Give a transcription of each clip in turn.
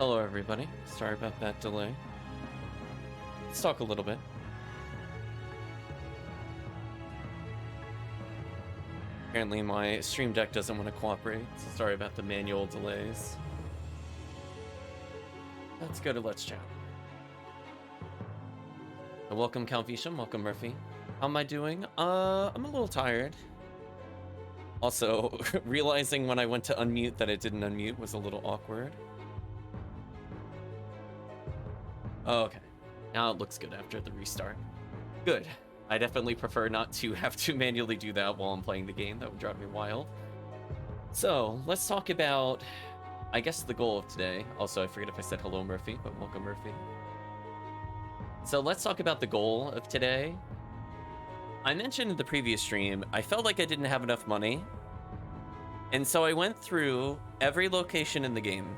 Hello, everybody. Sorry about that delay. Let's talk a little bit. Apparently, my stream deck doesn't want to cooperate, so sorry about the manual delays. Let's go to Let's Chat. Welcome, Count Visham. Welcome, Murphy. How am I doing? I'm a little tired. Also, realizing when I went to unmute that it didn't unmute was a little awkward. Okay, now it looks good after the restart. Good. I definitely prefer not to have to manually do that while I'm playing the game. That would drive me wild. So, let's talk about, I guess, the goal of today. Also, I forget if I said hello, Murphy, but welcome, Murphy. So, let's talk about the goal of today. I mentioned in the previous stream, I felt like I didn't have enough money. And so I went through every location in the game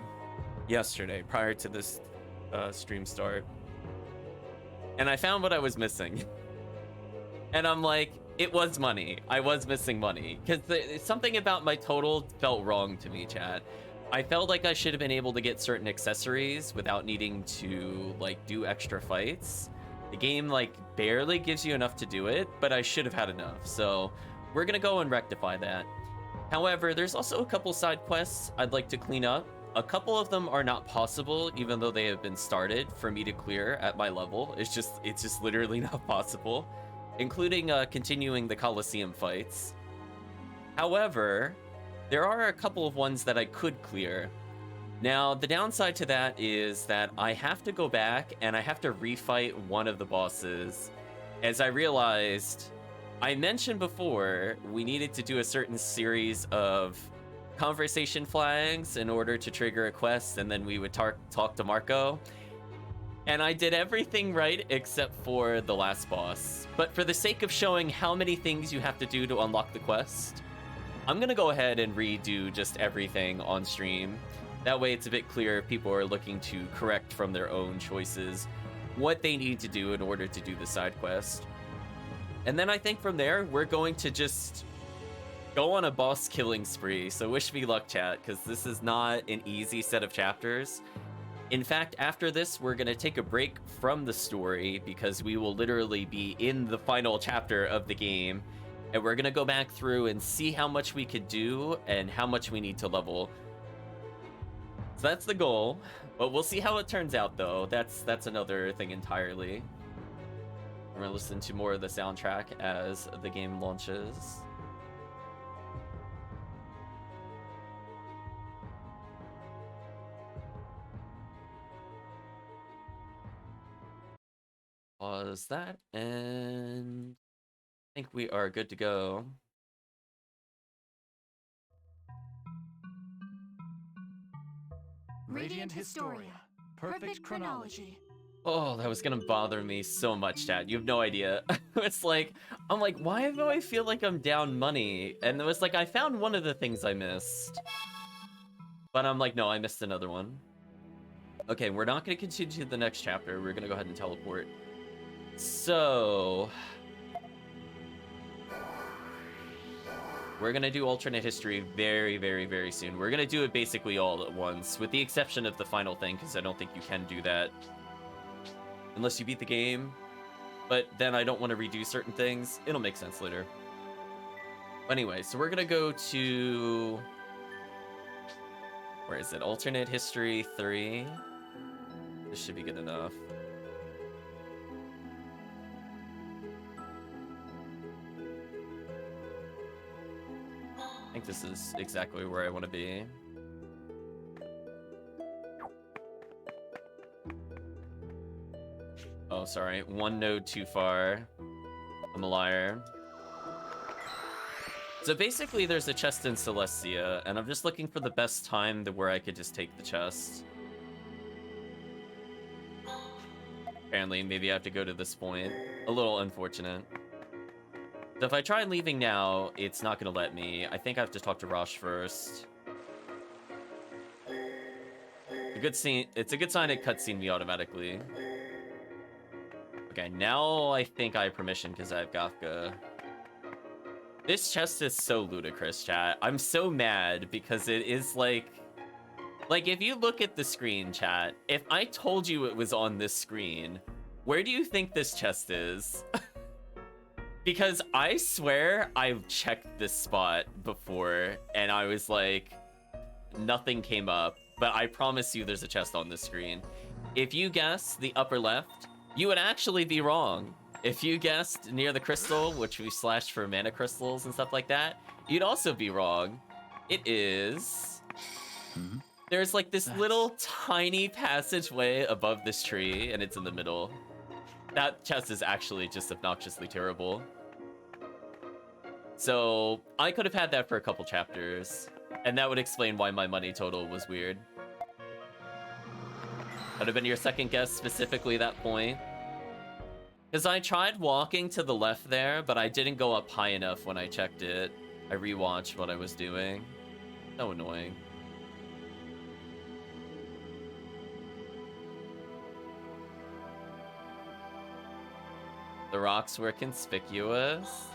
yesterday, prior to this stream start. And I found what I was missing. And I'm like, it was money. I was missing money. Because something about my total felt wrong to me, chat. I felt like I should have been able to get certain accessories without needing to, like, do extra fights. The game, like, barely gives you enough to do it, but I should have had enough. So we're going to go and rectify that. However, there's also a couple side quests I'd like to clean up. A couple of them are not possible, even though they have been started for me to clear at my level. It's just literally not possible, including continuing the Colosseum fights. However, there are a couple of ones that I could clear. Now, the downside to that is that I have to go back and I have to refight one of the bosses. As I realized, I mentioned before, we needed to do a certain series of conversation flags in order to trigger a quest, and then we would talk to Marco. And I did everything right except for the last boss. But for the sake of showing how many things you have to do to unlock the quest, I'm gonna go ahead and redo just everything on stream. That way it's a bit clear if people are looking to correct from their own choices what they need to do in order to do the side quest. And then I think from there, we're going to just go on a boss killing spree. So wish me luck, chat, because this is not an easy set of chapters. In fact, after this, we're going to take a break from the story because we will literally be in the final chapter of the game. And we're going to go back through and see how much we could do and how much we need to level. So that's the goal, but we'll see how it turns out, though. That's another thing entirely. We're going to listen to more of the soundtrack as the game launches. Pause that, and I think we are good to go. Radiant Historia. Perfect chronology. Oh, that was gonna bother me so much, chat. You have no idea. It's like, I'm like, why do I feel like I'm down money? And it was like, I found one of the things I missed. But I'm like, no, I missed another one. Okay, we're not gonna continue to the next chapter. We're gonna go ahead and teleport. So we're gonna do alternate history very, very, very soon. We're gonna do it basically all at once, with the exception of the final thing, because I don't think you can do that unless you beat the game. But then I don't want to redo certain things. It'll make sense later. Anyway, so we're gonna go to, where is it? Alternate history 3. This should be good enough. I think this is exactly where I want to be. Oh, sorry. One node too far. I'm a liar. So basically, there's a chest in Celestia, and I'm just looking for the best time where I could just take the chest. Apparently, maybe I have to go to this point. A little unfortunate. So if I try leaving now, it's not going to let me. I think I have to talk to Rosh first. It's a good sign it cutscene me automatically. Okay, now I think I have permission because I have Gafka. This chest is so ludicrous, chat. I'm so mad because it is like Like, if you look at the screen, chat, if I told you it was on this screen, where do you think this chest is? Because I swear I've checked this spot before, and I was like, nothing came up. But I promise you there's a chest on this screen. If you guess the upper left, you would actually be wrong. If you guessed near the crystal, which we slashed for mana crystals and stuff like that, you'd also be wrong. It is... There's like this little tiny passageway above this tree, and it's in the middle. That chest is actually just obnoxiously terrible. So I could have had that for a couple chapters, and that would explain why my money total was weird. That would have been your second guess, specifically that point. Because I tried walking to the left there, but I didn't go up high enough when I checked it. I rewatched what I was doing. So annoying. The rocks were conspicuous.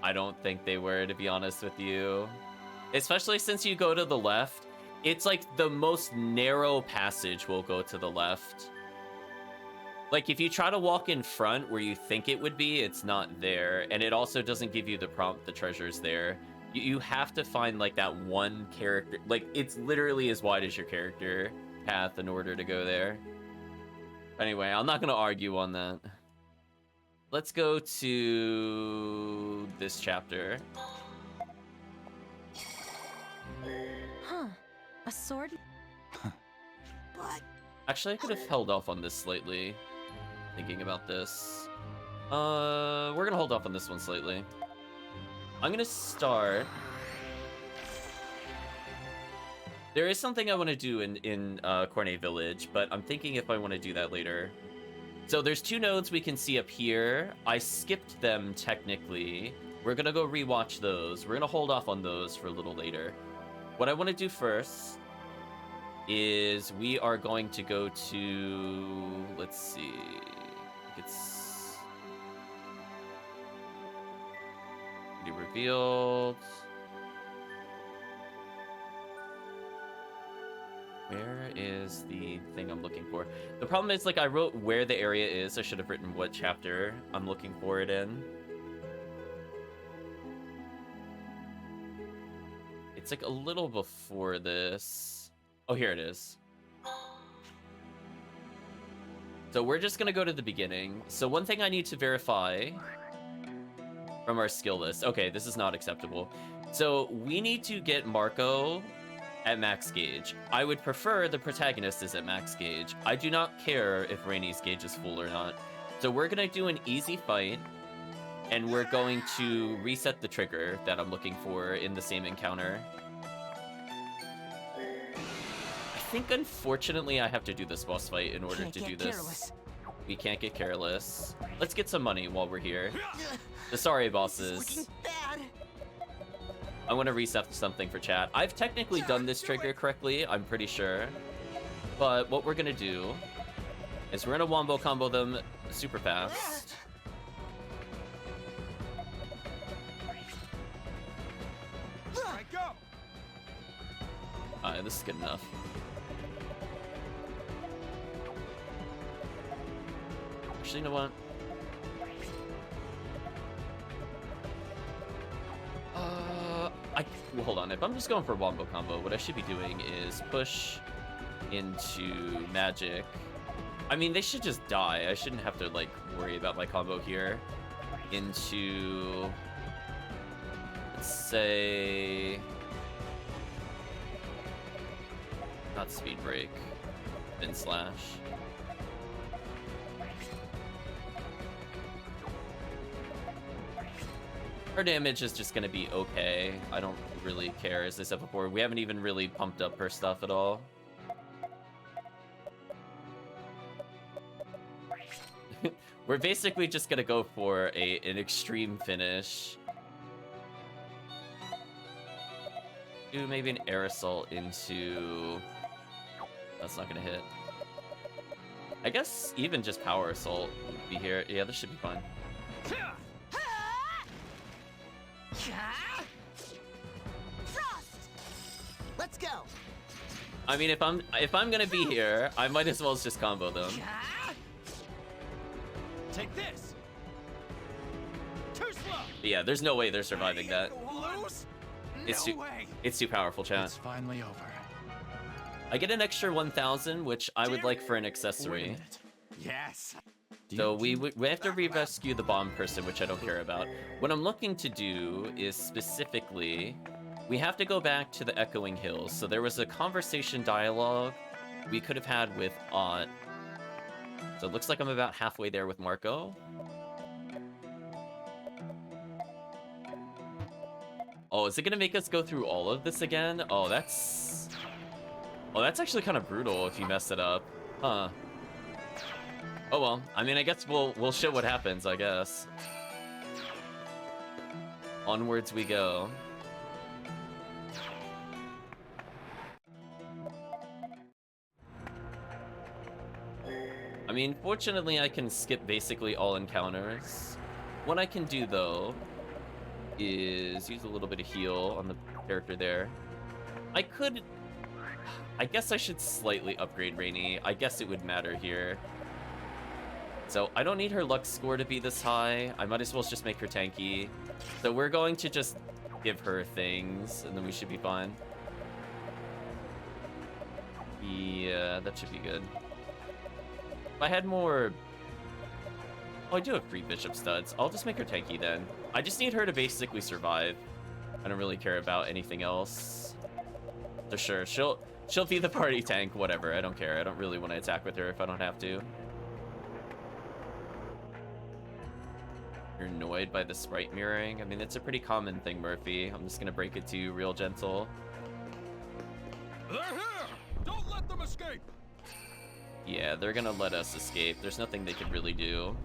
I don't think they were, to be honest with you. Especially since you go to the left. It's like the most narrow passage will go to the left. Like, if you try to walk in front where you think it would be, it's not there. And it also doesn't give you the prompt, the treasure's there. You have to find, like, that one character. Like, it's literally as wide as your character path in order to go there. Anyway, I'm not going to argue on that. Let's go to this chapter. Huh. A sword? But... Actually, I could have held off on this slightly. Thinking about this. We're gonna hold off on this one slightly. I'm gonna start... There is something I want to do in Cornet Village, but I'm thinking if I want to do that later. So there's two nodes we can see up here. I skipped them technically. We're gonna go rewatch those. We're gonna hold off on those for a little later. What I want to do first is we are going to go to, let's see, it's be revealed. Where is the thing I'm looking for? The problem is, like, I wrote where the area is. I should have written what chapter I'm looking for it in. It's like a little before this. Oh, here it is. So we're just gonna go to the beginning. So one thing I need to verify from our skill list. Okay, this is not acceptable. So we need to get Marco at max gauge. I would prefer the protagonist is at max gauge. I do not care if Rainey's gauge is full or not. So we're gonna do an easy fight, and we're going to reset the trigger that I'm looking for in the same encounter. I think, unfortunately, I have to do this boss fight in order to do this. Careless. We can't get careless. Let's get some money while we're here. The sorry bosses. I want to reset something for chat. I've technically done this trigger correctly, I'm pretty sure. But what we're gonna do is we're gonna wombo combo them super fast. Alright, this is good enough. Actually, you know what? Well, hold on. If I'm just going for a wombo combo, what I should be doing is push into magic. I mean, they should just die. I shouldn't have to, like, worry about my combo here. Into... Let's say... Not speed break. Then slash. Her damage is just gonna be okay. I don't really care, as I said before. We haven't even really pumped up her stuff at all. We're basically just gonna go for an extreme finish. Do maybe an air assault into... That's not gonna hit. I guess even just power assault would be here. Yeah, this should be fine. Frost! Let's go. I mean, if I'm gonna be here, I might as well just combo them. Take this. Too slow. But yeah, there's no way they're surviving that. Lose? It's No too way. it's too powerful, chat. It's finally over. I get an extra 1,000, which I would like for an Wait a accessory. minute. Yes. So we have to re-rescue the bomb person, which I don't care about. What I'm looking to do is specifically, we have to go back to the Echoing Hills. So there was a conversation dialogue we could have had with Aunt. So it looks like I'm about halfway there with Marco. Oh, is it gonna make us go through all of this again? Oh, that's actually kind of brutal if you mess it up. Huh. Oh well, I mean, I guess we'll show what happens, I guess. Onwards we go. I mean, fortunately I can skip basically all encounters. What I can do though is use a little bit of heal on the character there. I guess I should slightly upgrade Rainy. I guess it would matter here. So I don't need her luck score to be this high. I might as well just make her tanky. So we're going to just give her things, and then we should be fine. Yeah, that should be good. If I had more... Oh, I do have 3 bishop studs. I'll just make her tanky then. I just need her to basically survive. I don't really care about anything else. So sure, she'll be the party tank, whatever. I don't care. I don't really want to attack with her if I don't have to. You're annoyed by the sprite mirroring? I mean, it's a pretty common thing, Murphy. I'm just gonna break it to you real gentle. They're here! Don't let them escape! Yeah, they're gonna let us escape. There's nothing they can really do.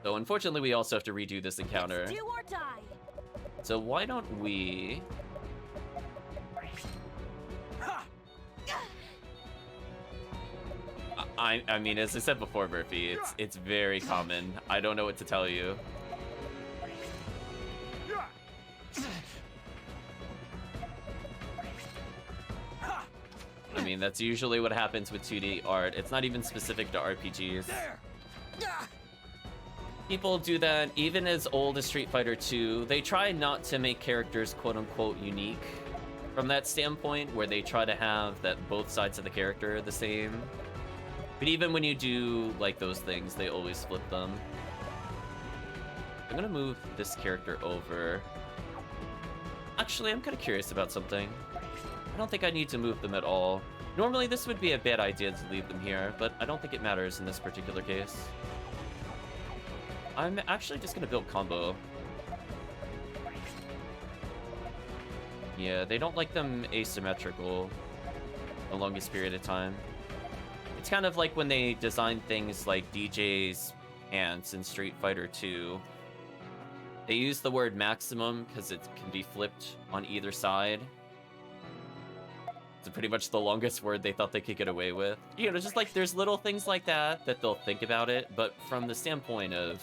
So unfortunately, we also have to redo this encounter. It's do or die. So why don't we... I mean, as I said before, Murphy, it's very common. I don't know what to tell you. I mean, that's usually what happens with 2D art. It's not even specific to RPGs. People do that even as old as Street Fighter 2. They try not to make characters quote-unquote unique from that standpoint, where they try to have that both sides of the character are the same. But even when you do like those things, they always flip them. I'm gonna move this character over. Actually, I'm kind of curious about something. I don't think I need to move them at all. Normally, this would be a bad idea to leave them here, but I don't think it matters in this particular case. I'm actually just gonna build combo. Yeah, they don't like them asymmetrical the longest period of time. It's kind of like when they design things like DJ's pants in Street Fighter 2. They use the word maximum because it can be flipped on either side. It's pretty much the longest word they thought they could get away with. You know, just like there's little things like that they'll think about it, but from the standpoint of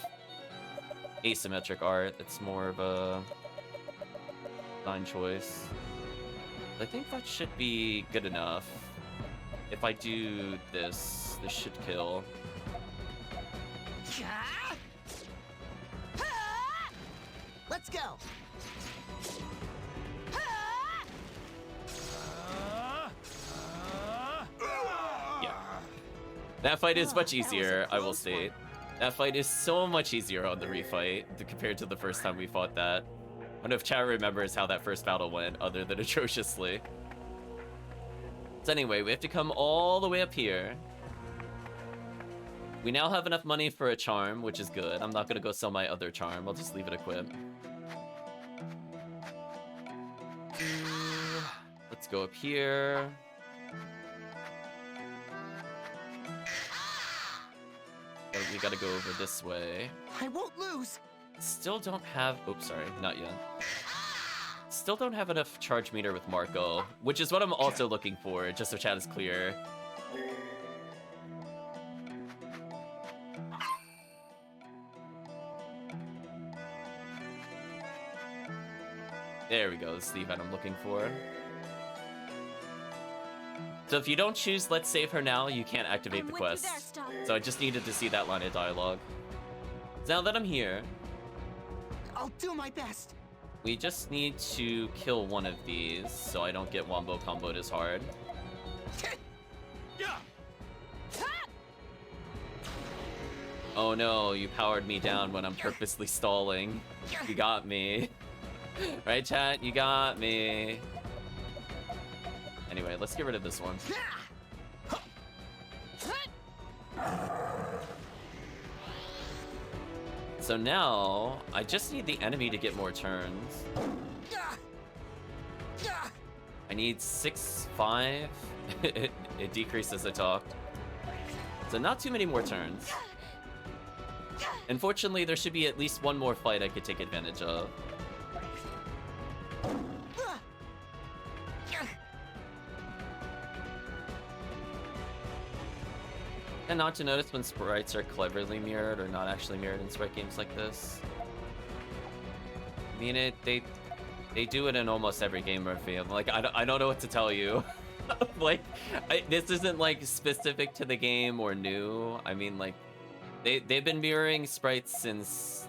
asymmetric art, it's more of a design choice. I think that should be good enough. If I do this, this should kill. Let's go. Yeah. That fight is much easier, I will state. That fight is so much easier on the refight compared to the first time we fought that. I don't know if chat remembers how that first battle went, other than atrociously. So anyway, we have to come all the way up here. We now have enough money for a charm, which is good. I'm not gonna go sell my other charm. I'll just leave it equipped. Let's go up here. We gotta go over this way. I won't lose. Still don't have... Oops, sorry. Not yet. Still don't have enough charge meter with Marco, which is what I'm also looking for, just so chat is clear. There we go. That's the event I'm looking for. So if you don't choose Let's Save Her Now, you can't activate I'm the with you quest. there, Star. So I just needed to see that line of dialogue. Now that I'm here, I'll do my best. we just need to kill one of these so I don't get wombo comboed as hard. Yeah. Oh no, you powered me down when I'm purposely stalling. You got me. Right, chat? You got me. Anyway, let's get rid of this one. So now, I just need the enemy to get more turns. I need 6-5. It decreased as I talked. So not too many more turns. Unfortunately, there should be at least one more fight I could take advantage of. And not to notice when sprites are cleverly mirrored or not actually mirrored in sprite games like this. I mean, they do it in almost every game, Murphy. I'm like, I don't know what to tell you. Like, this isn't like specific to the game or new. I mean, like, they've been mirroring sprites since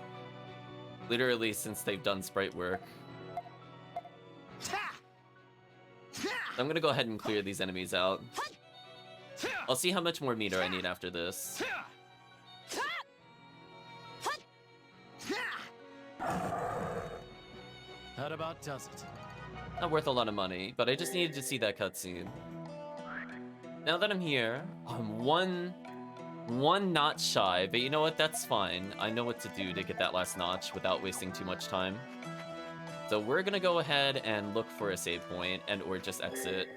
literally since they've done sprite work. So I'm gonna go ahead and clear these enemies out. I'll see how much more meter I need after this. That about does it. Not worth a lot of money, but I just needed to see that cutscene. Now that I'm here, I'm one notch shy, but you know what? That's fine. I know what to do to get that last notch without wasting too much time. So we're gonna go ahead and look for a save point and or just exit.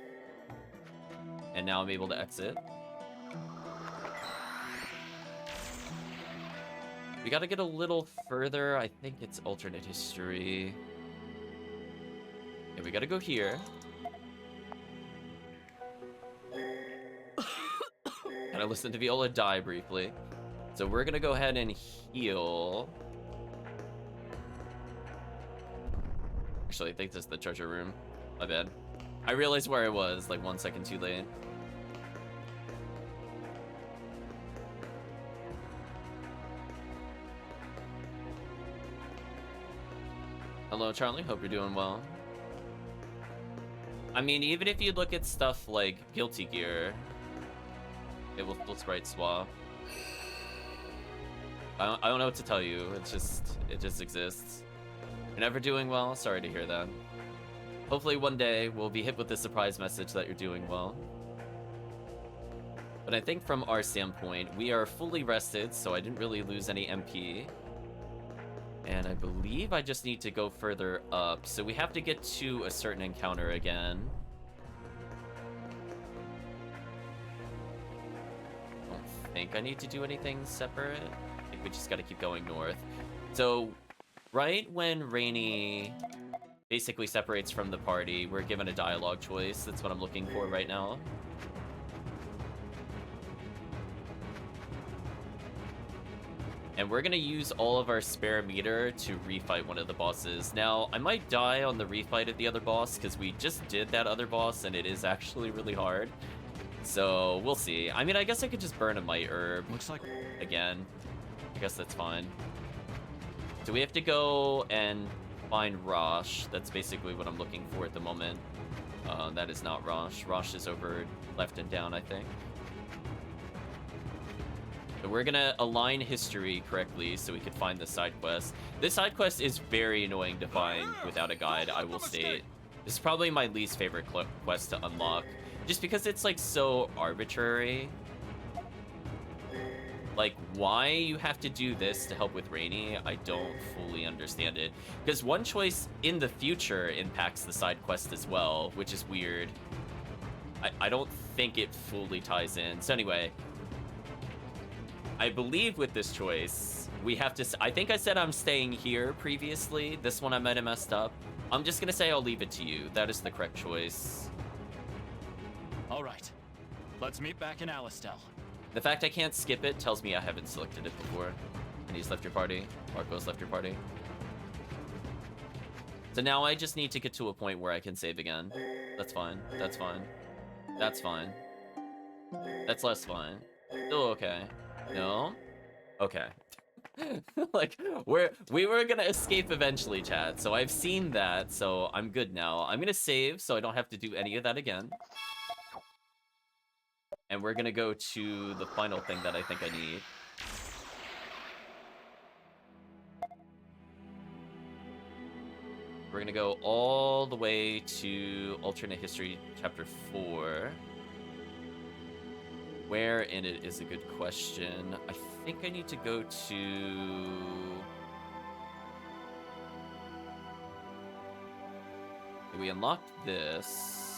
And now I'm able to exit. We gotta get a little further. I think it's alternate history. Okay, we gotta go here. Gotta listen to Viola die briefly. So we're gonna go ahead and heal. Actually, I think this is the treasure room. My bad. I realized where I was, like 1 second too late. Hello, Charlie. Hope you're doing well. I mean, even if you look at stuff like Guilty Gear, it will still sprite swap. I don't know what to tell you. It just exists. You're never doing well? Sorry to hear that. Hopefully one day we'll be hit with the surprise message that you're doing well. But I think from our standpoint, we are fully rested, so I didn't really lose any MP. And I believe I just need to go further up. So we have to get to a certain encounter again. I don't think I need to do anything separate. I think we just gotta keep going north. So, right when Rainy basically separates from the party, we're given a dialogue choice. That's what I'm looking for right now. And we're gonna use all of our spare meter to refight one of the bosses. Now, I might die on the refight of the other boss, because we just did that other boss, and it is actually really hard. So, we'll see. I mean, I guess I could just burn a Might Herb. Looks like Again. I guess that's fine. So we have to go and find Rosh. That's basically what I'm looking for at the moment. That is not Rosh. Rosh is over left and down, I think. So we're gonna align history correctly so we can find the side quest. This side quest is very annoying to find without a guide, I will state. This is probably my least favorite quest to unlock. Just because it's like so arbitrary. Like, why you have to do this to help with Rainy, I don't fully understand it. Because one choice in the future impacts the side quest as well, which is weird. I don't think it fully ties in. So anyway, I believe with this choice, we have to... I think I said I'm staying here previously. This one I might have messed up. I'm just going to say I'll leave it to you. That is the correct choice. all right. Let's meet back in Alistel. The fact I can't skip it tells me I haven't selected it before. And he's left your party. Marco's left your party. So now I just need to get to a point where I can save again. That's fine. That's fine. That's fine. That's less fine. Still okay. No? Okay. Like, we were gonna escape eventually, chat. So I've seen that, so I'm good now. I'm gonna save so I don't have to do any of that again. And we're gonna go to the final thing that I think I need. We're gonna go all the way to Alternate History Chapter 4. Where in it is a good question. I think I need to go to... We unlocked this.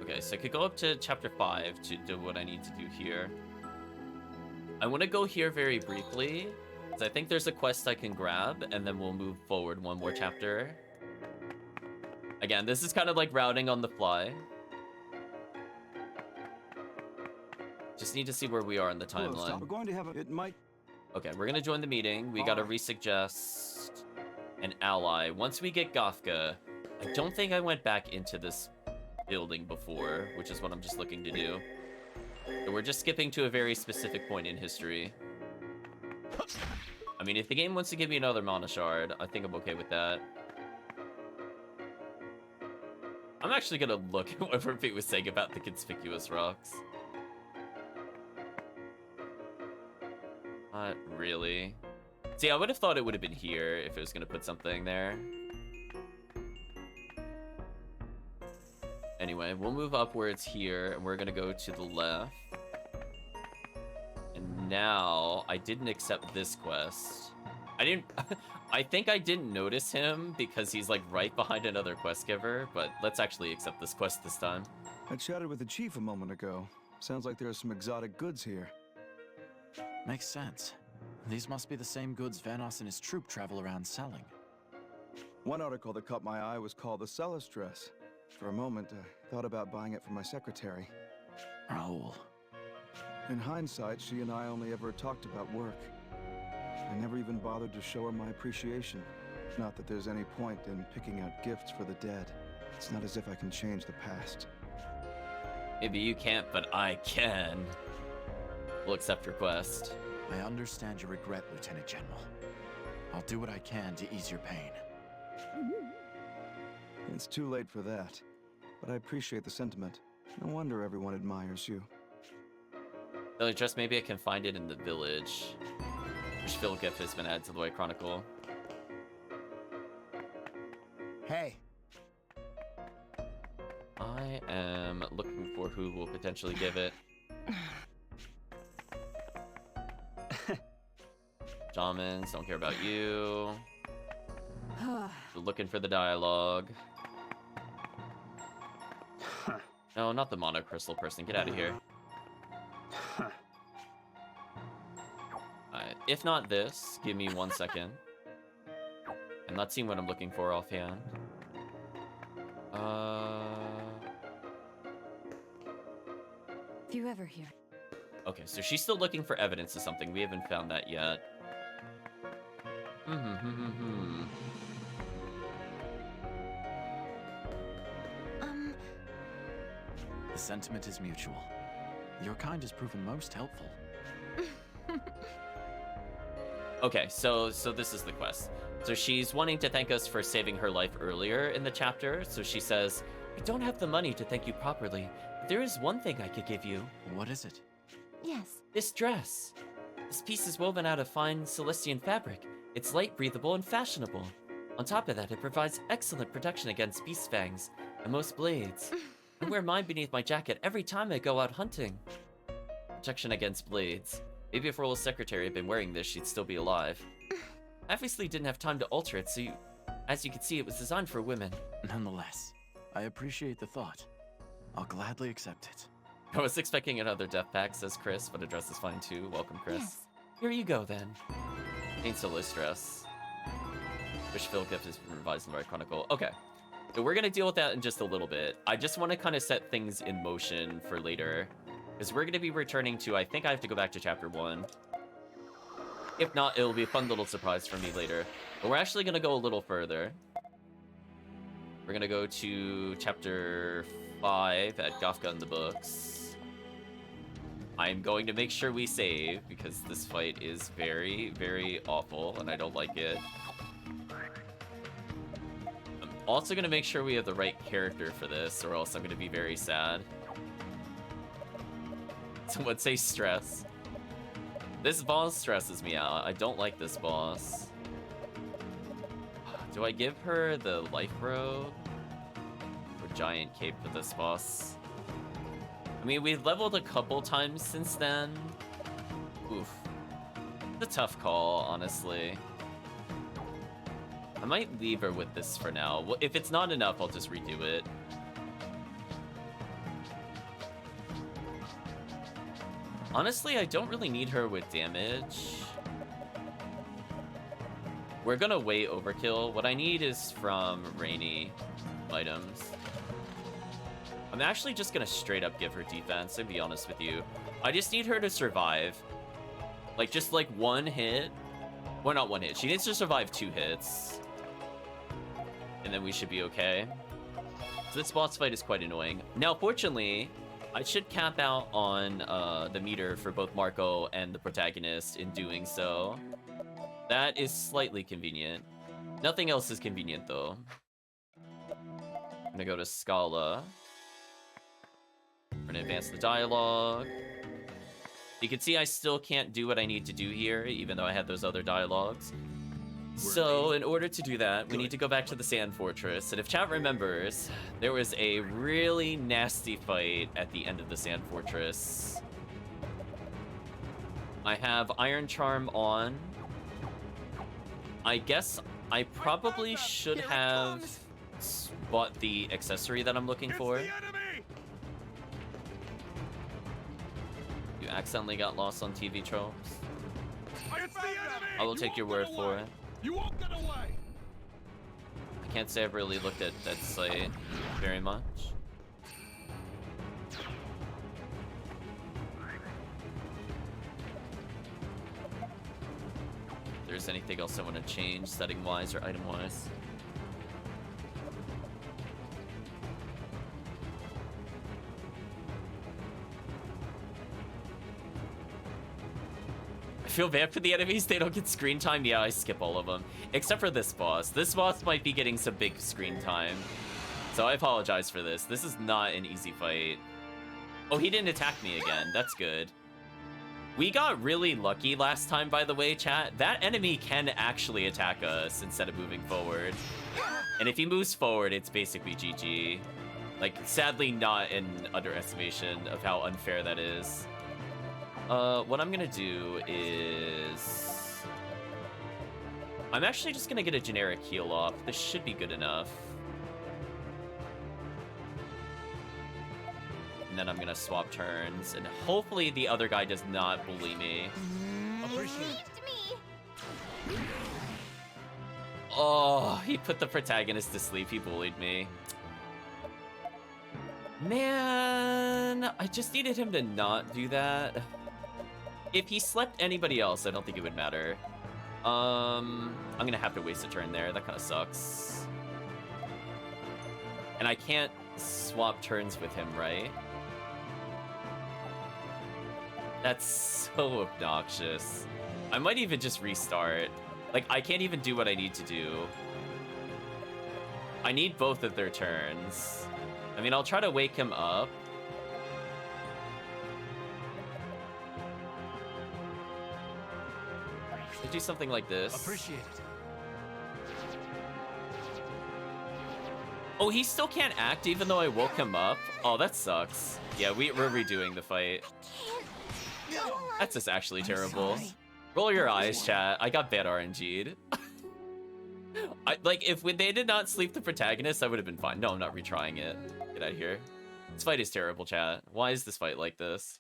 Okay, so I could go up to Chapter 5 to do what I need to do here. I want to go here very briefly, because I think there's a quest I can grab, and then we'll move forward one more chapter. Again, this is kind of like routing on the fly. Just need to see where we are in the timeline. We're going to have it might. Okay, we're gonna join the meeting. We gotta resuggest an ally. Once we get Gothka, I don't think I went back into this building before, which is what I'm just looking to do. So we're just skipping to a very specific point in history. I mean, if the game wants to give me another mana shard, I think I'm okay with that. I'm actually gonna look at what Rafik was saying about the conspicuous rocks. Not really. See, I would have thought it would have been here if it was gonna put something there. Anyway, we'll move up where it's here, and we're gonna go to the left. And now, I didn't accept this quest. I think I didn't notice him because he's like right behind another quest giver, but let's actually accept this quest this time. I chatted with the chief a moment ago. Sounds like there are some exotic goods here. Makes sense. These must be the same goods Vanos and his troop travel around selling. One article that caught my eye was called the Celis dress. For a moment, I thought about buying it for my secretary. Raoul. In hindsight, she and I only ever talked about work. I never even bothered to show her my appreciation. Not that there's any point in picking out gifts for the dead. It's not as if I can change the past. Maybe you can't, but I can. We'll accept your quest. I understand your regret, Lieutenant General. I'll do what I can to ease your pain. It's too late for that, but I appreciate the sentiment. No wonder everyone admires you. Village dress, maybe I can find it in the village. Which Phil gift has been added to the White Chronicle. Hey. I am looking for who will potentially give it. Shamans, don't care about you. Looking for the dialogue. No, not the monocrystal person. Get out of here. Alright, if not this, give me 1 second. I'm not seeing what I'm looking for offhand. If you ever hear. Okay, so she's still looking for evidence of something. We haven't found that yet. The sentiment is mutual. Your kind has proven most helpful. Okay, so this is the quest. So she's wanting to thank us for saving her life earlier in the chapter. So she says, I don't have the money to thank you properly, but there is one thing I could give you. What is it? Yes. This dress. This piece is woven out of fine Celestian fabric. It's light, breathable, and fashionable. On top of that, it provides excellent protection against beast fangs and most blades. I wear mine beneath my jacket every time I go out hunting. Protection against blades. Maybe if Raoul's secretary had been wearing this, she'd still be alive. I obviously didn't have time to alter it, so as you can see, it was designed for women. Nonetheless, I appreciate the thought. I'll gladly accept it. I was expecting another death pack, says Chris, but a dress is fine too. Welcome, Chris. Yes. Here you go, then. Ain't so list dress. Which Phil gift has been revised in the Right Chronicle. Okay. So we're gonna deal with that in just a little bit. I just want to kind of set things in motion for later. Because we're gonna be returning to, I think I have to go back to chapter 1. If not, it'll be a fun little surprise for me later. But we're actually gonna go a little further. We're gonna go to chapter 5 at Gafka in the books. I'm going to make sure we save, because this fight is very, very awful, and I don't like it. I'm also gonna make sure we have the right character for this, or else I'm gonna be very sad. Someone say stress. This boss stresses me out. I don't like this boss. Do I give her the life robe or giant cape for this boss? I mean, we've leveled a couple times since then. Oof. It's a tough call, honestly. I might leave her with this for now. Well, if it's not enough, I'll just redo it. Honestly, I don't really need her with damage. We're gonna way overkill. What I need is from Rainy items. I'm actually just gonna straight up give her defense, to be honest with you. I just need her to survive. Like, just like one hit. Well, not one hit. She needs to survive 2 hits. And then we should be okay. So this boss fight is quite annoying. Now, fortunately, I should cap out on the meter for both Marco and the protagonist in doing so. That is slightly convenient. Nothing else is convenient, though. I'm gonna go to Scala. We're gonna advance the dialogue. You can see I still can't do what I need to do here, even though I had those other dialogues. So, in order to do that, we need to go back to the Sand Fortress. And if chat remembers, there was a really nasty fight at the end of the Sand Fortress. I have Iron Charm on. I guess I probably should have bought the accessory that I'm looking for. You accidentally got lost on TV tropes. I will take your word for it. You won't get away. I can't say I've really looked at that site very much. If there's anything else I want to change setting-wise or item-wise. I feel bad for the enemies, they don't get screen time. Yeah, I skip all of them. Except for this boss. This boss might be getting some big screen time. So I apologize for this. This is not an easy fight. Oh, he didn't attack me again. That's good. We got really lucky last time, by the way, chat. That enemy can actually attack us instead of moving forward. And if he moves forward, it's basically GG. Like, sadly not an underestimation of how unfair that is. What I'm gonna do is... I'm actually just gonna get a generic heal off. This should be good enough. And then I'm gonna swap turns, and hopefully the other guy does not bully me. Oh, he put the protagonist to sleep. He bullied me. Man, I just needed him to not do that. If he slept anybody else, I don't think it would matter. I'm gonna have to waste a turn there. That kind of sucks. And I can't swap turns with him, right? That's so obnoxious. I might even just restart. Like, I can't even do what I need to do. I need both of their turns. I mean, I'll try to wake him up. I do something like this. Appreciate it. Oh, he still can't act even though I woke him up? Oh, that sucks. Yeah, we're redoing the fight. That's just actually terrible. Roll your eyes, chat. I got bad RNG'd. Like, if they did not sleep the protagonist, I would have been fine. No, I'm not retrying it. Get out of here. This fight is terrible, chat. Why is this fight like this?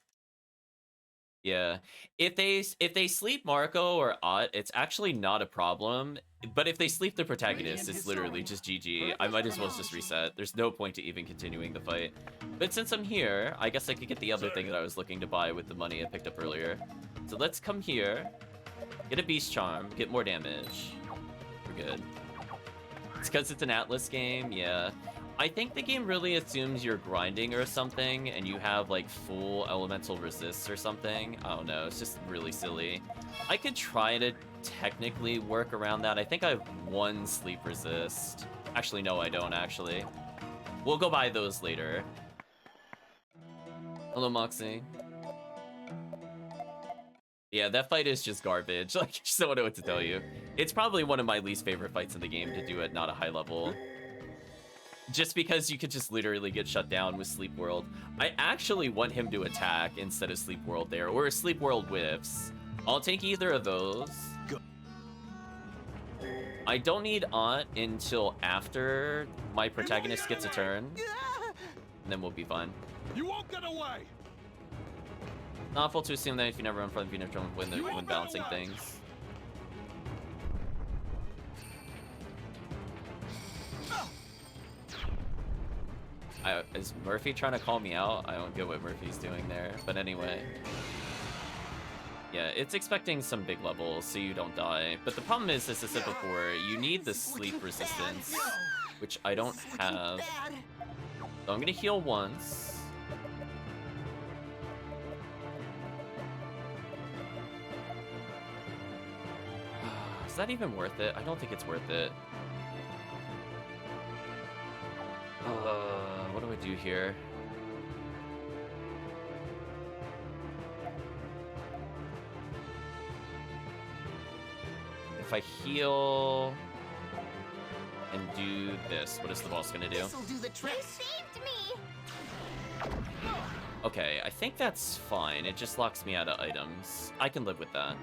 Yeah. If they sleep Marco or Ott, it's actually not a problem. But if they sleep the protagonist, it's literally just GG. I might as well just reset. There's no point to even continuing the fight. But since I'm here, I guess I could get the other thing that I was looking to buy with the money I picked up earlier. So let's come here, get a Beast Charm, get more damage. We're good. It's because it's an Atlas game, yeah. I think the game really assumes you're grinding or something, and you have like full elemental resists or something. I don't know, it's just really silly. I could try to technically work around that. I think I have one sleep resist. Actually, no, I don't actually. We'll go buy those later. Hello, Moxie. Yeah, that fight is just garbage. Like, just don't know what to tell you. It's probably one of my least favorite fights in the game to do at not a high level. Just because you could just literally get shut down with Sleep World. I actually want him to attack instead of Sleep World there, or Sleep World whiffs. I'll take either of those. I don't need Aunt until after my protagonist gets a turn. And then we'll be fine. You won't get away. Not full to assume that if you never run from the Venus drum when balancing things. Is Murphy trying to call me out? I don't get what Murphy's doing there. But anyway. Yeah, it's expecting some big levels so you don't die. But the problem is, as I said before, you need the sleep resistance, which I don't have. So I'm gonna heal once. Is that even worth it? I don't think it's worth it. What do I do here? If I heal and do this, what is the boss gonna do? This'll do the trick. You saved me! Okay, I think that's fine. It just locks me out of items. I can live with that.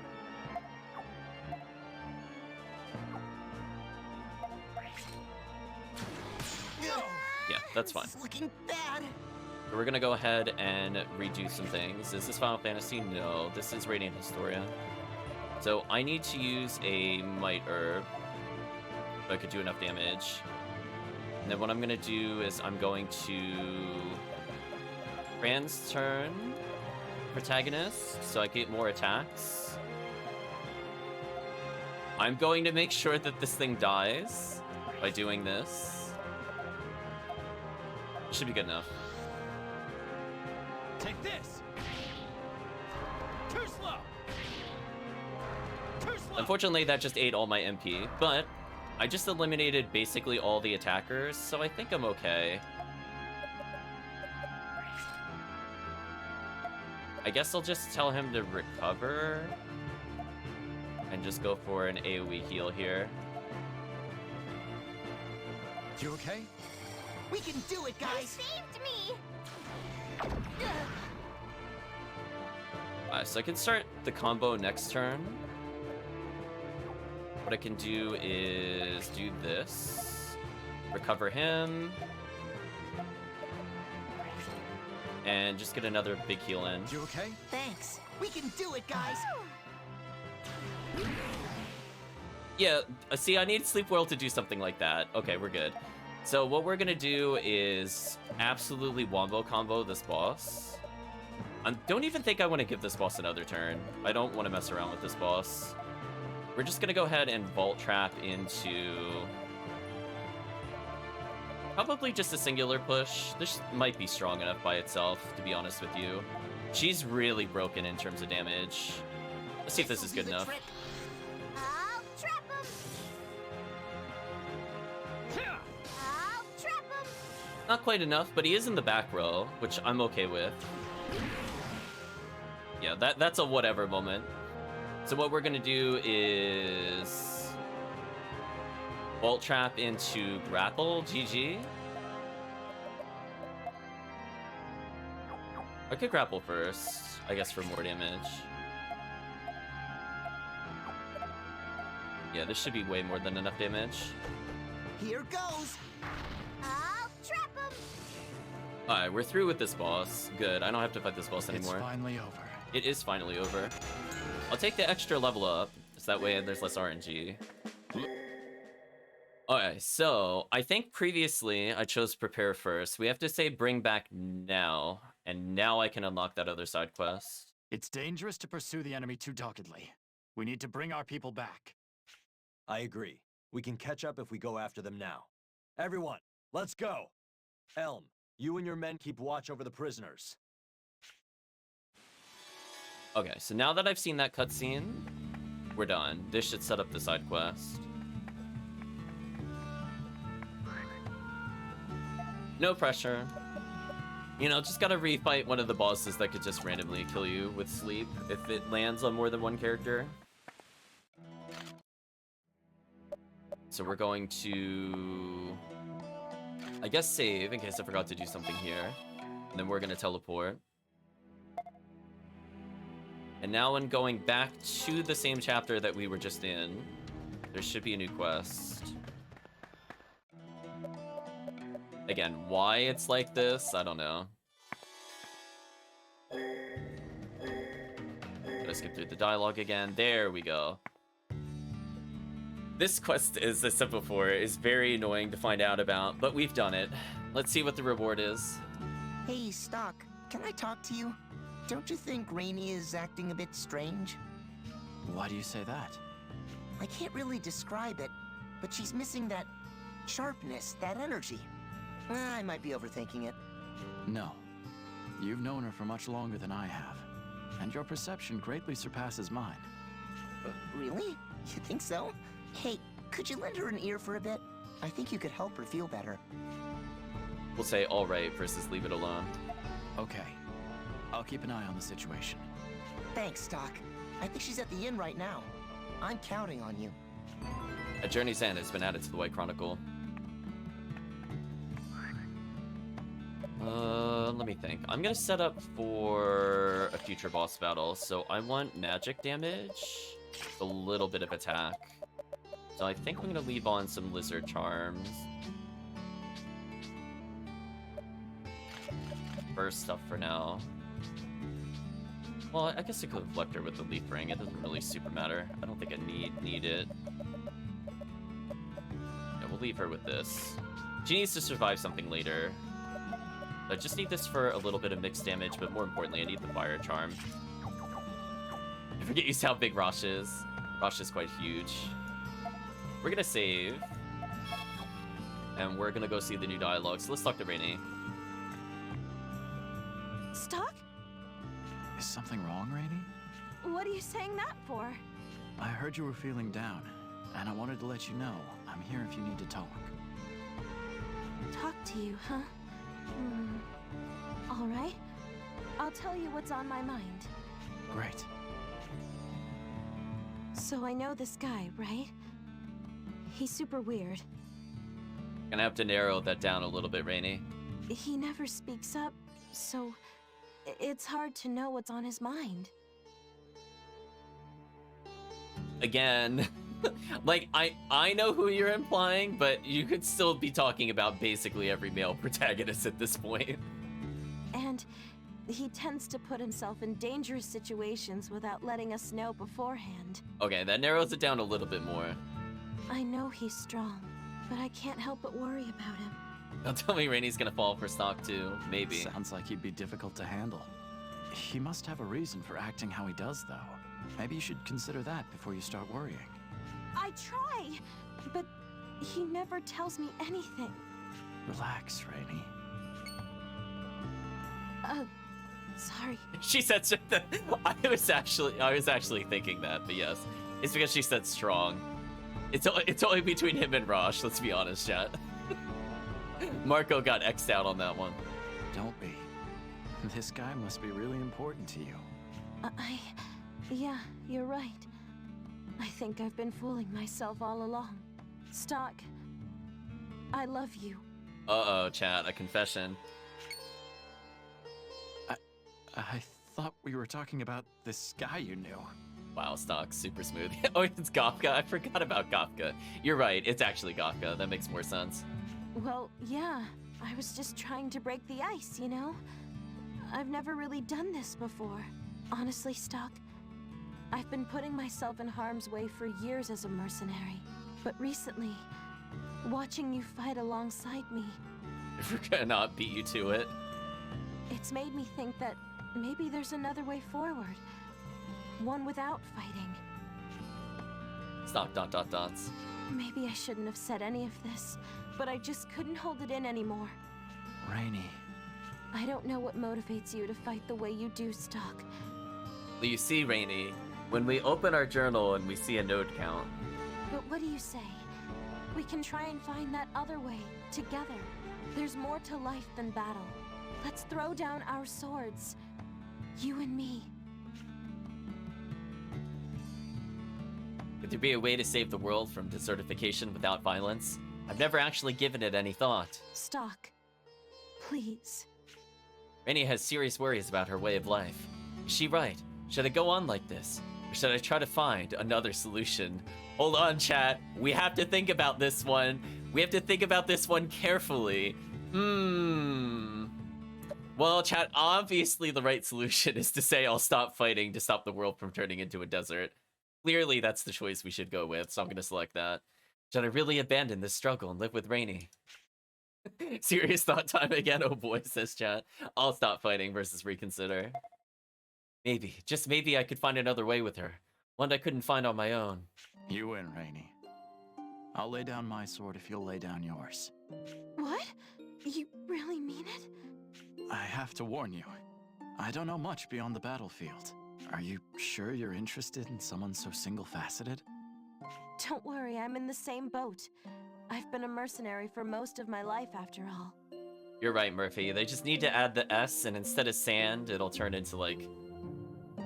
Yeah, that's fine. It's looking bad. We're gonna go ahead and redo some things. Is this Final Fantasy? No, this is Radiant Historia. So I need to use a Might Herb so I could do enough damage. And then what I'm gonna do is I'm going to Fran's turn protagonist so I get more attacks. I'm going to make sure that this thing dies by doing this. Should be good enough. Take this. Too slow. Too slow. Unfortunately, that just ate all my MP, but I just eliminated basically all the attackers, so I think I'm okay. I guess I'll just tell him to recover and just go for an AoE heal here. You okay? We can do it, You guys. saved me! So I can start the combo next turn. What I can do is do this, recover him, and just get another big heal in. You okay? Thanks. We can do it, guys. Yeah, see, I need Sleep World to do something like that. Okay, we're good. So what we're gonna do is absolutely wombo combo this boss. I don't even think I want to give this boss another turn. I don't want to mess around with this boss. We're just gonna go ahead and Vault Trap into probably just a singular push. This might be strong enough by itself, to be honest with you. She's really broken in terms of damage. Let's see if this is good enough. I'll trap him! I'll trap him! Not quite enough, but he is in the back row, which I'm okay with. Yeah, that's a whatever moment. So what we're gonna do is Vault Trap into Grapple, GG. I could grapple first, I guess, for more damage. Yeah, this should be way more than enough damage. Here goes. I'll trap him! Alright, we're through with this boss. Good, I don't have to fight this boss It's anymore. finally over. It is finally over. I'll take the extra level up, so that way there's less RNG. Okay, so I think previously I chose prepare first. We have to say bring back now, and now I can unlock that other side quest. It's dangerous to pursue the enemy too doggedly. We need to bring our people back. I agree. We can catch up if we go after them now. Everyone, let's go! Elm, you and your men keep watch over the prisoners. Okay, so now that I've seen that cutscene, we're done. This should set up the side quest. No pressure. You know, just gotta refight one of the bosses that could just randomly kill you with sleep if it lands on more than one character. So we're going to, I guess, save in case I forgot to do something here. And then we're gonna teleport. And now when going back to the same chapter that we were just in, there should be a new quest. Again, why it's like this, I don't know. Gotta skip through the dialogue again. There we go. This quest, as I said before, is very annoying to find out about, but we've done it. Let's see what the reward is. Hey, Stock, can I talk to you? Don't you think Rainey is acting a bit strange? Why do you say that? I can't really describe it, but she's missing that sharpness, that energy. I might be overthinking it. No. You've known her for much longer than I have, and your perception greatly surpasses mine. Really? You think so? Hey, could you lend her an ear for a bit? I think you could help her feel better. We'll say all right versus leave it alone. Okay. I'll keep an eye on the situation. Thanks, Stock. I think she's at the inn right now. I'm counting on you. A Journey's End has been added to the White Chronicle. Let me think. I'm gonna set up for a future boss battle, so I want magic damage, a little bit of attack. So I think I'm gonna leave on some lizard charms. Burst stuff for now. Well, I guess I could have left her with the leaf ring. It doesn't really super matter. I don't think I need it. Yeah, we'll leave her with this. She needs to survive something later. I just need this for a little bit of mixed damage, but more importantly, I need the fire charm. I forget you how big Rosh is. Rosh is quite huge. We're gonna save. And we're gonna go see the new dialogue. So let's talk to Rainey. Stock? Is something wrong, Rainey? What are you saying that for? I heard you were feeling down, and I wanted to let you know I'm here if you need to talk. Talk to you, huh? All right. I'll tell you what's on my mind. Great. So I know this guy, right? He's super weird. Gonna have to narrow that down a little bit, Rainey. He never speaks up, so it's hard to know what's on his mind. Again, like, I know who you're implying, but you could still be talking about basically every male protagonist at this point. And he tends to put himself in dangerous situations without letting us know beforehand. Okay, that narrows it down a little bit more. I know he's strong, but I can't help but worry about him. Don't tell me Rainey's gonna fall for Stock too. Maybe. Sounds like he'd be difficult to handle. He must have a reason for acting how he does, though. Maybe you should consider that before you start worrying. I try, but he never tells me anything. Relax, Rainey. Sorry. She said that. I was actually thinking that, but yes, it's because she said strong. It's only between him and Rosh. Let's be honest, chat. Marco got X'd out on that one. Don't be. This guy must be really important to you. Yeah, you're right. I think I've been fooling myself all along. Stock, I love you. Uh-oh, chat, a confession. I thought we were talking about this guy you knew. Wow, Stock, super smooth. Oh, it's Gofka. I forgot about Gofka. You're right, it's actually Gofka. That makes more sense. Well, yeah, I was just trying to break the ice, you know? I've never really done this before. Honestly, Stock, I've been putting myself in harm's way for years as a mercenary. But recently, watching you fight alongside me, If we're gonna not beat you to it. it's made me think that maybe there's another way forward. One without fighting. Stop, dots. Maybe I shouldn't have said any of this, but I just couldn't hold it in anymore. Rainy. I don't know what motivates you to fight the way you do, Stock. Well, you see, Rainy, when we open our journal and we see a node count, But what do you say? We can try and find that other way, together. There's more to life than battle. Let's throw down our swords. You and me. could there be a way to save the world from desertification without violence? I've never actually given it any thought. Stock. Please. Rainy has serious worries about her way of life. Is she right? Should I go on like this? Or should I try to find another solution? Hold on, chat. We have to think about this one. We have to think about this one carefully. Well, chat, obviously the right solution is to say I'll stop fighting to stop the world from turning into a desert. Clearly, that's the choice we should go with, so I'm going to select that. Should I really abandon this struggle and live with Rainy? Serious thought time again, oh boy, says chat. I'll stop fighting versus reconsider. Maybe, just maybe I could find another way with her. One I couldn't find on my own. You win, Rainy. I'll lay down my sword if you'll lay down yours. What? You really mean it? I have to warn you. I don't know much beyond the battlefield. Are you sure you're interested in someone so single-faceted? Don't worry, I'm in the same boat. I've been a mercenary for most of my life, after all. You're right, Murphy. They just need to add the S, and instead of sand, it'll turn into, like,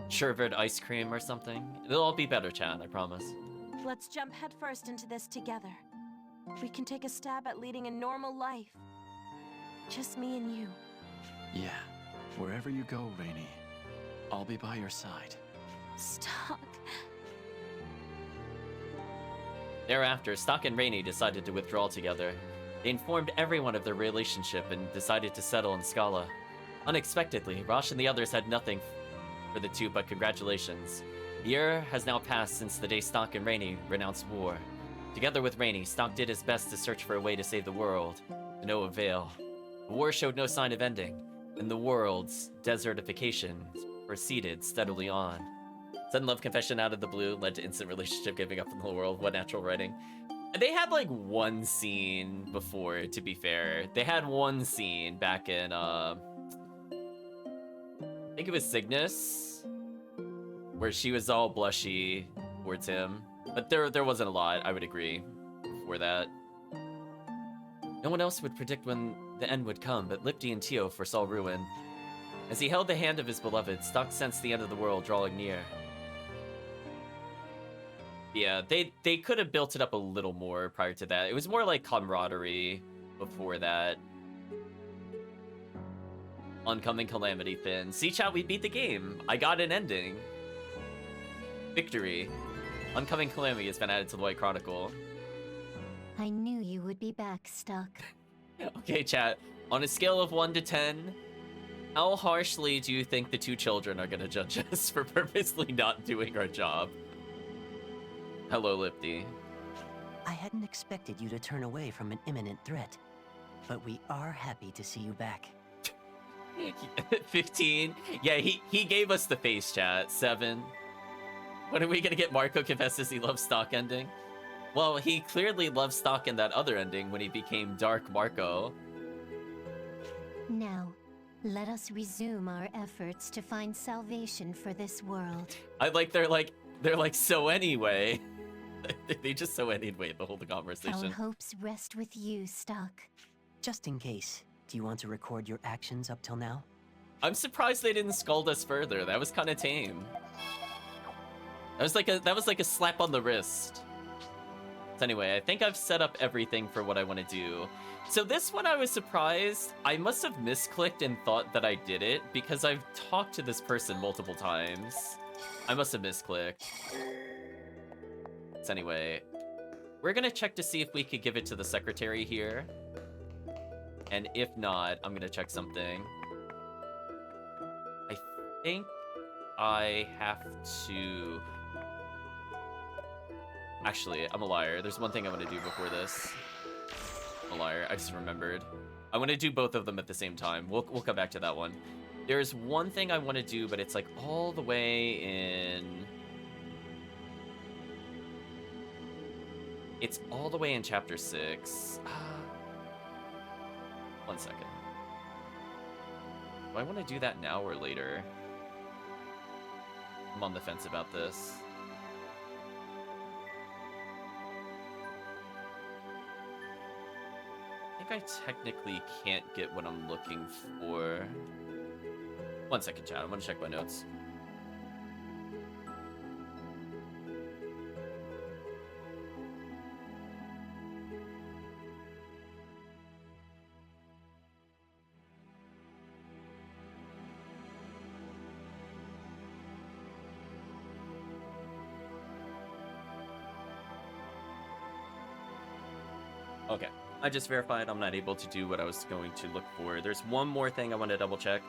sherbet ice cream or something. It'll all be better, chat, I promise. Let's jump headfirst into this together. We can take a stab at leading a normal life. Just me and you. Yeah. Wherever you go, Rainy, I'll be by your side. Stock. Thereafter, Stock and Rainy decided to withdraw together. They informed everyone of their relationship and decided to settle in Scala. Unexpectedly, Rosh and the others had nothing for the two but congratulations. A year has now passed since the day Stock and Rainy renounced war. Together with Rainy, Stock did his best to search for a way to save the world, to no avail. The war showed no sign of ending, and the world's desertification proceeded steadily on. Sudden love confession out of the blue led to instant relationship giving up in the world. What natural writing. And they had like one scene before, to be fair. They had one scene back in, I think it was Cygnus, where she was all blushy towards him. But there wasn't a lot, I would agree, before that. No one else would predict when the end would come, but Lipti and Tio foresaw ruin. As he held the hand of his beloved, Stock sensed the end of the world drawing near. Yeah, they could have built it up a little more prior to that. It was more like camaraderie before that. Oncoming calamity Finn. See, chat, we beat the game. I got an ending. Victory. Oncoming calamity has been added to the White Chronicle. I knew you would be back, Stuck. Okay, chat. On a scale of 1 to 10, how harshly do you think the two children are gonna judge us for purposely not doing our job? Hello, Lipti. I hadn't expected you to turn away from an imminent threat, but we are happy to see you back. 15. Yeah, he gave us the face, chat. 7. When are we gonna get Marco confesses he loves Stock ending? Well, he clearly loved Stock in that other ending when he became Dark Marco. Now, let us resume our efforts to find salvation for this world. I like they're like so anyway. They just so anyway the whole Our conversation. hopes rest with you, Stuck. Just in case, do you want to record your actions up till now? I'm surprised they didn't scold us further. That was kind of tame. That was like a slap on the wrist. So anyway, I think I've set up everything for what I want to do. So this one I was surprised. I must have misclicked and thought that I did it because I've talked to this person multiple times. I must have misclicked. So anyway, we're gonna check to see if we could give it to the secretary here. And if not, I'm gonna check something. I think I have to... Actually, I'm a liar. There's one thing I want to do before this. I'm a liar. I just remembered. I want to do both of them at the same time. We'll come back to that one. There's one thing I want to do, but it's like all the way in... It's all the way in chapter 6. One second. Do I want to do that now or later? I'm on the fence about this. I think I technically can't get what I'm looking for. One second, chat. I'm gonna check my notes. Okay, I just verified I'm not able to do what I was going to look for. There's one more thing I want to double check.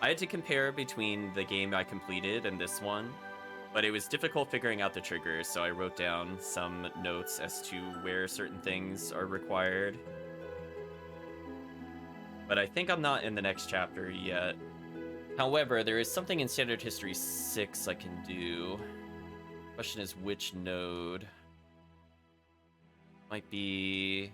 I had to compare between the game I completed and this one, but it was difficult figuring out the triggers, so I wrote down some notes as to where certain things are required. But I think I'm not in the next chapter yet. However, there is something in Standard History 6 I can do. Question is which node? Might be...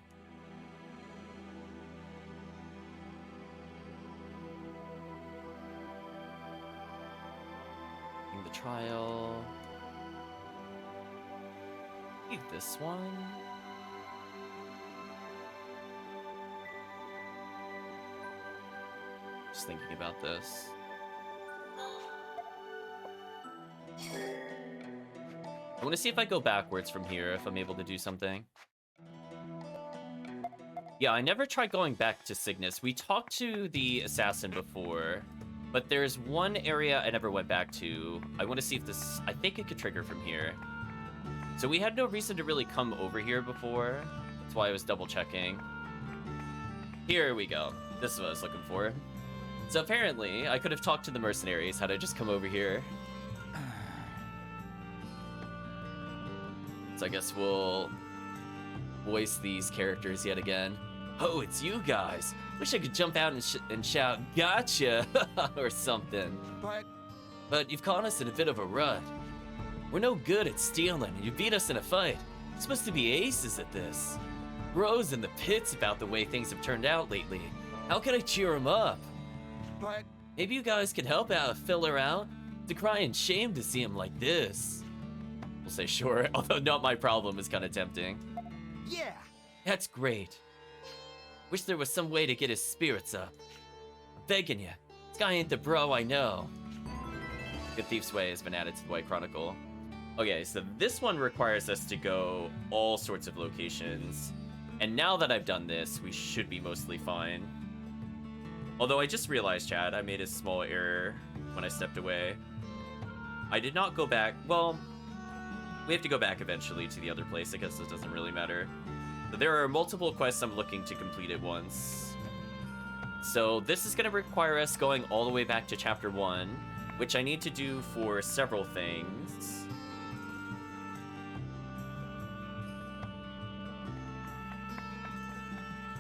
the trial. Maybe this one? Just thinking about this. I want to see if I go backwards from here, if I'm able to do something. Yeah, I never tried going back to Cygnus. We talked to the assassin before, but there's one area I never went back to. I want to see if this... I think it could trigger from here. So we had no reason to really come over here before. That's why I was double checking. Here we go. This is what I was looking for. So apparently, I could have talked to the mercenaries had I just come over here. So I guess we'll voice these characters yet again. Oh, it's you guys. Wish I could jump out and shout, "Gotcha!" or something. But you've caught us in a bit of a rut. We're no good at stealing, and you beat us in a fight. You're supposed to be aces at this. Bro's in the pits about the way things have turned out lately. How can I cheer him up? But Maybe you guys could help out, fill her out. To cry in shame to see him like this. We'll say sure, although not my problem is kind of tempting. yeah, That's great. Wish there was some way to get his spirits up. I'm begging you. This guy ain't the bro I know. Good Thief's Way has been added to the White Chronicle. Okay, so this one requires us to go all sorts of locations. And now that I've done this, we should be mostly fine. Although I just realized, Chad, I made a small error when I stepped away. I did not go back. Well, we have to go back eventually to the other place. I guess it doesn't really matter. But there are multiple quests I'm looking to complete at once. So this is going to require us going all the way back to Chapter 1, which I need to do for several things.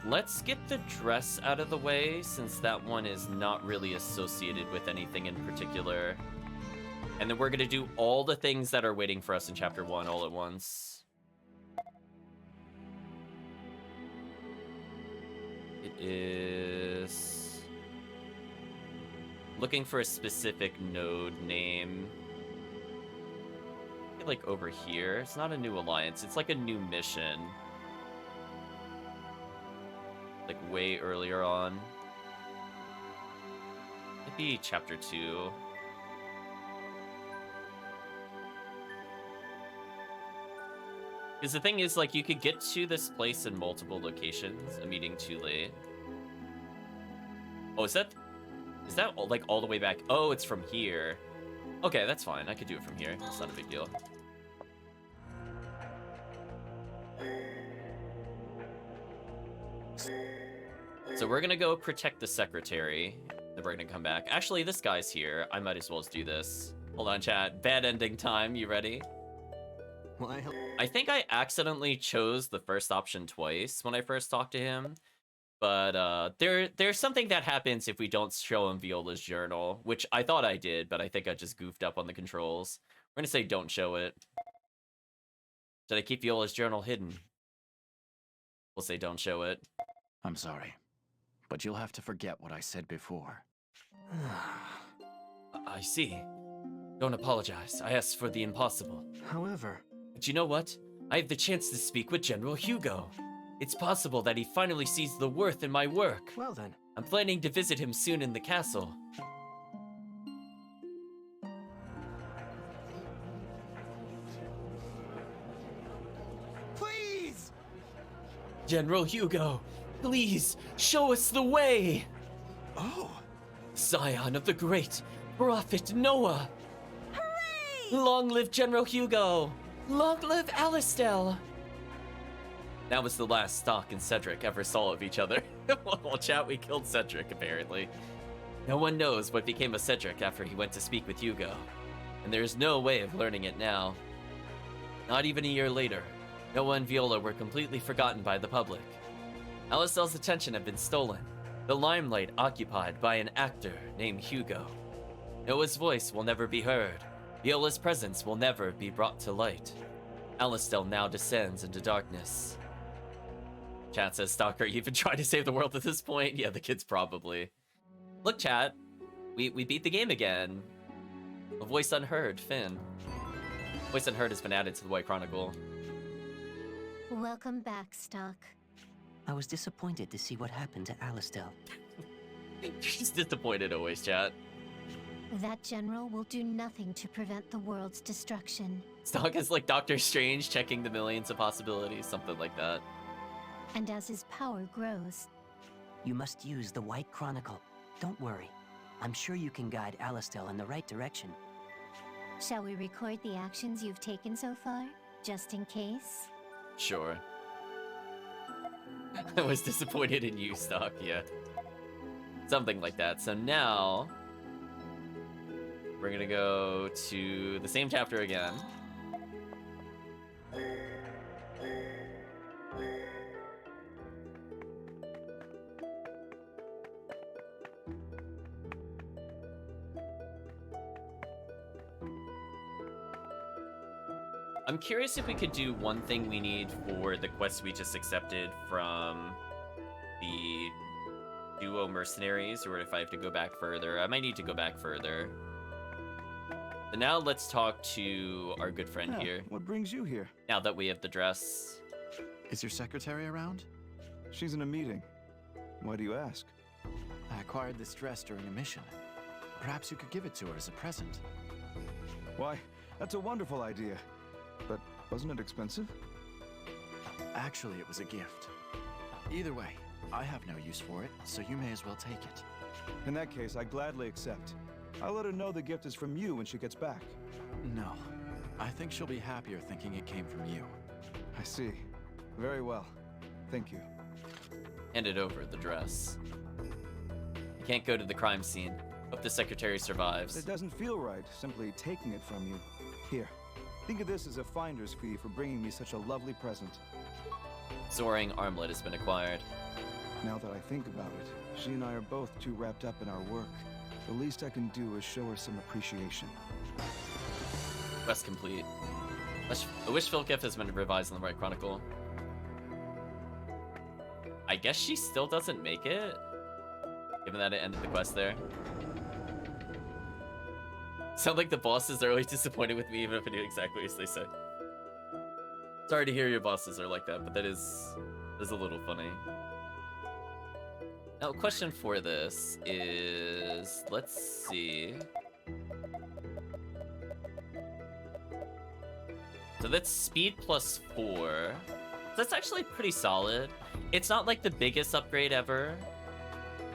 Let's get the dress out of the way, since that one is not really associated with anything in particular. And then we're going to do all the things that are waiting for us in Chapter 1 all at once. It is... looking for a specific node name. Like over here. It's not a new alliance. It's like a new mission. Like way earlier on. It'd be Chapter 2. Because the thing is, like, you could get to this place in multiple locations, a meeting too late. Oh, is that like all the way back? Oh, it's from here. Okay, that's fine. I could do it from here. It's not a big deal. So we're gonna go protect the secretary. Then we're gonna come back. Actually, this guy's here. I might as well just do this. Hold on, chat. Bad ending time. You ready? Why? I think I accidentally chose the first option twice when I first talked to him. But there's something that happens if we don't show him Viola's journal, which I thought I did, but I think I just goofed up on the controls. We're gonna say don't show it. Should I keep Viola's journal hidden? We'll say don't show it. I'm sorry, but you'll have to forget what I said before. I see. Don't apologize. I asked for the impossible. However, But you know what? I have the chance to speak with General Hugo. It's possible that he finally sees the worth in my work. well then. I'm planning to visit him soon in the castle. Please! General Hugo, please show us the way! Oh, Scion of the great Prophet Noah! Hooray! Long live General Hugo! Long live Alistel! That was the last Stock and Cedric ever saw of each other. Well, chat, we killed Cedric, apparently. No one knows what became of Cedric after he went to speak with Hugo. And there is no way of learning it now. Not even a year later, Noah and Viola were completely forgotten by the public. Alistel's attention had been stolen, the limelight occupied by an actor named Hugo. Noah's voice will never be heard. Viola's presence will never be brought to light. Alistel now descends into darkness. Chat says, Stalker, you even tried to save the world at this point? Yeah, the kids probably. Look, chat. We beat the game again. A voice unheard, Finn. Voice unheard has been added to the White Chronicle. Welcome back, Stock. I was disappointed to see what happened to Alistel. She's disappointed always, chat. That general will do nothing to prevent the world's destruction. Stock is like Doctor Strange checking the millions of possibilities, something like that. And as his power grows, You must use the White Chronicle. Don't worry. I'm sure you can guide Alistel in the right direction. shall we record the actions you've taken so far, just in case? Sure. I was disappointed in you, Stock, yeah. Something like that. So now, we're gonna go to the same chapter again. I'm curious if we could do one thing we need for the quest we just accepted from the duo mercenaries, or if I have to go back further. I might need to go back further. So now let's talk to our good friend here. What brings you here? Now that we have the dress. Is your secretary around? She's in a meeting. Why do you ask? I acquired this dress during a mission. Perhaps you could give it to her as a present. Why, that's a wonderful idea. But wasn't it expensive? Actually, it was a gift. Either way, I have no use for it, so you may as well take it. In that case, I gladly accept. I'll let her know the gift is from you when she gets back. No. I think she'll be happier thinking it came from you. I see. Very well. Thank you. Handed over the dress. You can't go to the crime scene. Hope the secretary survives. It doesn't feel right, simply taking it from you. Here. Think of this as a finder's fee for bringing me such a lovely present. Soaring armlet has been acquired. Now that I think about it, she and I are both too wrapped up in our work. The least I can do is show her some appreciation. Quest complete. A wish-filled gift has been revised in the Right Chronicle. I guess she still doesn't make it, given that it ended the quest there. Sound like the bosses are always disappointed with me, even if I do exactly as they say. Sorry to hear your bosses are like that, but that is a little funny. Now, question for this is, let's see. So that's speed plus 4. That's actually pretty solid. It's not like the biggest upgrade ever.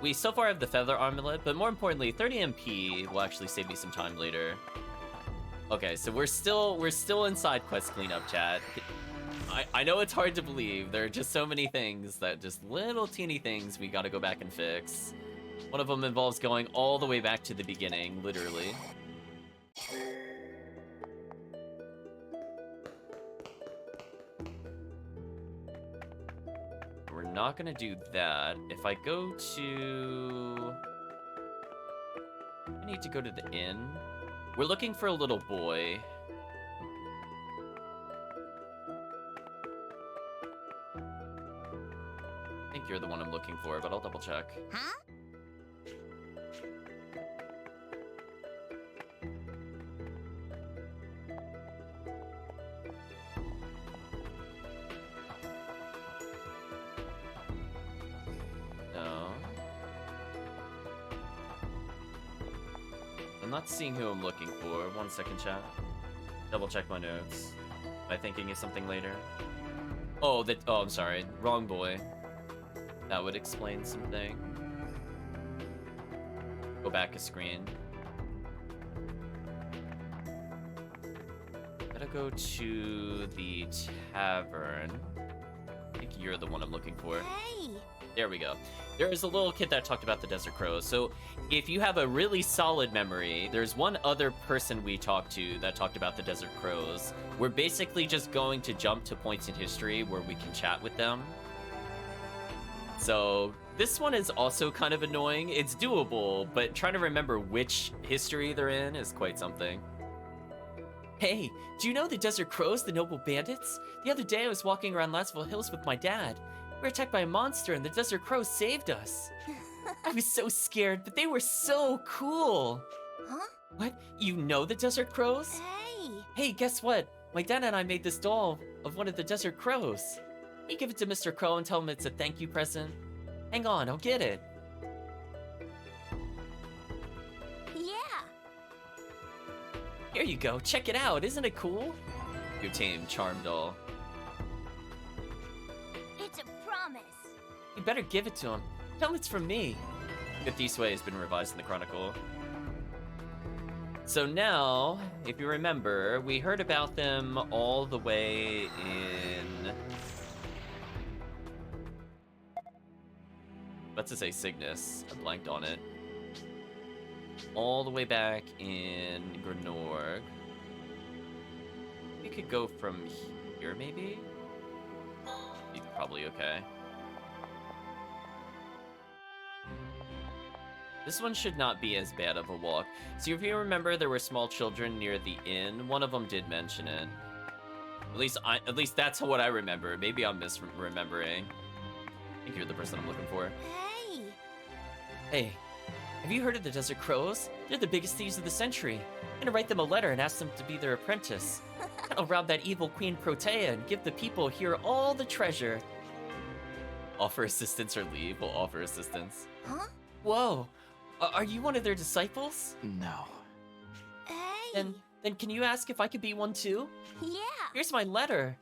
We so far have the feather amulet, but more importantly, 30 MP will actually save me some time later. Okay, so we're still in side quest cleanup, chat. I know it's hard to believe. There are just so many things that just little teeny things we gotta go back and fix. One of them involves going all the way back to the beginning, literally. We're not gonna do that. If I go to... I need to go to the inn. We're looking for a little boy. I think you're the one I'm looking for, but I'll double check. Huh? No. I'm not seeing who I'm looking for. 1 second, chat. Double check my notes. Am I thinking of something later? Oh, oh, I'm sorry. Wrong boy. That would explain something. Go back a screen. Gotta go to the tavern. I think you're the one I'm looking for. Hey! There we go. There is a little kid that talked about the Desert Crows. So if you have a really solid memory, there's one other person we talked to that talked about the Desert Crows. We're basically just going to jump to points in history where we can chat with them. So this one is also kind of annoying. It's doable, but trying to remember which history they're in is quite something. Hey, do you know the Desert Crows, the noble bandits? The other day I was walking around Lassville Hills with my dad. We were attacked by a monster and the Desert Crows saved us. I was so scared, but they were so cool. Huh? What? You know the Desert Crows? Hey! Hey, guess what? My dad and I made this doll of one of the Desert Crows. You give it to Mr. Crow and tell him it's a thank you present. Hang on, I'll get it. Yeah! Here you go, check it out, isn't it cool? Your tame charm doll. It's a promise. You better give it to him. Tell him it's from me. Good This Way has been revised in the Chronicle. So now, if you remember, we heard about them all the way in... Let's just say Cygnus. I blanked on it. All the way back in Grenorg. We could go from here, maybe? Be probably okay. This one should not be as bad of a walk. So if you remember, there were small children near the inn. One of them did mention it. At least that's what I remember. Maybe I'm misremembering. I think you're the person I'm looking for. Hey! Hey, have you heard of the Desert Crows? They're the biggest thieves of the century. I'm gonna write them a letter and ask them to be their apprentice. I'll rob that evil Queen Protea and give the people here all the treasure. Offer assistance or leave? We'll offer assistance. Huh? Whoa! Are you one of their disciples? No. Hey! Then can you ask if I could be one too? Yeah! Here's my letter.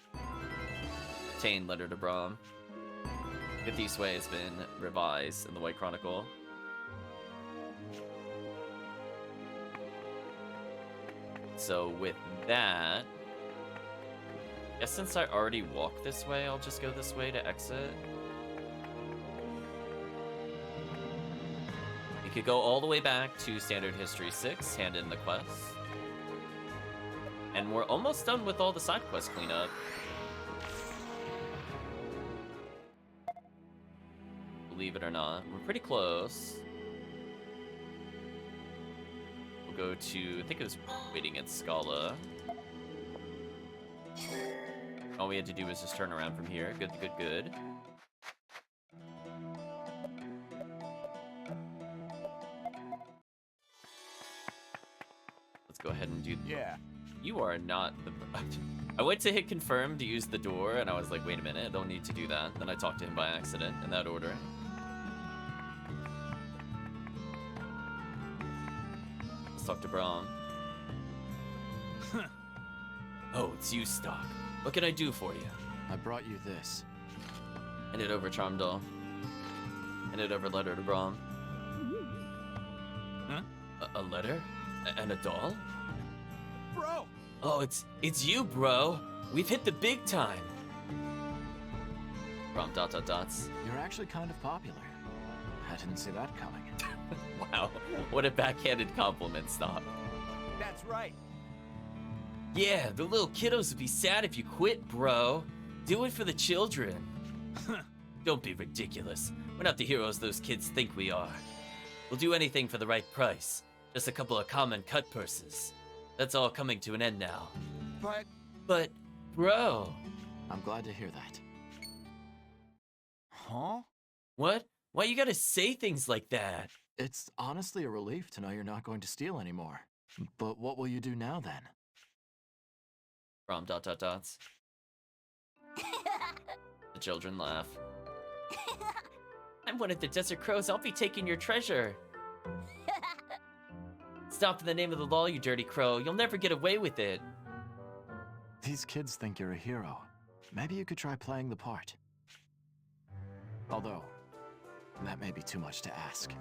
Obtain letter to Brahm. Good This Way has been revised in the White Chronicle. So with that, I guess since I already walked this way, I'll just go this way to exit. You could go all the way back to Standard History 6, hand in the quest. And we're almost done with all the side quest cleanup. Believe it or not, we're pretty close. We'll go to, I think it was waiting at Scala. All we had to do was just turn around from here. Good, good, good. Let's go ahead and do... Yeah. You are not the... I went to hit confirm to use the door, and I was like, wait a minute, I don't need to do that. Then I talked to him by accident, in that order. Let's talk to Brahm. Oh, it's you, Stock. What can I do for you? I brought you this. Hand it over, Charm Doll. Hand it over, letter to Brahm. Huh? A letter? And a doll? Bro! Oh, it's you, bro. We've hit the big time. Brahm ... You're actually kind of popular. I didn't see that coming. Wow, what a backhanded compliment, Stop. That's right. Yeah, the little kiddos would be sad if you quit, bro. Do it for the children. Don't be ridiculous. We're not the heroes those kids think we are. We'll do anything for the right price. Just a couple of common cut purses. That's all coming to an end now. But, bro. I'm glad to hear that. Huh? What? Why you gotta say things like that? It's honestly a relief to know you're not going to steal anymore. But what will you do now then? From ... The children laugh. I'm one of the Desert Crows. I'll be taking your treasure. Stop in the name of the law, you dirty crow. You'll never get away with it. These kids think you're a hero. Maybe you could try playing the part. Although, that may be too much to ask.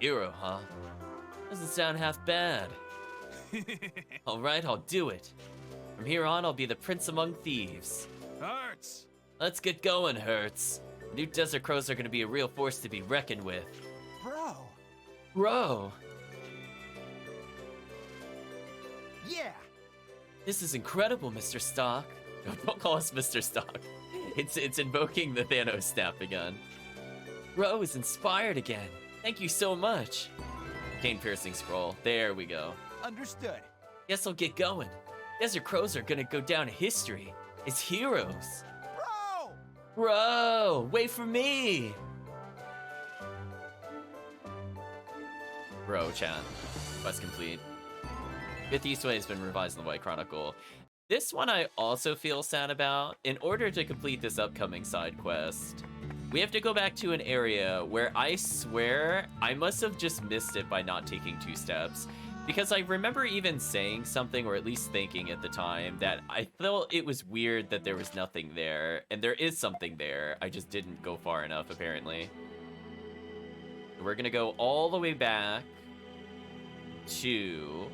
Hero, huh? Doesn't sound half bad. Alright, I'll do it. From here on, I'll be the prince among thieves. Hurts. Let's get going, Hertz. The new Desert Crows are gonna be a real force to be reckoned with. Bro. Bro, Yeah. this is incredible, Mr. Stock. Don't call us Mr. Stock. It's invoking the Thanos snap again. Bro is inspired again. Thank you so much. Cane piercing scroll. There we go. Understood. Guess I'll get going. Desert Crows are gonna go down in history as heroes. Bro. Bro, wait for me. Bro, chat. Quest complete. Fifth Eastway has been revised in the White Chronicle. This one I also feel sad about. In order to complete this upcoming side quest, we have to go back to an area where I swear I must have just missed it by not taking 2 steps. Because I remember even saying something, or at least thinking at the time, that I felt it was weird that there was nothing there. And there is something there. I just didn't go far enough, apparently. We're gonna go all the way back to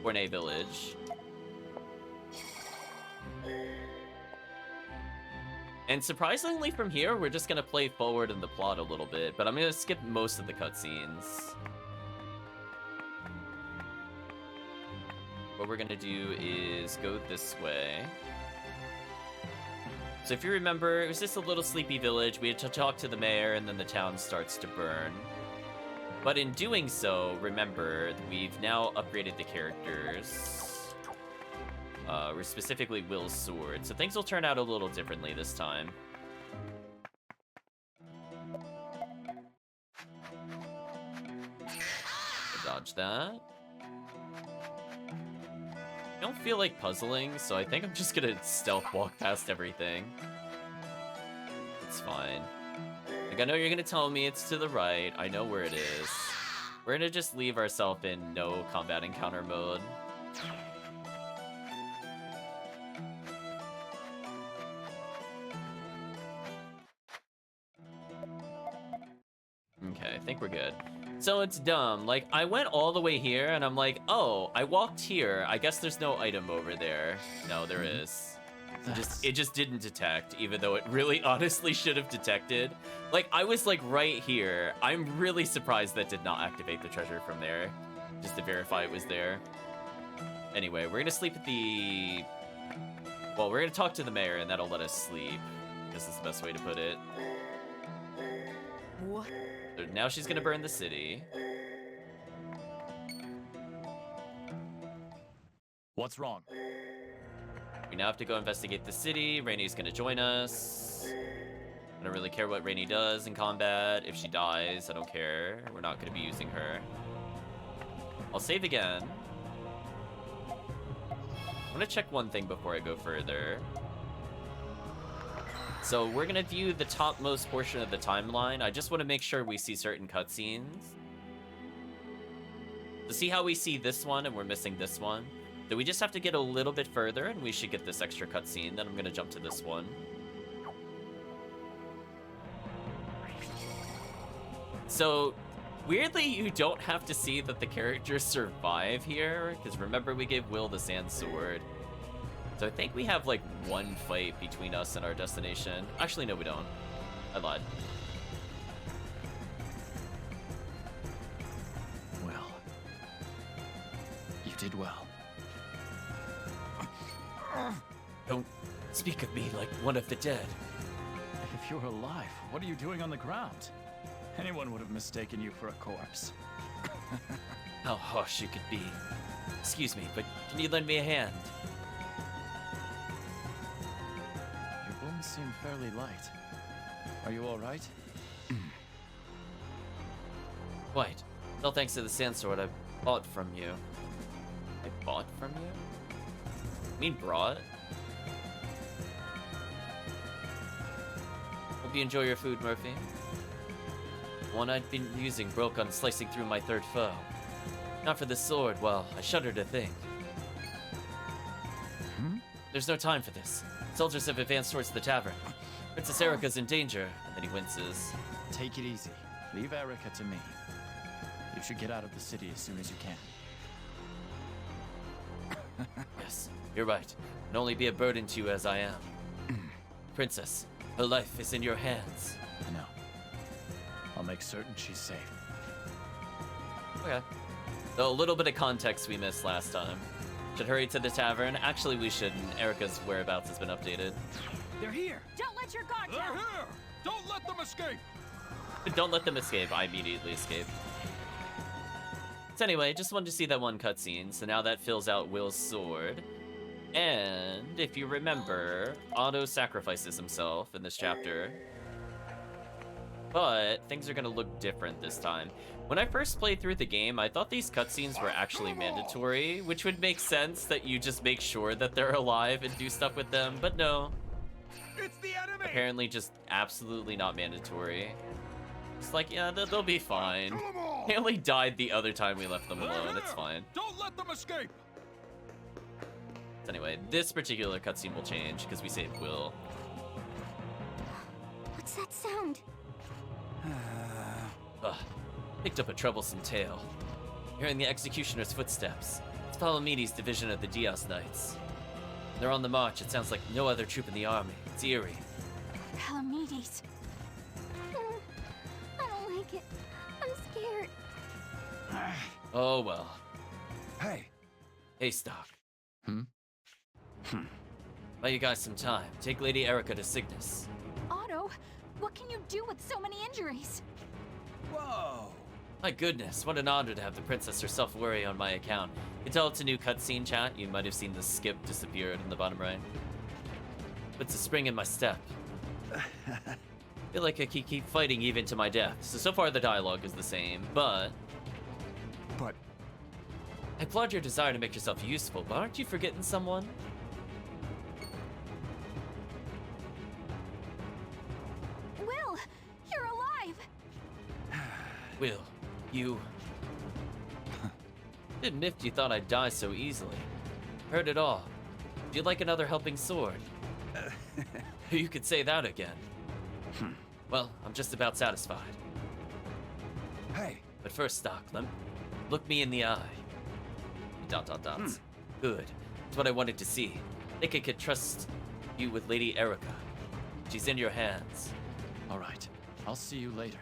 Cornet Village. And surprisingly from here, we're just gonna play forward in the plot a little bit, but I'm gonna skip most of the cutscenes. What we're gonna do is go this way. So if you remember, it was just a little sleepy village. We had to talk to the mayor, and then the town starts to burn. But in doing so, remember, we've now upgraded the characters. We're specifically Will's sword, so things will turn out a little differently this time. Dodge that. I don't feel like puzzling, so I think I'm just gonna stealth walk past everything. It's fine. Like, I know you're gonna tell me it's to the right. I know where it is. We're gonna just leave ourselves in no combat encounter mode. Okay, I think we're good. So it's dumb. Like, I went all the way here, and I'm like, oh, I walked here. I guess there's no item over there. No, there is. It just didn't detect, even though it really honestly should have detected. Like, I was like right here. I'm really surprised that did not activate the treasure from there, just to verify it was there. Anyway, we're gonna sleep at the... Well, we're gonna talk to the mayor, and that'll let us sleep. I guess that's the best way to put it. What? So now she's gonna burn the city. What's wrong? We now have to go investigate the city. Rainey's gonna join us. I don't really care what Rainey does in combat. If she dies, I don't care. We're not gonna be using her. I'll save again. I'm gonna check one thing before I go further. So we're gonna view the topmost portion of the timeline. I just want to make sure we see certain cutscenes. To see how we see this one and we're missing this one. So we just have to get a little bit further and we should get this extra cutscene. Then I'm gonna jump to this one. So weirdly, you don't have to see that the characters survive here, because remember we gave Will the sand sword. So I think we have like one fight between us and our destination. Actually, no, we don't. I lied. did well. Don't speak of me like one of the dead. If you're alive, what are you doing on the ground? Anyone would have mistaken you for a corpse. How harsh you could be. Excuse me, but can you lend me a hand? Your wounds seem fairly light. Are you all right? Quite. No thanks to the sandsword I bought from you. I bought from you? You mean brought? Hope you enjoy your food, Murphy. The one I'd been using broke on slicing through my third foe. Not for the sword, well, I shudder to think. There's no time for this. Soldiers have advanced towards the tavern. Princess Erica's in danger, and then he winces. Take it easy. Leave Erica to me. You should get out of the city as soon as you can. Yes, you're right. I'd only be a burden to you as I am. Princess, her life is in your hands. I know. I'll make certain she's safe. Okay. So a little bit of context we missed last time. Should hurry to the tavern. Actually, we shouldn't. Erica's whereabouts has been updated. They're here. Don't let your guard They're down! here. Don't let them escape. Don't let them escape. I immediately escape. So anyway, just wanted to see that one cutscene. So now that fills out Will's sword. And if you remember, Otto sacrifices himself in this chapter. But things are going to look different this time. When I first played through the game, I thought these cutscenes were actually mandatory, which would make sense that you just make sure that they're alive and do stuff with them, but no. It's the enemy. Apparently just absolutely not mandatory. It's like, yeah, they'll be fine. Kill 'em all. They only died the other time we left them They're alone, it's here. fine. Don't let them escape. So anyway, this particular cutscene will change because we saved Will. What's that sound? Ugh, picked up a troublesome tale. Hearing the executioner's footsteps. It's Palamedes' division of the Dios Knights. They're on the march. It sounds like no other troop in the army. It's eerie. Palamedes. I don't like it. I'm scared. Oh well. Hey, Hey, Stock. Hmm? Buy you guys some time. Take Lady Erica to Cygnus. Otto, what can you do with so many injuries? whoa. My goodness, what an honor to have the princess herself worry on my account. You can tell it's a new cutscene, chat. You might have seen the skip disappear in the bottom right. Puts a spring in my step. Feel like I keep fighting even to my death. So far the dialogue is the same, but But I applaud your desire to make yourself useful, but aren't you forgetting someone? Will, you're alive! Will, you... Didn't miffed you thought I'd die so easily. Heard it all. Do you like another helping sword? You could say that again. Well, I'm just about satisfied. hey, But first, Doc, look me in the eye. Dot dot dots. Good. That's what I wanted to see. Think I could trust you with Lady Erica. She's in your hands. All right. I'll see you later.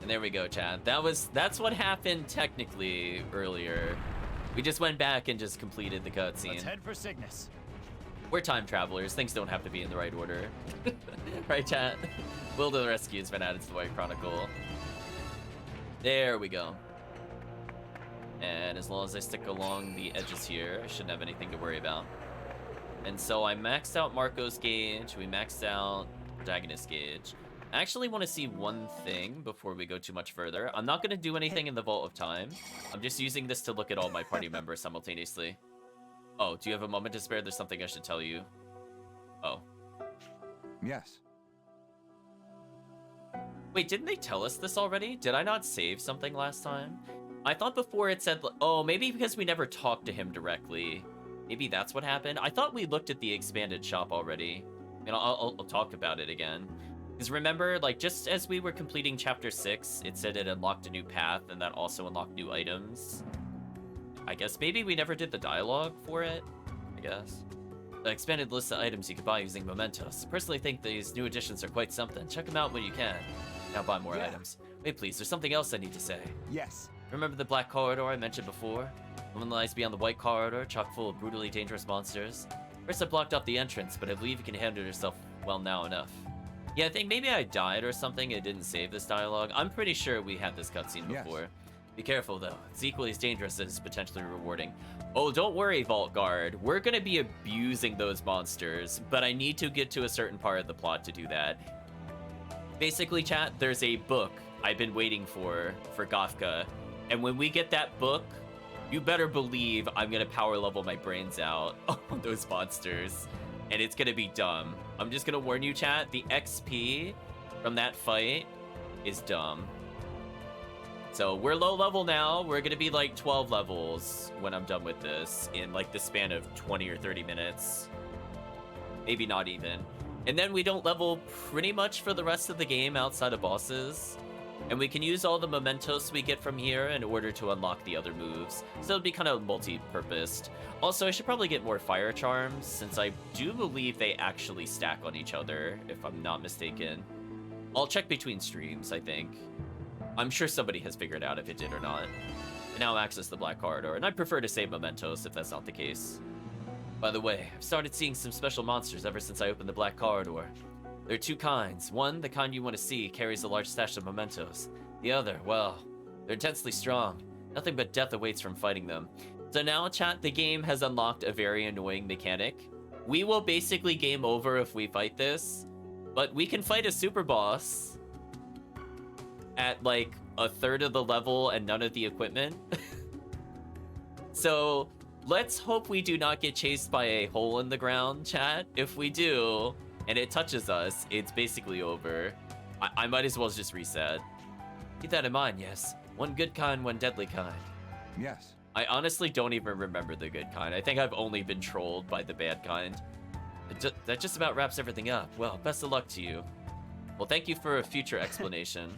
And there we go, Chad. That's what happened technically earlier. We just went back and just completed the cutscene. Let's head for Cygnus. We're time travelers. Things don't have to be in the right order. Right, chat? Will to the Rescue has been added to the White Chronicle. There we go. And as long as I stick along the edges here, I shouldn't have anything to worry about. And so I maxed out Marco's gauge. We maxed out Protagonist gauge. I actually want to see one thing before we go too much further. I'm not going to do anything in the Vault of Time. I'm just using this to look at all my party members simultaneously. Oh, do you have a moment to spare? There's something I should tell you. Oh. Yes. Wait, didn't they tell us this already? Did I not save something last time? I thought before it said, oh, maybe because we never talked to him directly. Maybe that's what happened. I thought we looked at the expanded shop already. And I'll talk about it again. Because remember, like, just as we were completing Chapter 6, it said it unlocked a new path, and that also unlocked new items. I guess maybe we never did the dialogue for it, I guess. The expanded list of items you could buy using mementos. Personally think these new additions are quite something. Check them out when you can. Now buy more items. Wait, please, there's something else I need to say. Yes. Remember the black corridor I mentioned before? The one that lies beyond the white corridor, chock full of brutally dangerous monsters. First I blocked off the entrance, but I believe you can handle yourself well now enough. Yeah, I think maybe I died or something. It didn't save this dialogue. I'm pretty sure we had this cutscene before. Yes. Be careful, though. It's equally as dangerous as potentially rewarding. Oh, don't worry, Vault Guard. We're going to be abusing those monsters, but I need to get to a certain part of the plot to do that. Basically, chat, there's a book I've been waiting for Gofka, and when we get that book, you better believe I'm going to power level my brains out on those monsters, and it's going to be dumb. I'm just going to warn you, chat, the XP from that fight is dumb. So we're low level now. We're going to be like 12 levels when I'm done with this in like the span of 20 or 30 minutes. Maybe not even. And then we don't level pretty much for the rest of the game outside of bosses. And we can use all the mementos we get from here in order to unlock the other moves. So it'll be kind of multi-purposed. Also, I should probably get more fire charms since I do believe they actually stack on each other, if I'm not mistaken. I'll check between streams, I think. I'm sure somebody has figured out if it did or not. And now access the black corridor, and I prefer to save mementos if that's not the case. By the way, I've started seeing some special monsters ever since I opened the black corridor. There are two kinds. One, the kind you want to see, carries a large stash of mementos. The other, well, they're intensely strong. Nothing but death awaits from fighting them. So now, chat, the game has unlocked a very annoying mechanic. We will basically game over if we fight this, but we can fight a super boss at like a third of the level and none of the equipment. So let's hope we do not get chased by a hole in the ground, chat. If we do, and it touches us, it's basically over. I might as well just reset. Keep that in mind, yes. One good kind, one deadly kind. Yes. I honestly don't even remember the good kind. I think I've only been trolled by the bad kind. That just about wraps everything up. Well, best of luck to you. Well, thank you for a future explanation.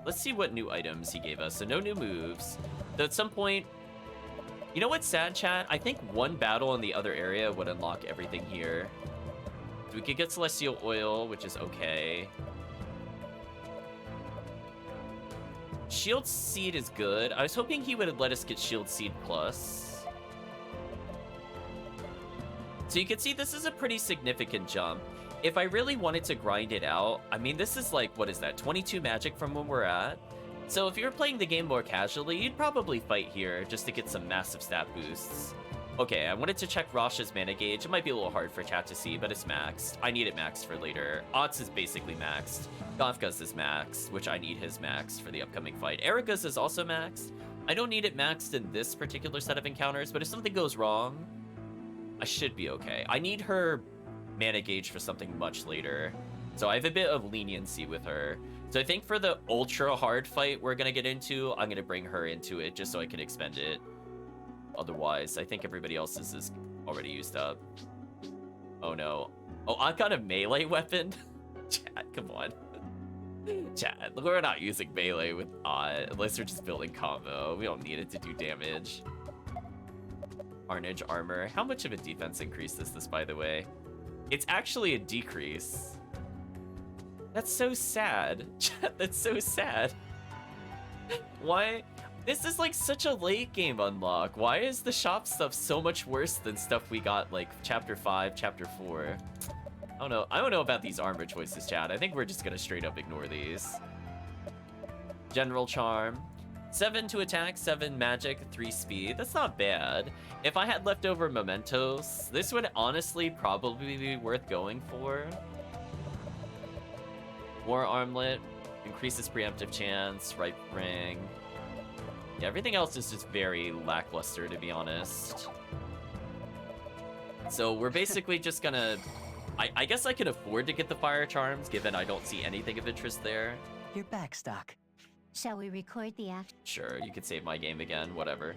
Let's see what new items he gave us. So no new moves. So at some point, you know what's sad, chat? I think one battle in the other area would unlock everything here. So we could get Celestial Oil, which is okay. Shield Seed is good. I was hoping he would have let us get Shield Seed Plus. So you can see this is a pretty significant jump. If I really wanted to grind it out, I mean, this is like, what is that, 22 magic from when we're at? So if you're playing the game more casually, you'd probably fight here just to get some massive stat boosts. Okay, I wanted to check Rosh's mana gauge. It might be a little hard for chat to see, but it's maxed. I need it maxed for later. Otz is basically maxed. Gofka's is maxed, which I need his maxed for the upcoming fight. Erica's is also maxed. I don't need it maxed in this particular set of encounters, but if something goes wrong, I should be okay. I need her mana gauge for something much later, so I have a bit of leniency with her. So I think for the ultra hard fight we're gonna get into, I'm gonna bring her into it just so I can expend it. Otherwise, I think everybody else's is already used up. Oh no. Oh, I've got a melee weapon? Chat, come on. Chat, we're not using melee with Odd unless we're just building combo. We don't need it to do damage. Carnage armor. How much of a defense increase is this, by the way? It's actually a decrease. That's so sad. Chat, that's so sad. Why? This is like such a late game unlock. Why is the shop stuff so much worse than stuff we got like chapter 5, chapter 4? I don't know. I don't know about these armor choices, chat. I think we're just gonna straight up ignore these. General charm. 7 to attack, 7 magic, 3 speed. That's not bad. If I had leftover mementos, this would honestly probably be worth going for. War armlet, increases preemptive chance, right ring. Yeah, everything else is just very lackluster, to be honest. So we're basically just gonna... I guess I can afford to get the fire charms, given I don't see anything of interest there. You're back, Stock. Shall we record the act? Sure, you can save my game again, whatever.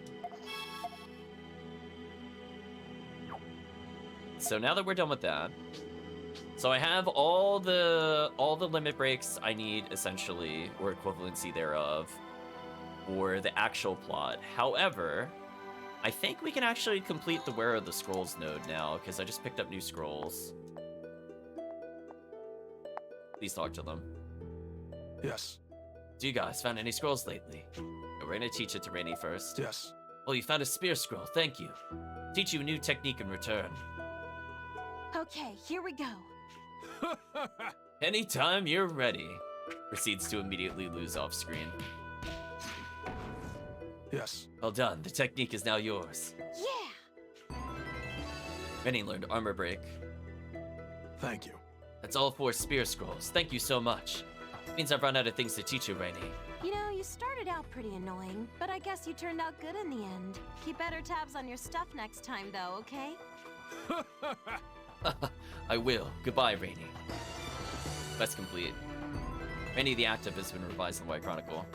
So now that we're done with that, so I have all the limit breaks I need, essentially, or equivalency thereof, for the actual plot. However, I think we can actually complete the Where Are the Scrolls node now, because I just picked up new scrolls. Please talk to them. Yes. Do you guys found any scrolls lately? We're gonna teach it to Rainy first. Yes. Oh, you found a spear scroll. Thank you. Teach you a new technique in return. Okay, here we go. Anytime you're ready. Proceeds to immediately lose off screen. Yes. Well done. The technique is now yours. Yeah! Rennie learned armor break. Thank you. That's all 4 spear scrolls. Thank you so much. Means I've run out of things to teach you, Rainy. You know, you started out pretty annoying, but I guess you turned out good in the end. Keep better tabs on your stuff next time, though, okay? I will. Goodbye, Rainy. Quest complete. Rainy the Active has been revised in the White Chronicle.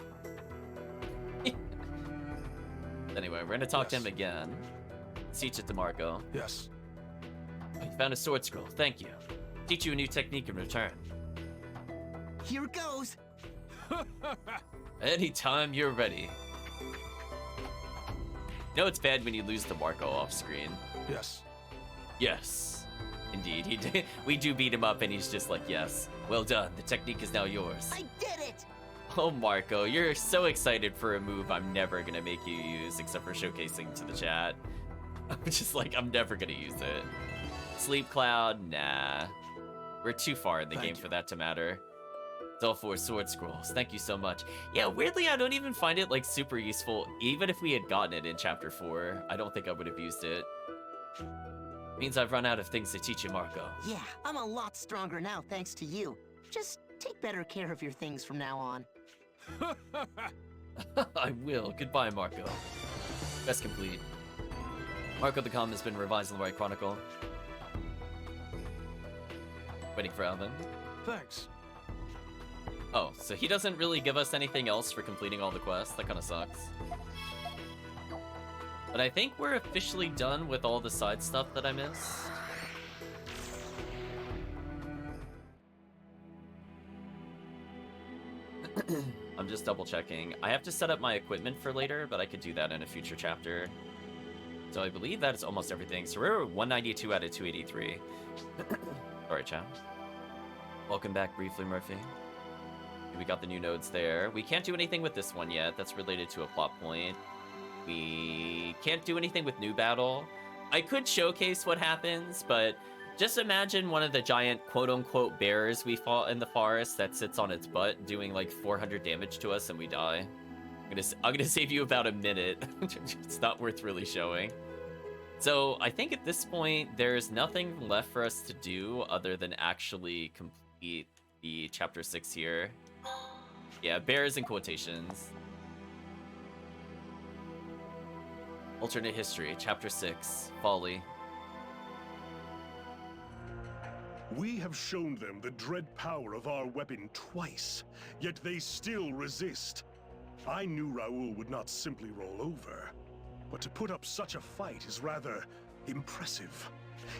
Anyway, we're gonna talk to him again. Teach it to Marco. Yes. You found a sword scroll. Thank you. Teach you a new technique in return. Here goes. Anytime you're ready. You know it's bad when you lose to Marco off screen. Yes. Yes. Indeed, he did. We do beat him up and he's just like, yes. Well done. The technique is now yours. I did it. Oh, Marco, you're so excited for a move I'm never gonna make you use except for showcasing to the chat. I'm just like, I'm never gonna use it. Sleep Cloud? Nah. We're too far in the game for that to matter. It's all 4 sword scrolls. Thank you so much. Yeah, weirdly, I don't even find it, like, super useful. Even if we had gotten it in Chapter 4, I don't think I would have used it. Means I've run out of things to teach you, Marco. Yeah, I'm a lot stronger now thanks to you. Just take better care of your things from now on. I will. Goodbye, Marco. Quest complete. Marco the Calm has been revised in the White Chronicle. Waiting for Alvin. Thanks. Oh, so he doesn't really give us anything else for completing all the quests? That kind of sucks. But I think we're officially done with all the side stuff that I missed. I'm just double checking. I have to set up my equipment for later, but I could do that in a future chapter. So I believe that is almost everything. So we're 192 out of 283. Alright, chat. Welcome back briefly, Murphy. We got the new nodes there. We can't do anything with this one yet. That's related to a plot point. We can't do anything with New Battle. I could showcase what happens, but just imagine one of the giant quote-unquote bears we fought in the forest that sits on its butt doing like 400 damage to us and we die. I'm gonna save you about a minute. It's not worth really showing. So I think at this point, there's nothing left for us to do other than actually complete the chapter 6 here. Yeah, bears in quotations. Alternate history, chapter 6, Folly. We have shown them the dread power of our weapon twice, yet they still resist. I knew Raoul would not simply roll over, but to put up such a fight is rather impressive.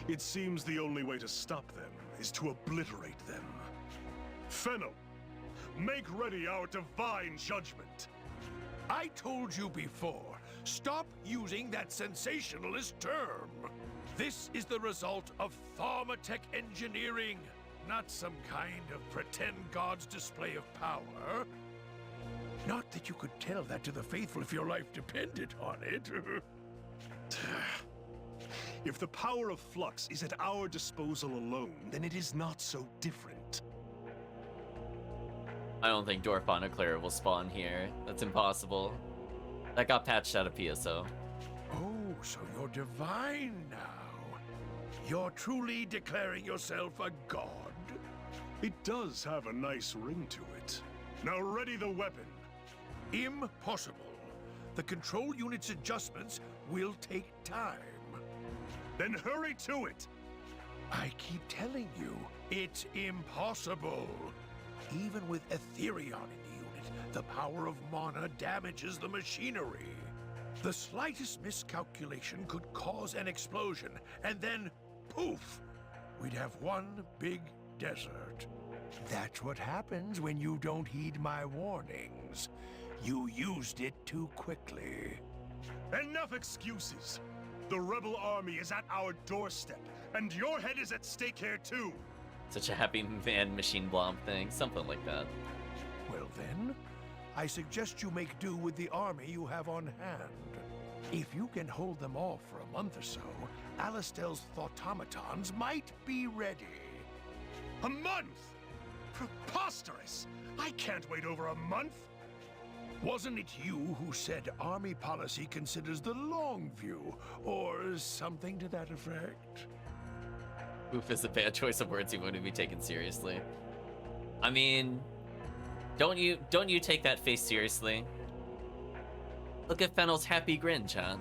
It seems the only way to stop them is to obliterate them. Fennel, make ready our divine judgment. I told you before, stop using that sensationalist term. This is the result of Thaumatic engineering, not some kind of pretend god's display of power. Not that you could tell that to the faithful if your life depended on it. If the power of Flux is at our disposal alone, then it is not so different. I don't think Dorfana Clara will spawn here. That's impossible. That got patched out of PSO. Oh, so you're divine now. You're truly declaring yourself a god? It does have a nice ring to it. Now ready the weapon. Impossible. The control unit's adjustments will take time. Then hurry to it! I keep telling you, it's impossible. Even with Etherion in the unit, the power of mana damages the machinery. The slightest miscalculation could cause an explosion, and then, poof! We'd have one big desert. That's what happens when you don't heed my warnings. You used it too quickly. Enough excuses! The rebel army is at our doorstep, and your head is at stake here too! Such a happy man machine blom thing, something like that. Well, Until then, I suggest you make do with the army you have on hand. If you can hold them off for a month or so, Alistel's thautomatons might be ready. A month? Preposterous! I can't wait over a month! Wasn't it you who said army policy considers the long view, or something to that effect? Oof is a bad choice of words. He wouldn't be taken seriously. I mean, don't you take that face seriously? Look at Fennel's happy grin, Chan.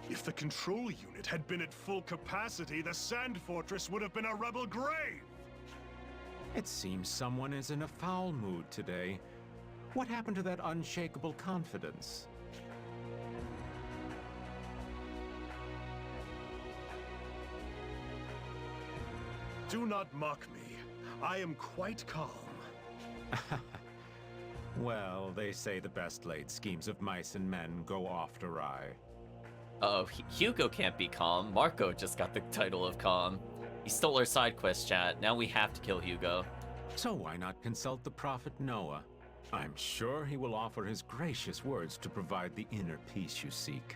If the control unit had been at full capacity, the Sand Fortress would have been a rebel grave! It seems someone is in a foul mood today. What happened to that unshakable confidence? Do not mock me. I am quite calm. Well, they say the best laid schemes of mice and men go oft awry. Oh, Hugo can't be calm. Marco just got the title of calm. He stole our side quest, chat. Now we have to kill Hugo. So why not consult the prophet Noah? I'm sure he will offer his gracious words to provide the inner peace you seek.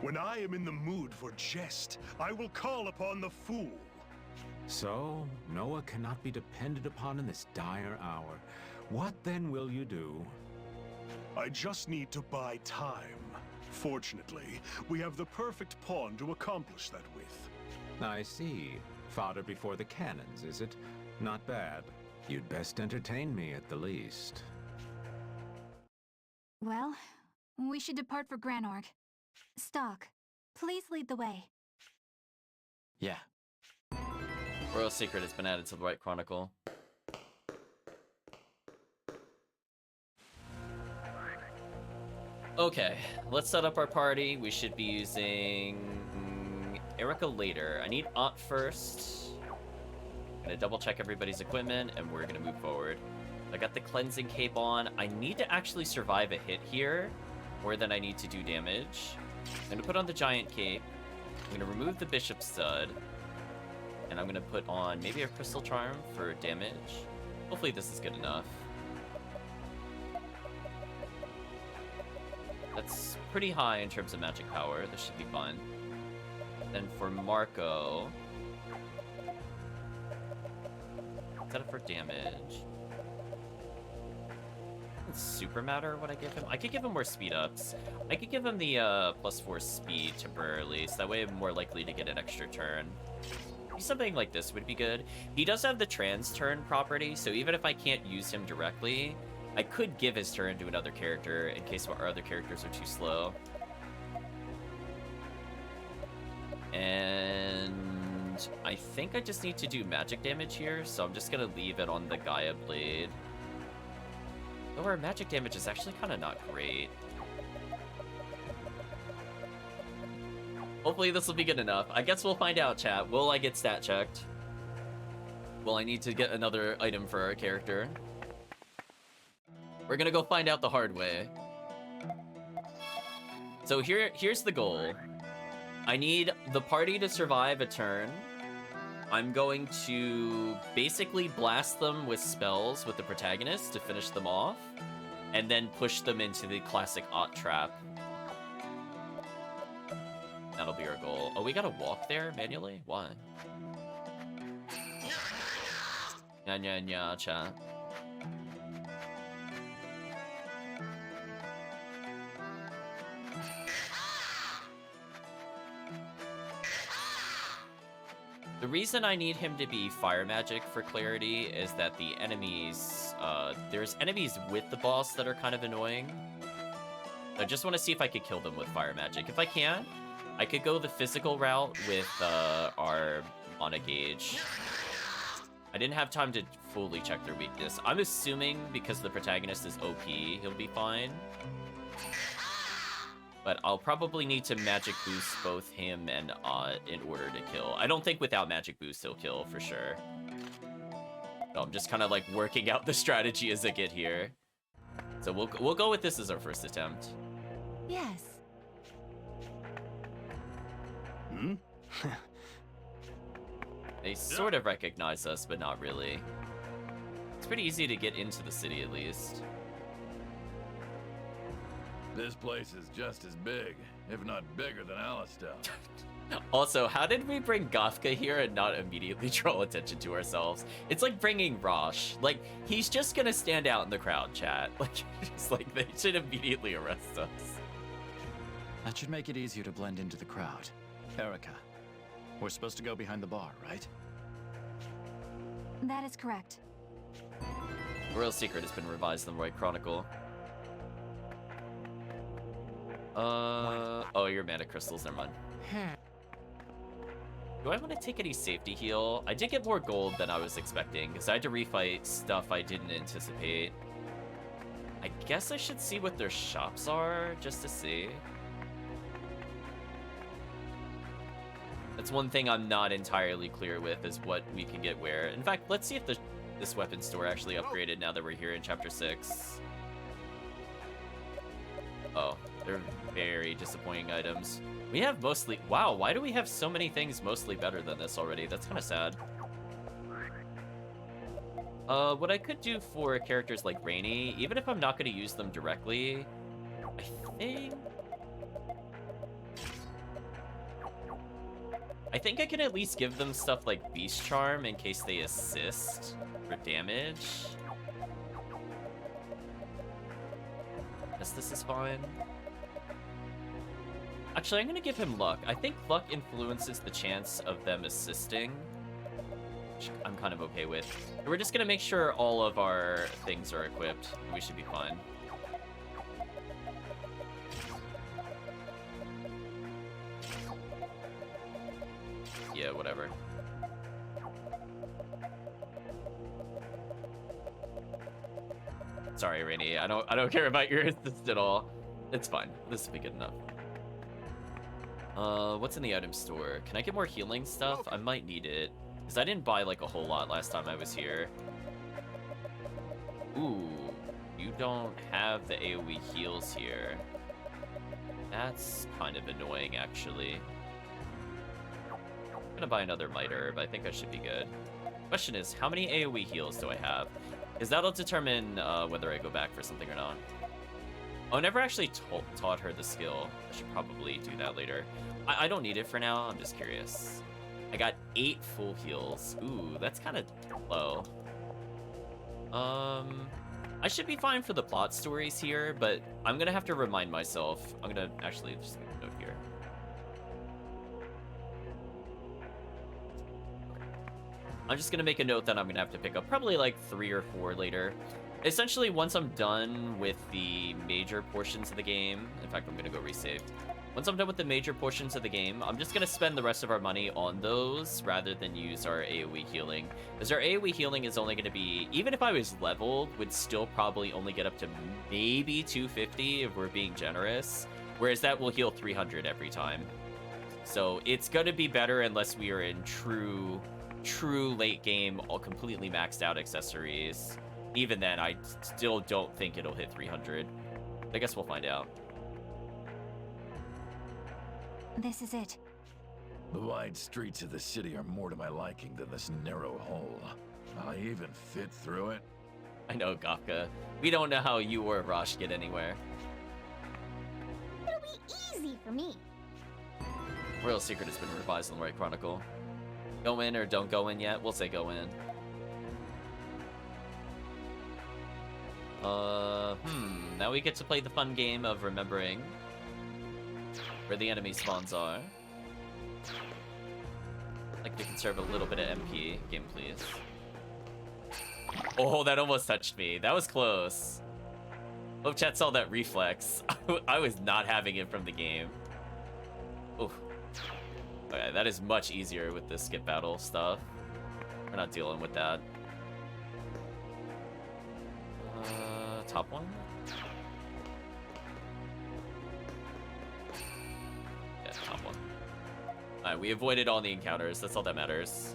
When I am in the mood for jest, I will call upon the fool. So, Noah cannot be depended upon in this dire hour. What then will you do? I just need to buy time. Fortunately, we have the perfect pawn to accomplish that with. I see. Fodder before the cannons, is it? Not bad. You'd best entertain me at the least. Well, we should depart for Granorg. Stock, please lead the way. Yeah. Royal Secret has been added to the White Chronicle. Okay, let's set up our party. We should be using Erica later. I need Aunt first. I'm gonna double check everybody's equipment and we're gonna move forward. I got the cleansing cape on. I need to actually survive a hit here more than I need to do damage. I'm gonna put on the giant cape. I'm gonna remove the bishop stud. And I'm gonna put on maybe a crystal charm for damage. Hopefully this is good enough. That's pretty high in terms of magic power. This should be fun. Then for Marco, set up for damage. Doesn't super matter what I give him. I could give him more speed ups. I could give him the +4 speed temporarily, so that way I'm more likely to get an extra turn. Something like this would be good. He does have the trans turn property, so even if I can't use him directly, I could give his turn to another character in case our other characters are too slow. And I think I just need to do magic damage here, so I'm just gonna leave it on the Gaia Blade. Though our magic damage is actually kind of not great. Hopefully this will be good enough. I guess we'll find out, chat. Will I get stat checked? Will I need to get another item for our character? We're gonna go find out the hard way. So here's the goal. I need the party to survive a turn. I'm going to basically blast them with spells with the protagonist to finish them off, and then push them into the classic Aught Trap. That'll be our goal. Oh, we gotta walk there manually? Why? Nya, chat. The reason I need him to be fire magic for clarity is that the enemies, there's enemies with the boss that are kind of annoying. I just want to see if I could kill them with fire magic. If I can, I could go the physical route with our mana gauge. I didn't have time to fully check their weakness. I'm assuming because the protagonist is OP, he'll be fine. But I'll probably need to magic boost both him and in order to kill. I don't think without magic boost he'll kill for sure. So I'm just kind of like working out the strategy as I get here. So we'll go with this as our first attempt. Yes. Hmm? They sort of recognize us, but not really. It's pretty easy to get into the city, at least. This place is just as big, if not bigger than Alistel. Also, how did we bring Gofka here and not immediately draw attention to ourselves? It's like bringing Rosh. Like, he's just gonna stand out in the crowd, chat. Like, it's like they should immediately arrest us. That should make it easier to blend into the crowd. Erica, we're supposed to go behind the bar, right? That is correct. Royal Secret has been revised in the Roy Chronicle. Oh, your mana crystals, never mind. Do I want to take any safety heal? I did get more gold than I was expecting, because I had to refight stuff I didn't anticipate. I guess I should see what their shops are, just to see. That's one thing I'm not entirely clear with, is what we can get where. In fact, let's see if this weapon store actually upgraded now that we're here in Chapter 6. Oh, they're very disappointing items. We have mostly... Wow, why do we have so many things mostly better than this already? That's kind of sad. What I could do for characters like Rainy, even if I'm not going to use them directly, I think I can at least give them stuff like Beast Charm in case they assist for damage. Guess this is fine. Actually, I'm gonna give him luck. I think luck influences the chance of them assisting, which I'm kind of okay with. We're just gonna make sure all of our things are equipped, and we should be fine. Yeah, whatever. Sorry, Rainy. I don't care about your assist at all. It's fine. This will be good enough. What's in the item store? Can I get more healing stuff? I might need it, because I didn't buy like a whole lot last time I was here. Ooh, you don't have the AoE heals here. That's kind of annoying, actually. I'm gonna buy another Might Herb. I think I should be good. Question is, how many AoE heals do I have? Because that'll determine whether I go back for something or not. Oh, I never actually taught her the skill. I should probably do that later. I don't need it for now. I'm just curious. I got 8 full heals. Ooh, that's kind of low. I should be fine for the plot stories here, but I'm gonna have to remind myself. I'm gonna actually just make a note here. I'm just gonna make a note that I'm gonna have to pick up probably like 3 or 4 later. Essentially, once I'm done with the major portions of the game, in fact, I'm gonna go resave. Once I'm done with the major portions of the game, I'm just gonna spend the rest of our money on those rather than use our AoE healing. Because our AoE healing is only gonna be, even if I was leveled, would still probably only get up to maybe 250 if we're being generous. Whereas that will heal 300 every time. So it's gonna be better unless we are in true late game, all completely maxed out accessories. Even then, I still don't think it'll hit 300. I guess we'll find out. This is it. The wide streets of the city are more to my liking than this narrow hole. I even fit through it. I know, Gofka. We don't know how you or Rosh get anywhere. It'll be easy for me. Royal Secret has been revised in the Right Chronicle. Go in or don't go in yet? We'll say go in. Now we get to play the fun game of remembering where the enemy spawns are. I'd like to conserve a little bit of MP. Game, please. Oh, that almost touched me. That was close. Hope chat saw that reflex. I was not having it from the game. Oof. Okay, that is much easier with the skip battle stuff. We're not dealing with that. Top one? Yeah, top one. Alright, we avoided all the encounters. That's all that matters.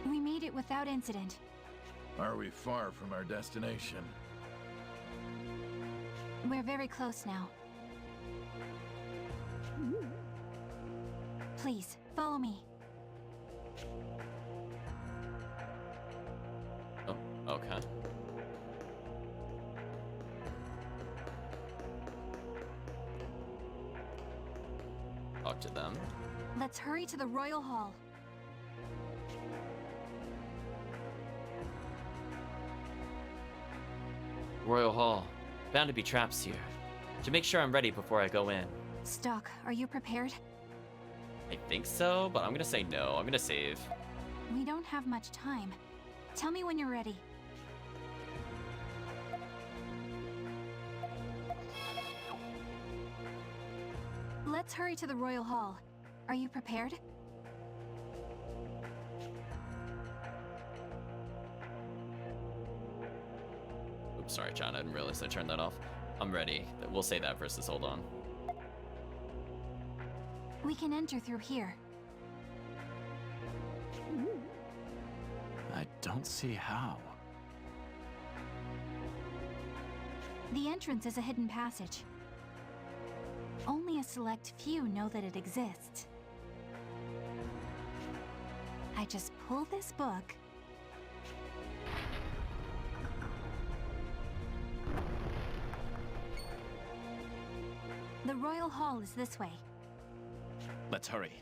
We made it without incident. Are we far from our destination? We're very close now. Please, follow me. Okay. Talk to them. Let's hurry to the Royal Hall. Royal Hall. Bound to be traps here. To make sure I'm ready before I go in. Stock, are you prepared? I think so, but I'm gonna say no. I'm gonna save. We don't have much time. Tell me when you're ready. Let's hurry to the Royal Hall. Are you prepared? Oops, sorry, John. I didn't realize I turned that off. I'm ready. We'll say that versus hold on. We can enter through here. I don't see how. The entrance is a hidden passage. Only a select few know that it exists. I just pull this book. The Royal Hall is this way. Let's hurry.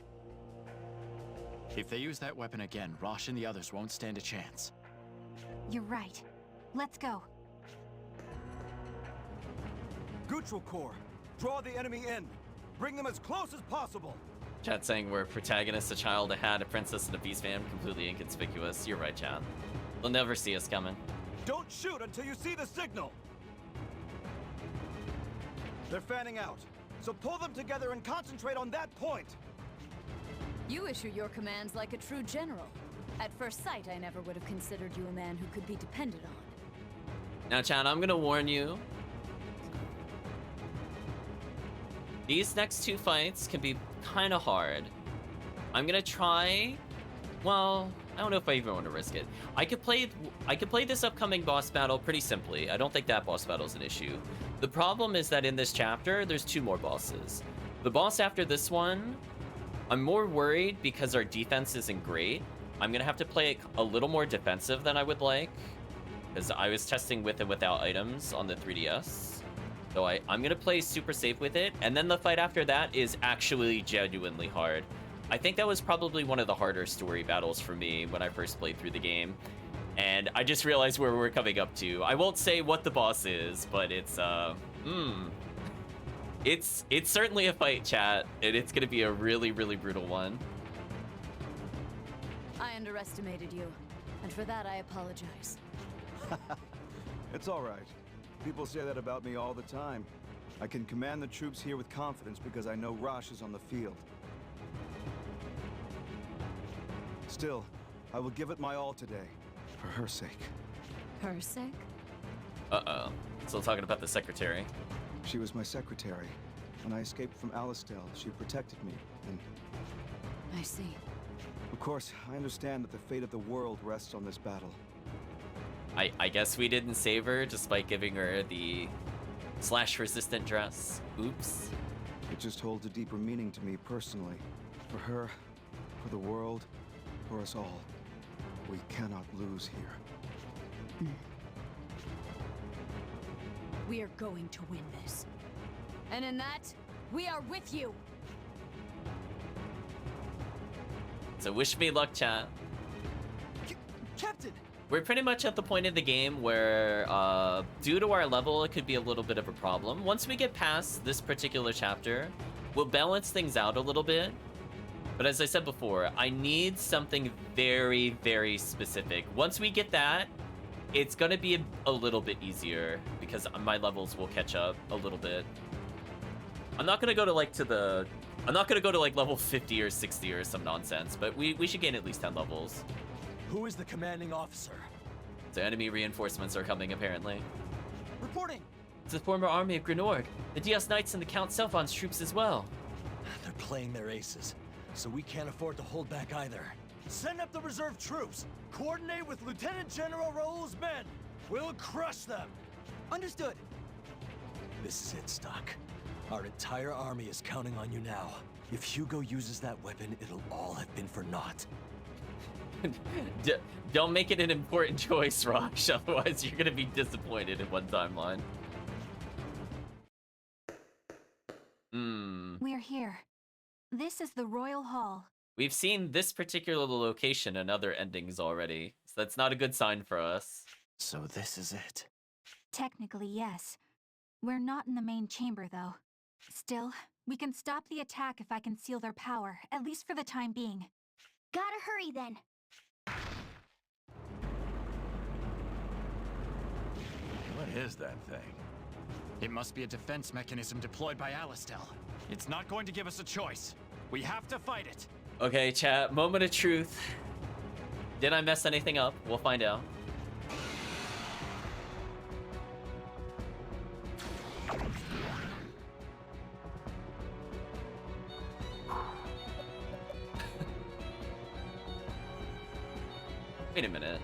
If they use that weapon again, Rosh and the others won't stand a chance. You're right. Let's go. Neutral Corps, draw the enemy in. Bring them as close as possible. Chat saying we're protagonists, a child, a hat, a princess, and a beast fan. Completely inconspicuous. You're right, Chat. They'll never see us coming. Don't shoot until you see the signal. They're fanning out, so pull them together and concentrate on that point. You issue your commands like a true general. At first sight, I never would have considered you a man who could be depended on. Now, Chat, I'm gonna warn you. These next two fights can be kind of hard. I'm gonna try. Well, I don't know if I even want to risk it. I could play this upcoming boss battle pretty simply. I don't think that boss battle is an issue. The problem is that in this chapter, there's two more bosses. The boss after this one, I'm more worried because our defense isn't great. I'm gonna have to play it a little more defensive than I would like, because I was testing with and without items on the 3DS. So I'm gonna play super safe with it, and then the fight after that is actually genuinely hard. I think that was probably one of the harder story battles for me when I first played through the game. And I just realized where we're coming up to. I won't say what the boss is, but it's certainly a fight, chat, and it's gonna be a really, really brutal one. I underestimated you, and for that I apologize. It's all right. People say that about me all the time. I can command the troops here with confidence because I know Rosh is on the field. Still, I will give it my all today, for her sake. Her sake? Uh-oh. Still talking about the secretary. She was my secretary. When I escaped from Alistel, she protected me, and... I see. Of course, I understand that the fate of the world rests on this battle. I guess we didn't save her despite giving her the slash-resistant dress. Oops. It just holds a deeper meaning to me personally. For her, for the world, for us all. We cannot lose here. We are going to win this. And in that, we are with you. So wish me luck, chat. Captain! We're pretty much at the point in the game where, due to our level, it could be a little bit of a problem. Once we get past this particular chapter, we'll balance things out a little bit. But as I said before, I need something very, very specific. Once we get that, it's gonna be a little bit easier because my levels will catch up a little bit. I'm not gonna go to like level 50 or 60 or some nonsense, but we should gain at least 10 levels. Who is the commanding officer? So enemy reinforcements are coming, apparently. Reporting! It's the former army of Grenorg, the Dios Knights and the Count Selfon's troops as well. They're playing their aces, so we can't afford to hold back either. Send up the reserve troops! Coordinate with Lieutenant General Raoul's men! We'll crush them! Understood! This is it, Stock. Our entire army is counting on you now. If Hugo uses that weapon, it'll all have been for naught. D don't make it an important choice, Rosh, otherwise you're gonna be disappointed in one timeline. We're here. This is the Royal Hall. We've seen this particular location in other endings already, so that's not a good sign for us. So this is it. Technically, yes. We're not in the main chamber, though. Still, we can stop the attack if I can seal their power, at least for the time being. Gotta hurry then. What is that thing? It must be a defense mechanism deployed by Alistel. It's not going to give us a choice. We have to fight it. Okay, chat, moment of truth. Did I mess anything up? We'll find out. Wait a minute.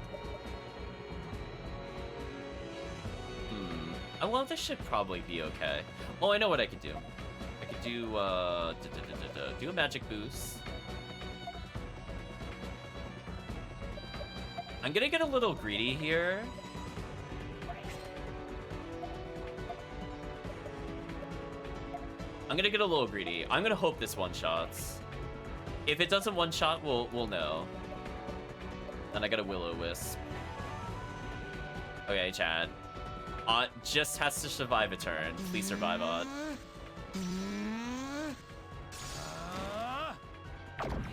Well, this should probably be okay. Oh, I know what I could do. I could do, do a magic boost. I'm gonna get a little greedy here. I'm gonna get a little greedy. I'm gonna hope this one-shots. If it doesn't one-shot, we'll know. Then I got a Will-O-Wisp. Okay, Chad. Just has to survive a turn. Please survive, Odd.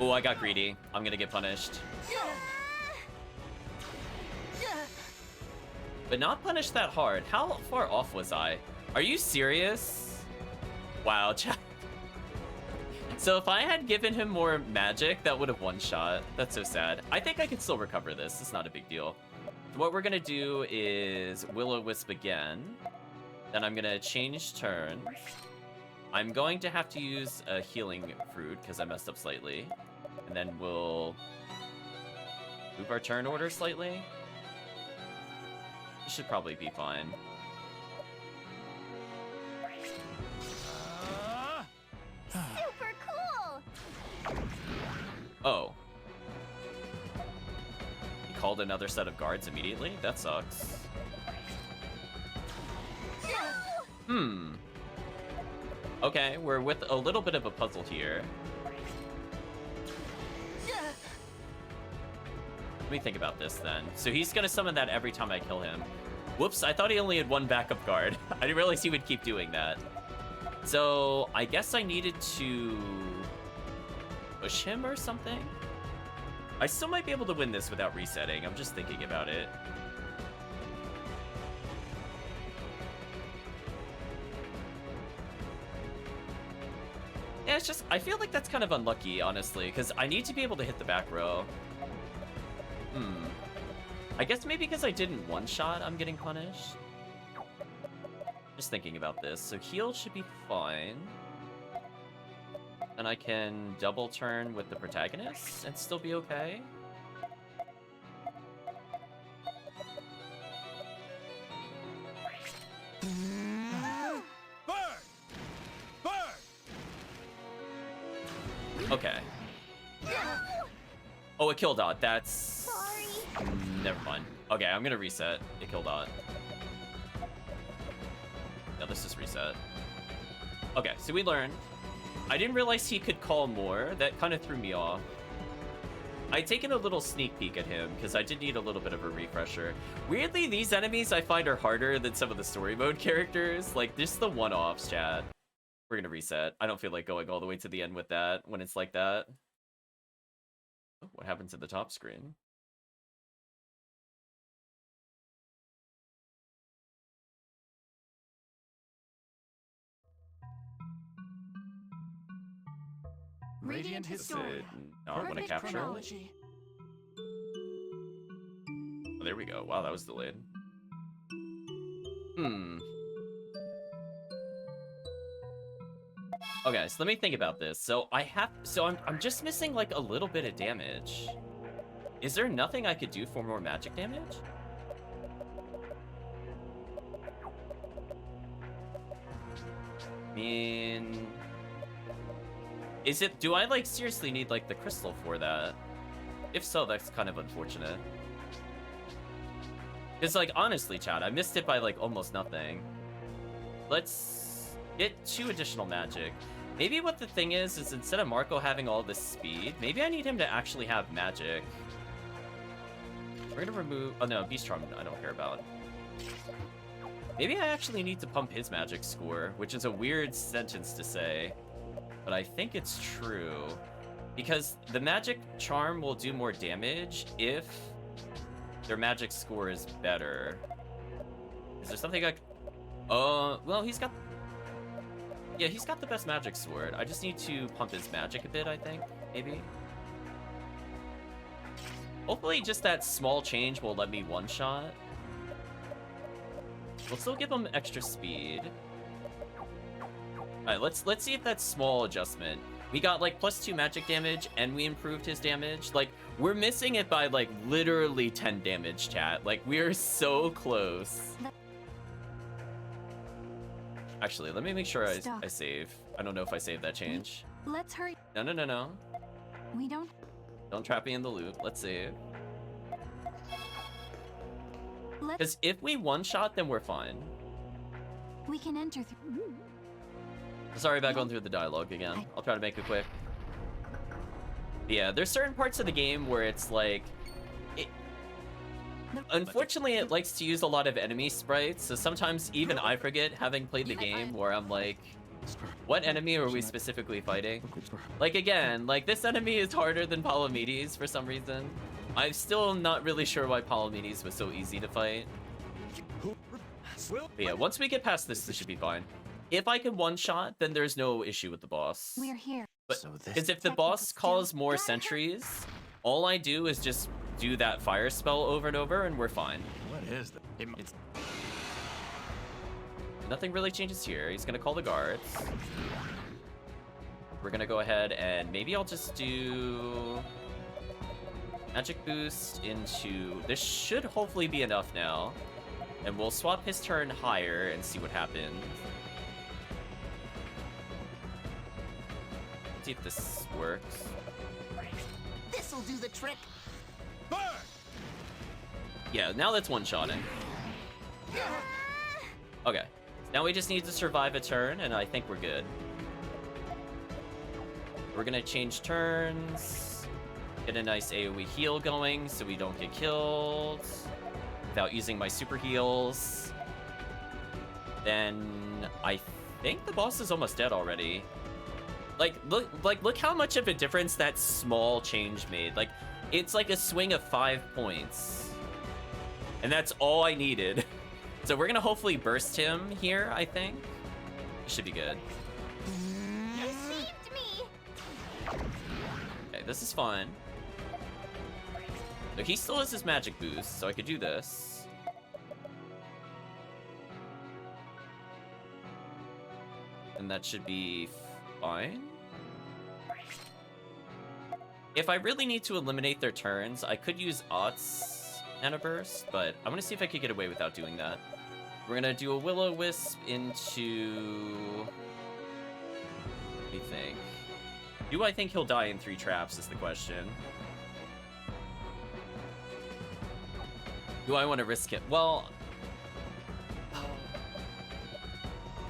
Oh, I got greedy. I'm gonna get punished. But not punished that hard. How far off was I? Are you serious? Wow, Chad. So if I had given him more magic, that would have one-shot. That's so sad. I think I can still recover this. It's not a big deal. What we're gonna do is Will-O-Wisp again. Then I'm gonna change turn. I'm going to have to use a healing fruit because I messed up slightly. And then we'll move our turn order slightly. This should probably be fine. Super cool! Oh. He called another set of guards immediately? That sucks. Okay, we're with a little bit of a puzzle here. Let me think about this then. So he's gonna summon that every time I kill him. Whoops, I thought he only had one backup guard. I didn't realize he would keep doing that. So I guess I needed to push him or something? I still might be able to win this without resetting. I'm just thinking about it. Yeah, it's just, I feel like that's kind of unlucky, honestly, because I need to be able to hit the back row. I guess maybe because I didn't one-shot, I'm getting punished. Just thinking about this. So heal should be fine. And I can double turn with the protagonist and still be okay. Okay. Oh, it killed Odd. That's... Sorry. Never mind. Okay, I'm gonna reset. It killed Odd. No, this is reset. Okay, so we learned. I didn't realize he could call more. That kind of threw me off. I'd taken a little sneak peek at him because I did need a little bit of a refresher. Weirdly, these enemies I find are harder than some of the story mode characters. Like, just the one-offs, Chad. We're gonna reset. I don't feel like going all the way to the end with that when it's like that. Oh, what happened to the top screen? Radiant Historia. No, I want to Perfect capture. chronology. Oh, there we go. Wow, that was delayed. Okay, so let me think about this. So I'm just missing like a little bit of damage. Is there nothing I could do for more magic damage? I mean, do I like seriously need like the crystal for that? If so, that's kind of unfortunate. Because, like, honestly, chat, I missed it by, like, almost nothing. Let's get 2 additional magic. Maybe what the thing is instead of Marco having all this speed, maybe I need him to actually have magic. We're gonna remove... Oh, no, Beast Charm I don't care about. Maybe I actually need to pump his magic score, which is a weird sentence to say. But I think it's true. Because the magic charm will do more damage if their magic score is better. Is there something like... well, he's got... Yeah, he's got the best magic sword. I just need to pump his magic a bit, I think. Maybe. Hopefully just that small change will let me one-shot. We'll still give him extra speed. Alright, let's see if that small adjustment. We got like +2 magic damage and we improved his damage. Like, we're missing it by like literally 10 damage, chat. Like, we're so close. Actually, let me make sure I save. I don't know if I saved that change. Let's hurry. No. We don't... Don't trap me in the loop. Let's save. Because if we one-shot, then we're fine. We can enter through... Sorry about going through the dialogue again. I'll try to make it quick. Yeah, there's certain parts of the game where it's like... Unfortunately, it likes to use a lot of enemy sprites, so sometimes even I forget, having played the game, where I'm like, what enemy are we specifically fighting? Like, again, like, this enemy is harder than Palamedes for some reason. I'm still not really sure why Palamedes was so easy to fight. But yeah, once we get past this, this should be fine. If I can one-shot, then there's no issue with the boss. We're here. But because if the boss calls more sentries, all I do is just do that fire spell over and over, and we're fine. What is that? Nothing really changes here. He's gonna call the guards. We're gonna go ahead and maybe I'll just do magic boost into... This should hopefully be enough now. And we'll swap his turn higher and see what happens. See if this works. This'll do the trick. Yeah, now that's one-shotting. Okay. Now we just need to survive a turn, and I think we're good. We're gonna change turns. Get a nice AoE heal going so we don't get killed without using my super heals. Then I think the boss is almost dead already. Look how much of a difference that small change made. Like, it's like a swing of 5 points. And that's all I needed. So we're gonna hopefully burst him here, I think. Should be good. You saved me! Okay, this is fine. So he still has his magic boost, so I could do this. And that should be fine. If I really need to eliminate their turns, I could use Ott's Mana Burst, but I'm gonna see if I could get away without doing that. We're gonna do a Will-O-Wisp into... What do you think? Do I think he'll die in 3 traps is the question. Do I want to risk it? Well...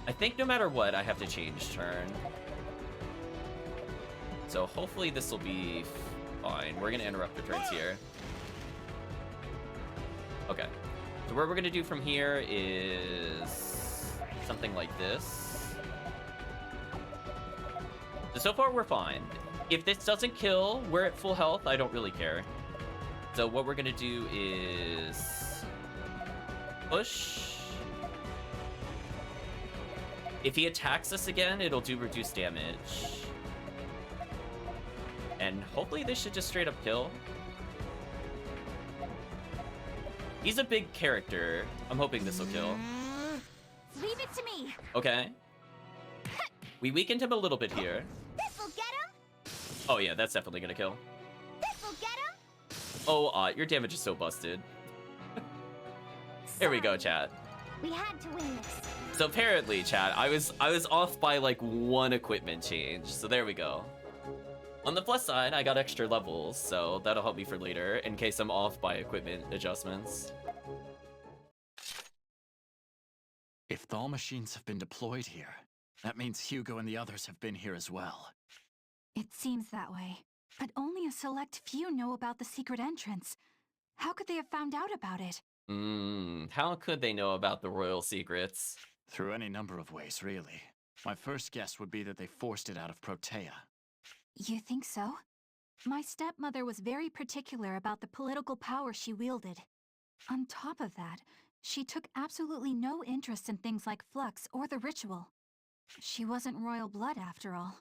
I think no matter what, I have to change turn. So hopefully this will be fine. We're gonna interrupt the turns here. Okay. So what we're gonna do from here is something like this. So far we're fine. If this doesn't kill, we're at full health, I don't really care. So what we're gonna do is push. If he attacks us again, it'll do reduced damage. And hopefully this should just straight up kill. He's a big character. I'm hoping this will kill. Leave it to me. Okay. We weakened him a little bit here. This'll get him. Oh yeah, that's definitely gonna kill. This'll get him. Oh, your damage is so busted. Here we go, chat. We had to win this. So apparently, chat, I was off by like 1 equipment change. So there we go. On the plus side, I got extra levels, so that'll help me for later in case I'm off by equipment adjustments. If Thal machines have been deployed here, that means Hugo and the others have been here as well. It seems that way. But only a select few know about the secret entrance. How could they have found out about it? How could they know about the royal secrets? Through any number of ways, really. My first guess would be that they forced it out of Protea. You think so? My stepmother was very particular about the political power she wielded. On top of that, she took absolutely no interest in things like Flux or the ritual. She wasn't royal blood, after all.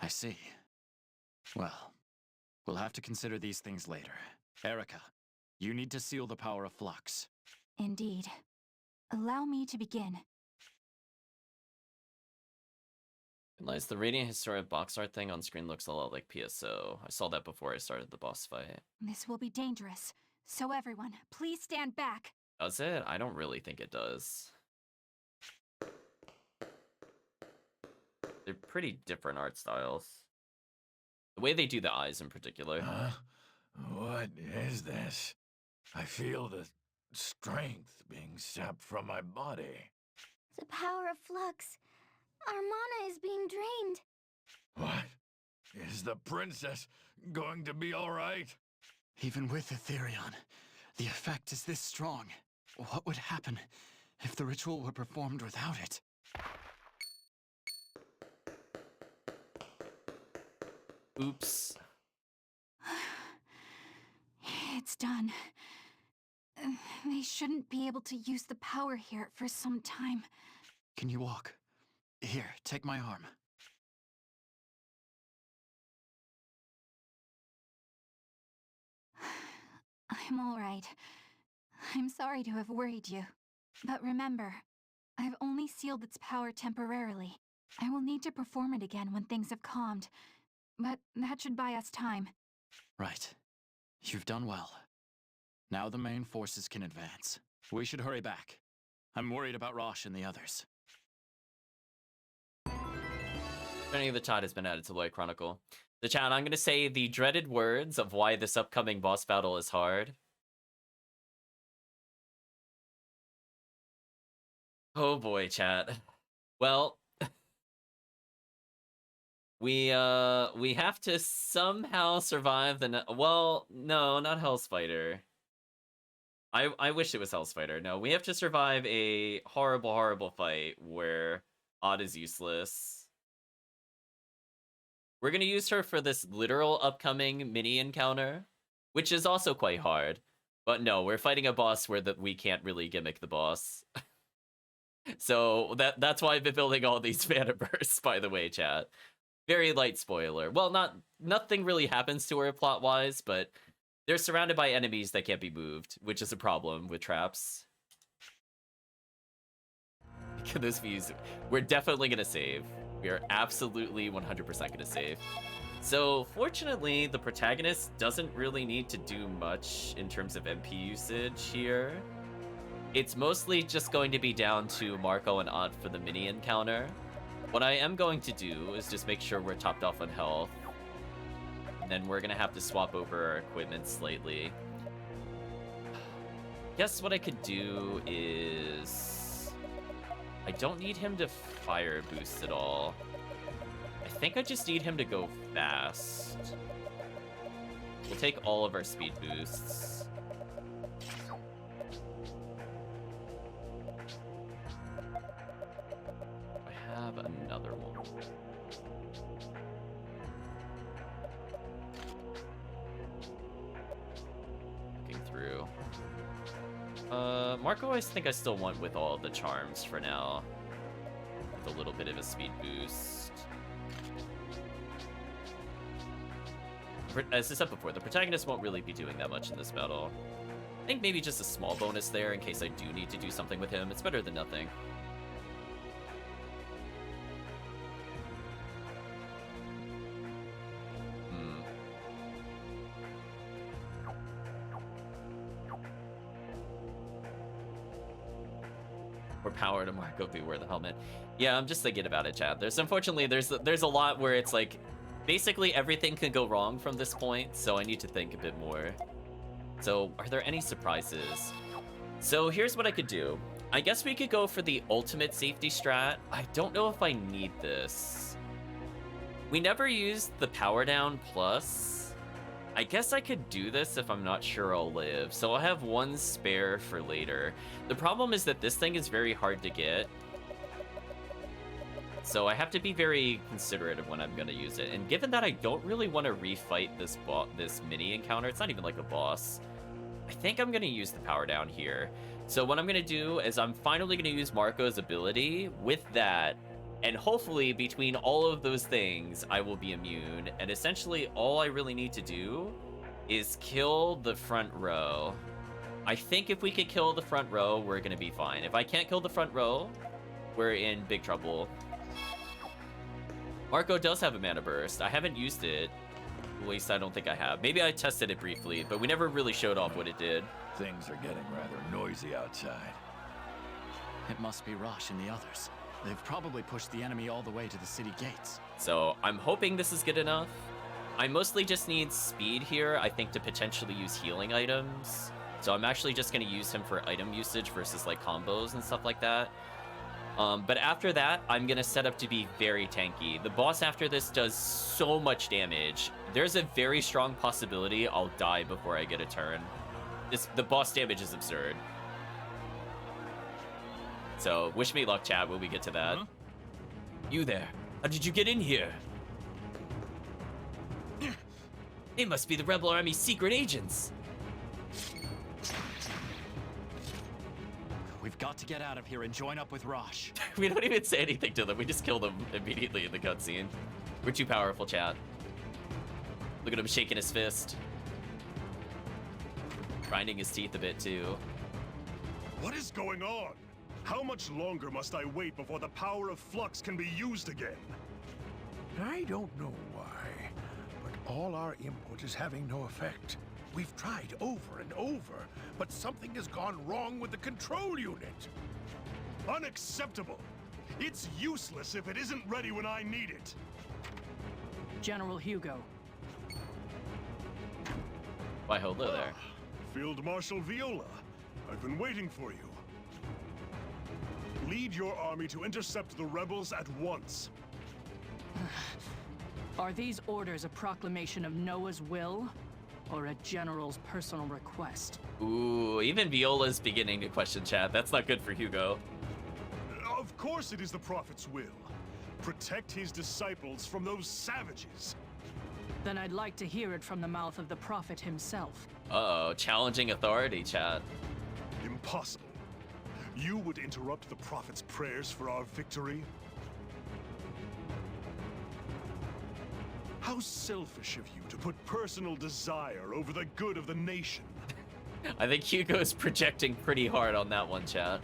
I see. Well, we'll have to consider these things later. Erica, you need to seal the power of Flux. Indeed. Allow me to begin. Nice. The Radiant Historia box art thing on screen looks a lot like PSO. I saw that before I started the boss fight. This will be dangerous. So everyone, please stand back. Does it? I don't really think it does. They're pretty different art styles. The way they do the eyes in particular. Huh? What is this? I feel the strength being sapped from my body. The power of Flux. Our mana is being drained. What? Is the princess going to be all right? Even with Etherion, the effect is this strong. What would happen if the ritual were performed without it? Oops. It's done. They shouldn't be able to use the power here for some time. Can you walk? Here, take my arm. I'm all right. I'm sorry to have worried you. But remember, I've only sealed its power temporarily. I will need to perform it again when things have calmed. But that should buy us time. Right. You've done well. Now the main forces can advance. We should hurry back. I'm worried about Rosh and the others. Journey of the Tide has been added to Lloyd Chronicle. The chat, I'm going to say the dreaded words of why this upcoming boss battle is hard. Oh boy, chat. Well, we have to somehow survive the... Well, no, not Hell's Fighter. I wish it was Hell's Fighter. No, we have to survive a horrible, horrible fight where Odd is useless. We're going to use her for this literal upcoming mini encounter, which is also quite hard. But no, we're fighting a boss where we can't really gimmick the boss. So that's why I've been building all these mana bursts, by the way, chat. Very light spoiler. Well, nothing really happens to her plot-wise, but they're surrounded by enemies that can't be moved, which is a problem with traps. Look at those views. We're definitely going to save. We are absolutely 100% going to save. So, fortunately, the protagonist doesn't really need to do much in terms of MP usage here. It's mostly just going to be down to Marco and Ott for the mini encounter. What I am going to do is just make sure we're topped off on health. And then we're going to have to swap over our equipment slightly. Guess what I could do is... I don't need him to fire boost at all. I think I just need him to go fast. We'll take all of our speed boosts. I have another one. Looking through. Marco, I think I still want with all the charms for now. With a little bit of a speed boost. As I said before, the protagonist won't really be doing that much in this battle. I think maybe just a small bonus there in case I do need to do something with him. It's better than nothing. More power to Marco, beware the helmet. Yeah, I'm just thinking about it, chat. Unfortunately, there's a lot where it's like basically everything can go wrong from this point, so I need to think a bit more. So, are there any surprises? So, here's what I could do. I guess we could go for the ultimate safety strat. I don't know if I need this. We never used the power down plus. I guess I could do this if I'm not sure I'll live. So I'll have one spare for later. The problem is that this thing is very hard to get. So I have to be very considerate of when I'm going to use it. And given that I don't really want to refight this mini encounter, it's not even like a boss, I think I'm going to use the power down here. So what I'm going to do is I'm finally going to use Marco's ability with that. And hopefully between all of those things, I will be immune. And essentially all I really need to do is kill the front row. I think if we could kill the front row, we're going to be fine. If I can't kill the front row, we're in big trouble. Marco does have a mana burst. I haven't used it. At least I don't think I have. Maybe I tested it briefly, but we never really showed off what it did. Things are getting rather noisy outside. It must be Rosh and the others. They've probably pushed the enemy all the way to the city gates. So I'm hoping this is good enough. I mostly just need speed here, I think, to potentially use healing items. So I'm actually just going to use him for item usage versus like combos and stuff like that. But after that, I'm going to set up to be very tanky. The boss after this does so much damage. There's a very strong possibility I'll die before I get a turn. The boss damage is absurd. So wish me luck, chat, when we get to that. Huh? You there. How did you get in here? They must be the Rebel Army's secret agents. We've got to get out of here and join up with Rosh. We don't even say anything to them. We just kill them immediately in the cutscene. We're too powerful, chat. Look at him shaking his fist. Grinding his teeth a bit, too. What is going on? How much longer must I wait before the power of Flux can be used again? I don't know why, but all our input is having no effect. We've tried over and over, but something has gone wrong with the control unit. Unacceptable! It's useless if it isn't ready when I need it. General Hugo. Why, hello there. Field Marshal Viola, I've been waiting for you. Lead your army to intercept the rebels at once. Are these orders a proclamation of Noah's will? Or a general's personal request? Ooh, even Viola's beginning to question chat. That's not good for Hugo. Of course it is the Prophet's will. Protect his disciples from those savages. Then I'd like to hear it from the mouth of the Prophet himself. Uh-oh, challenging authority, chat. Impossible. You would interrupt the Prophet's prayers for our victory? How selfish of you to put personal desire over the good of the nation. I think Hugo's projecting pretty hard on that one, chat.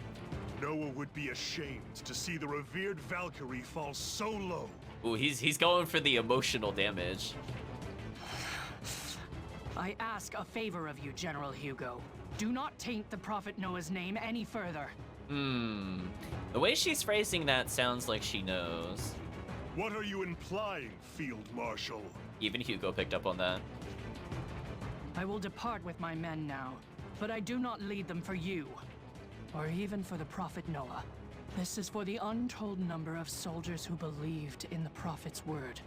Noah would be ashamed to see the revered Valkyrie fall so low. Ooh, he's going for the emotional damage. I ask a favor of you, General Hugo. Do not taint the Prophet Noah's name any further. The way she's phrasing that sounds like she knows. What are you implying, Field Marshal? Even Hugo picked up on that. I will depart with my men now, but I do not lead them for you, or even for the Prophet Noah. This is for the untold number of soldiers who believed in the Prophet's word.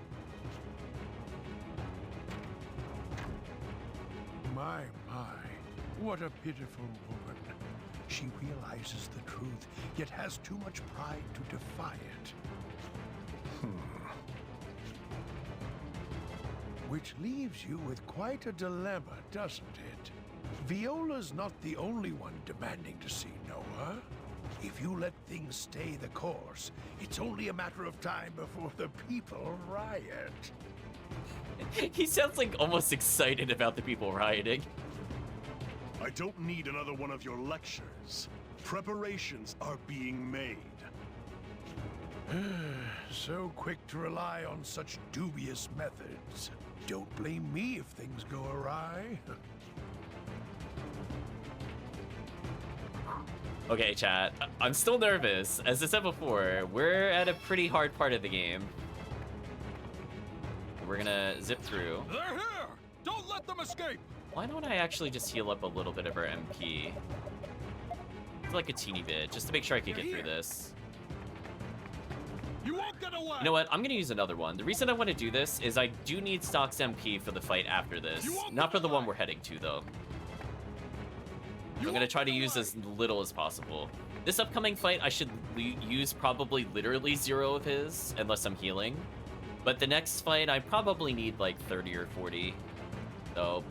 My, what a pitiful woman. She realizes the truth, yet has too much pride to defy it. Which leaves you with quite a dilemma, doesn't it? Viola's not the only one demanding to see Noah. If you let things stay the course, it's only a matter of time before the people riot. He sounds like almost excited about the people rioting. I don't need another one of your lectures. Preparations are being made. So quick to rely on such dubious methods. Don't blame me if things go awry. Okay, chat. I'm still nervous. As I said before, we're at a pretty hard part of the game. we're gonna zip through. They're here! Don't let them escape! Why don't I actually just heal up a little bit of our MP? It's like a teeny bit, just to make sure I can get through this. You won't get away! You know what? I'm gonna use another one. The reason I want to do this is I do need Stock's MP for the fight after this. Not for the one we're heading to, though. I'm gonna try to use as little as possible. This upcoming fight, I should use probably literally 0 of his, unless I'm healing. But the next fight, I probably need like 30 or 40. So,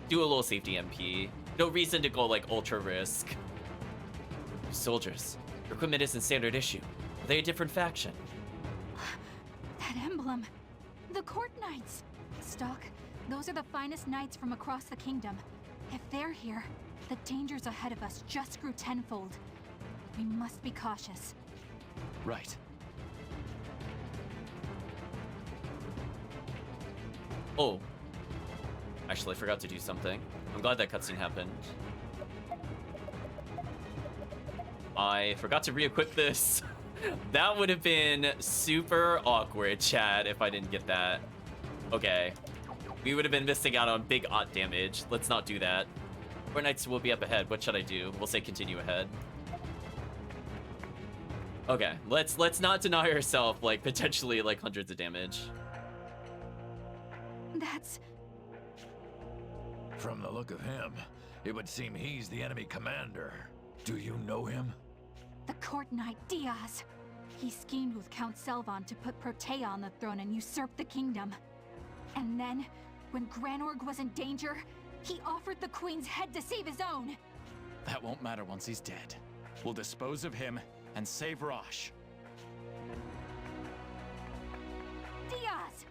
do a little safety MP. No reason to go like ultra risk. Soldiers, your equipment isn't standard issue. Are they a different faction? That emblem. The court knights. Stock, those are the finest knights from across the kingdom. If they're here, the dangers ahead of us just grew tenfold. We must be cautious. Right. Oh. Actually, I forgot to do something. I'm glad that cutscene happened. I forgot to re-equip this. That would have been super awkward, chat, if I didn't get that. Okay. We would have been missing out on big ot damage. Let's not do that. Four knights will be up ahead. What should I do? We'll say continue ahead. Okay, let's not deny ourselves like potentially like hundreds of damage. That's... From the look of him, it would seem he's the enemy commander. Do you know him? the court knight Diaz. He schemed with Count Selvan to put Protea on the throne and usurp the kingdom. And then, when Granorg was in danger, he offered the queen's head to save his own. That won't matter once he's dead. We'll dispose of him and save Rosh. Diaz!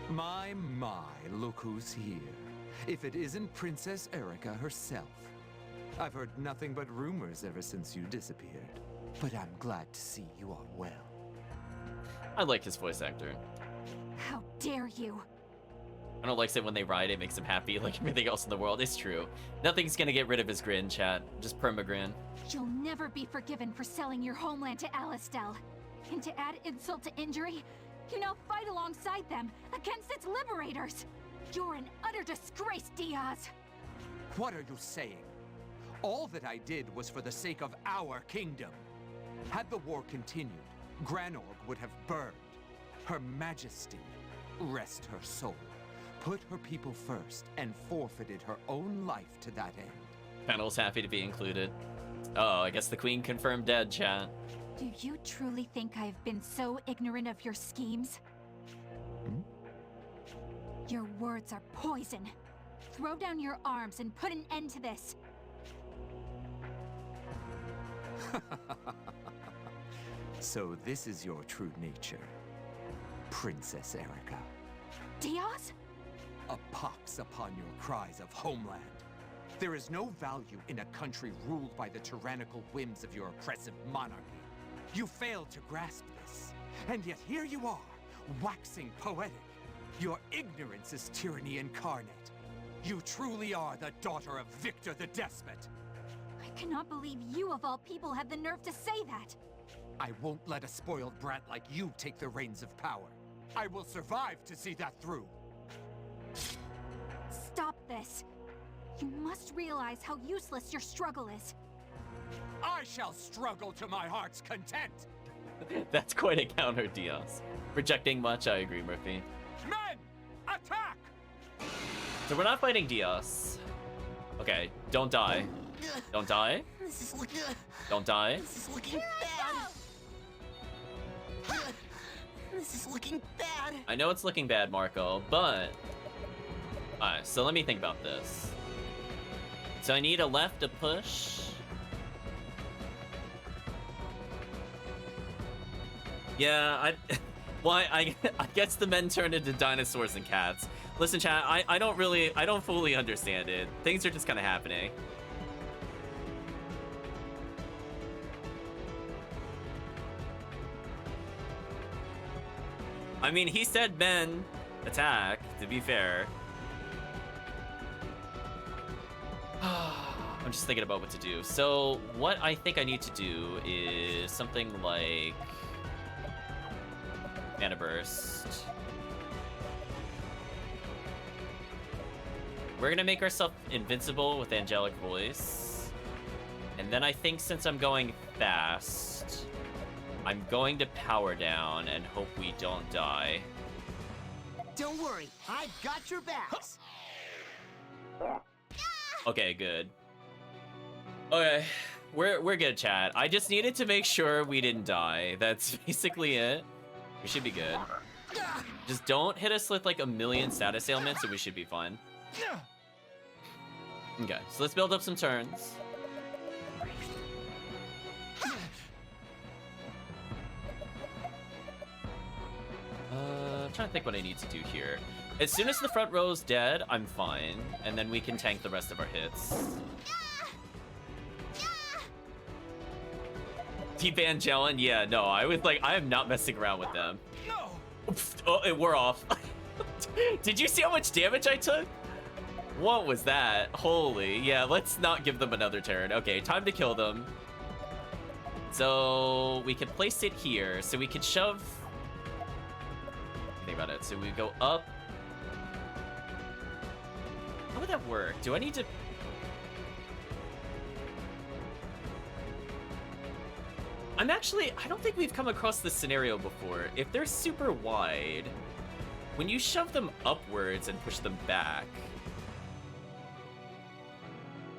My, look who's here. If it isn't Princess Erica herself. I've heard nothing but rumors ever since you disappeared. But I'm glad to see you are well. I like his voice actor. How dare you! I don't like it when they ride, it makes him happy like everything else in the world. It's true. Nothing's gonna get rid of his grin, chat. Just perma-grin. You'll never be forgiven for selling your homeland to Alistel. And to add insult to injury, you now fight alongside them against its liberators. You're an utter disgrace, Diaz. What are you saying? All that I did was for the sake of our kingdom. Had the war continued, Granorg would have burned. Her Majesty, rest her soul, put her people first and forfeited her own life to that end. Panel's happy to be included. Oh, I guess the queen confirmed dead, chat. Do you truly think I've been so ignorant of your schemes? Your words are poison. Throw down your arms and put an end to this. So this is your true nature, Princess Erica. Diaz? A pox upon your cries of homeland. There is no value in a country ruled by the tyrannical whims of your oppressive monarchy. You failed to grasp this, and yet here you are, waxing poetic. Your ignorance is tyranny incarnate. You truly are the daughter of Victor the Despot. I cannot believe you of all people have the nerve to say that. I won't let a spoiled brat like you take the reins of power. I will survive to see that through. Stop this. You must realize how useless your struggle is. I shall struggle to my heart's content. That's quite a counter, Diaz. Projecting much, I agree, Murphy. Men, attack! So we're not fighting Diaz. Okay, don't die. Don't die. This is looking. Don't die. This is looking bad. This is looking bad. I know it's looking bad, Marco, but... Alright, so let me think about this. So I need a left to push. Yeah, Why, I guess the men turn into dinosaurs and cats. Listen, chat, I don't fully understand it. Things are just kind of happening. I mean, he said men attack, to be fair. I'm just thinking about what to do. So what I think I need to do is something like... Mana burst. We're gonna make ourselves invincible with Angelic Voice. And then I think since I'm going fast, I'm going to power down and hope we don't die. Don't worry, I've got your backs. Okay, good. Okay, we're good, chat. I just needed to make sure we didn't die. That's basically it. We should be good. Just don't hit us with like a million status ailments and we should be fine. Okay, so let's build up some turns. I'm trying to think what I need to do here. As soon as the front row is dead, I'm fine. And then we can tank the rest of our hits. Deep Angelin? Yeah, no, I was like, I am not messing around with them. No! Oops, oh, it wore off. Did you see how much damage I took? What was that? Holy, yeah, let's not give them another turn. Okay, time to kill them. So we can place it here. So we could shove... Think about it. So we go up. How would that work? Do I need to... I don't think we've come across this scenario before. If they're super wide, when you shove them upwards and push them back,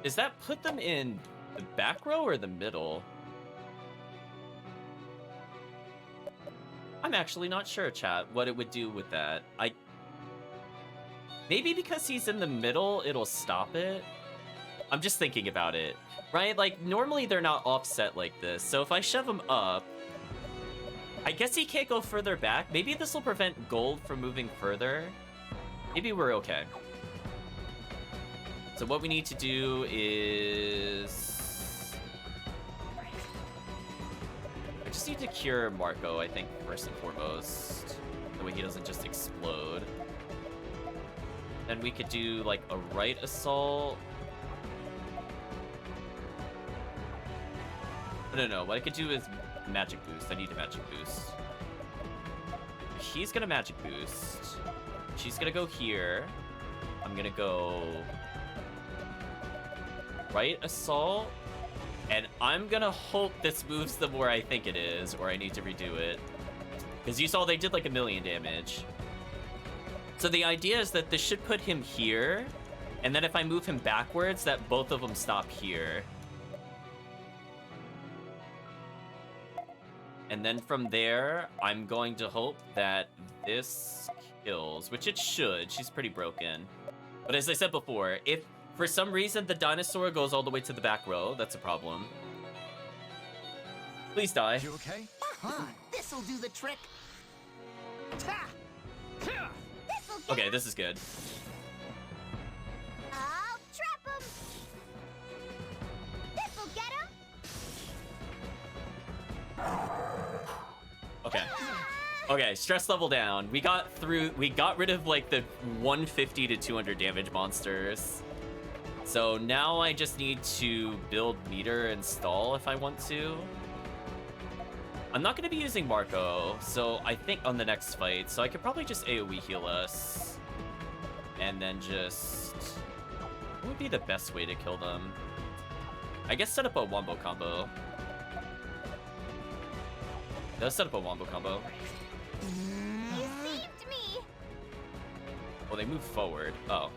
does that put them in the back row or the middle? I'm actually not sure, chat, what it would do with that. Maybe because he's in the middle, it'll stop it? I'm just thinking about it, right? Like, normally they're not offset like this, so if I shove him up, I guess he can't go further back. Maybe this will prevent gold from moving further. Maybe we're okay. So what we need to do is... I just need to cure Marco, I think, first and foremost. The way he doesn't just explode. Then we could do, like, a right assault. No. What I could do is magic boost. I need a magic boost. He's gonna magic boost. She's gonna go here. I'm gonna go... right assault. And I'm gonna hope this moves them where I think it is, or I need to redo it. Because you saw they did like 1,000,000 damage. So the idea is that this should put him here, and then if I move him backwards, that both of them stop here. And then from there, I'm going to hope that this kills, which it should. She's pretty broken. But as I said before, if for some reason the dinosaur goes all the way to the back row, that's a problem. Please die. You okay? This'll do the trick. Okay, this is good. I'll trap him. This'll get him. Okay. Okay, stress level down. We got rid of like the 150 to 200 damage monsters. So now I just need to build meter and stall if I want to. I'm not going to be using Marco, so I think on the next fight, so I could probably just AoE heal us. And then just... what would be the best way to kill them? I guess set up a wombo combo. Let's set up a wombo combo. You saved me. Well, they move forward. Oh.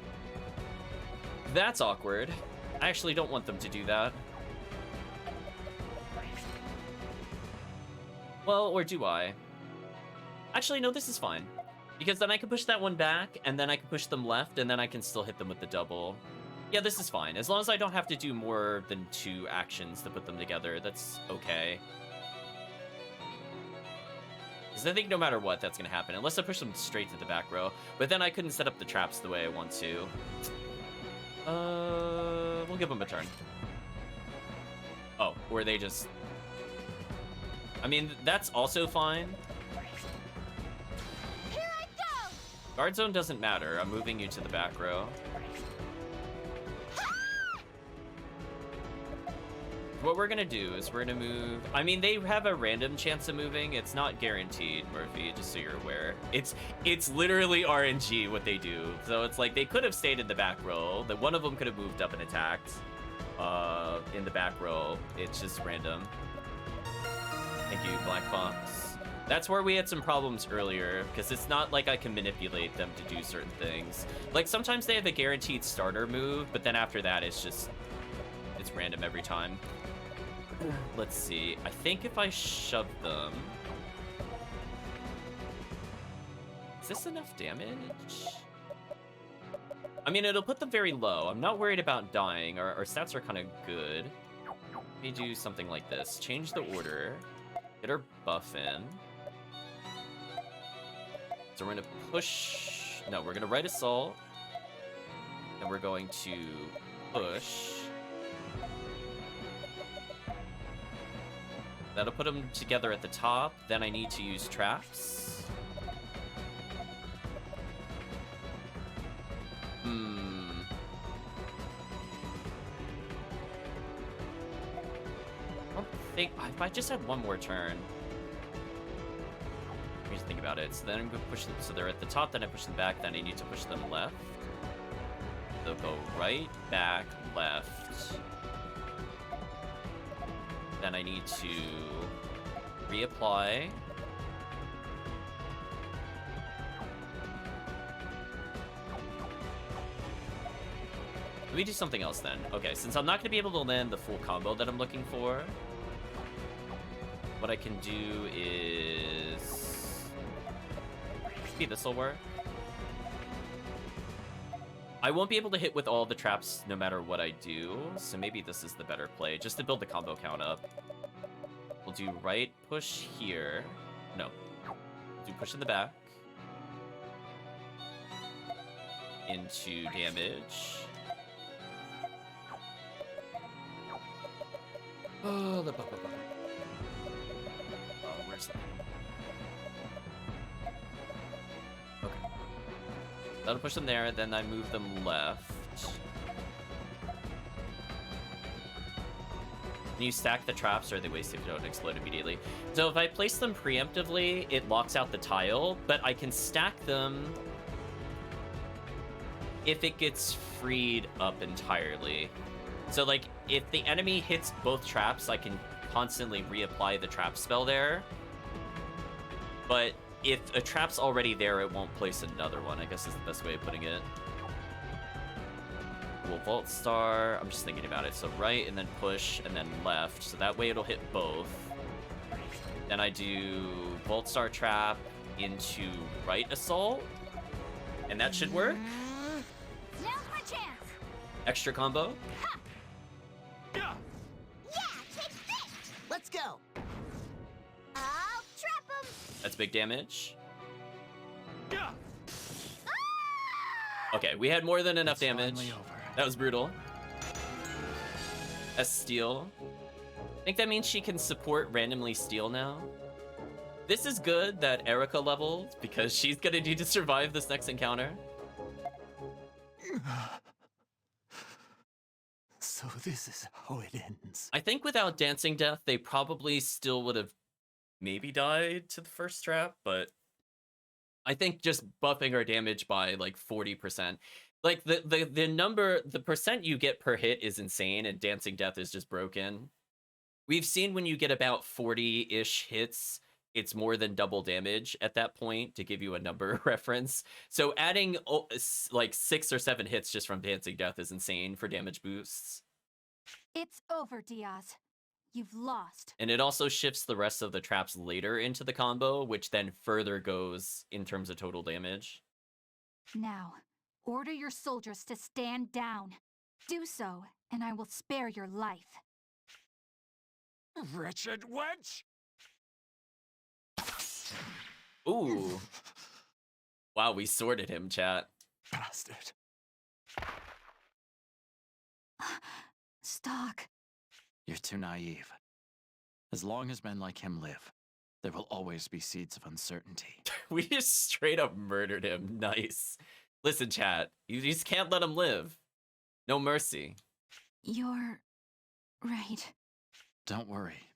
That's awkward. I actually don't want them to do that. Well, or do I? Actually, no, this is fine. Because then I can push that one back, and then I can push them left, and then I can still hit them with the double. Yeah, this is fine. As long as I don't have to do more than 2 actions to put them together, that's okay. Because I think no matter what, that's going to happen. Unless I push them straight to the back row. But then I couldn't set up the traps the way I want to. We'll give them a turn. Oh, or they just... I mean, that's also fine. Here I go. Guard zone doesn't matter. I'm moving you to the back row. what we're gonna do is we're gonna move. I mean, they have a random chance of moving. It's not guaranteed, Murphy, just so you're aware. It's literally RNG what they do. So it's like they could have stayed in the back row. That one of them could have moved up and attacked in the back row. It's just random. Thank you, Black Fox. That's where we had some problems earlier, because it's not like I can manipulate them to do certain things. Like, sometimes they have a guaranteed starter move, but then after that, it's random every time. Let's see. I think if I shove them... Is this enough damage? I mean, it'll put them very low. I'm not worried about dying. Our stats are kind of good. Let me do something like this. Change the order. Get our buff in. So we're going to push... No, we're going to right assault. And we're going to push. That'll put them together at the top. Then I need to use traps. I don't think... If I just had one more turn... Let me just think about it. So then I'm going to push them... So they're at the top, then I push them back, then I need to push them left. They'll go right, back, left. Then I need to reapply. Let me do something else then. Okay, since I'm not going to be able to land the full combo that I'm looking for, what I can do is... Maybe this will work. I won't be able to hit with all the traps no matter what I do, so maybe this is the better play, just to build the combo count up. We'll do right push here. No. We'll do push in the back. Into damage. Oh, where's that? Okay. That'll push them there, then I move them left. Can you stack the traps, or are they wasted if they don't explode immediately? So if I place them preemptively, it locks out the tile, but I can stack them if it gets freed up entirely. So, like, if the enemy hits both traps, I can constantly reapply the trap spell there. But if a trap's already there, it won't place another one, I guess is the best way of putting it. We'll Vault Star. I'm just thinking about it. So right, and then push, and then left. So that way it'll hit both. Then I do Vault Star Trap into right Assault. And that should work. Now's my chance. Extra combo. Yeah, take this. Let's go. I'll trap him. That's big damage. Okay, we had more than enough damage. That was brutal. A steal. I think that means she can support randomly steal now. This is good that Erica leveled, because she's gonna need to survive this next encounter. So this is how it ends. I think without Dancing Death, they probably still would have maybe died to the first trap, but I think just buffing our damage by like 40%. Like the percent you get per hit is insane, and Dancing Death is just broken. We've seen when you get about 40-ish hits, it's more than double damage at that point, to give you a number reference. So adding like 6 or 7 hits just from Dancing Death is insane for damage boosts. It's over, Diaz. You've lost. And it also shifts the rest of the traps later into the combo, which then further goes in terms of total damage. Now, order your soldiers to stand down. Do so, and I will spare your life. Wretched wench! Ooh. Wow, we sorted him, chat. Bastard. Stock. You're too naive. As long as men like him live, there will always be seeds of uncertainty. We just straight up murdered him. Nice. Listen, chat. You just can't let him live. No mercy. You're right. Don't worry.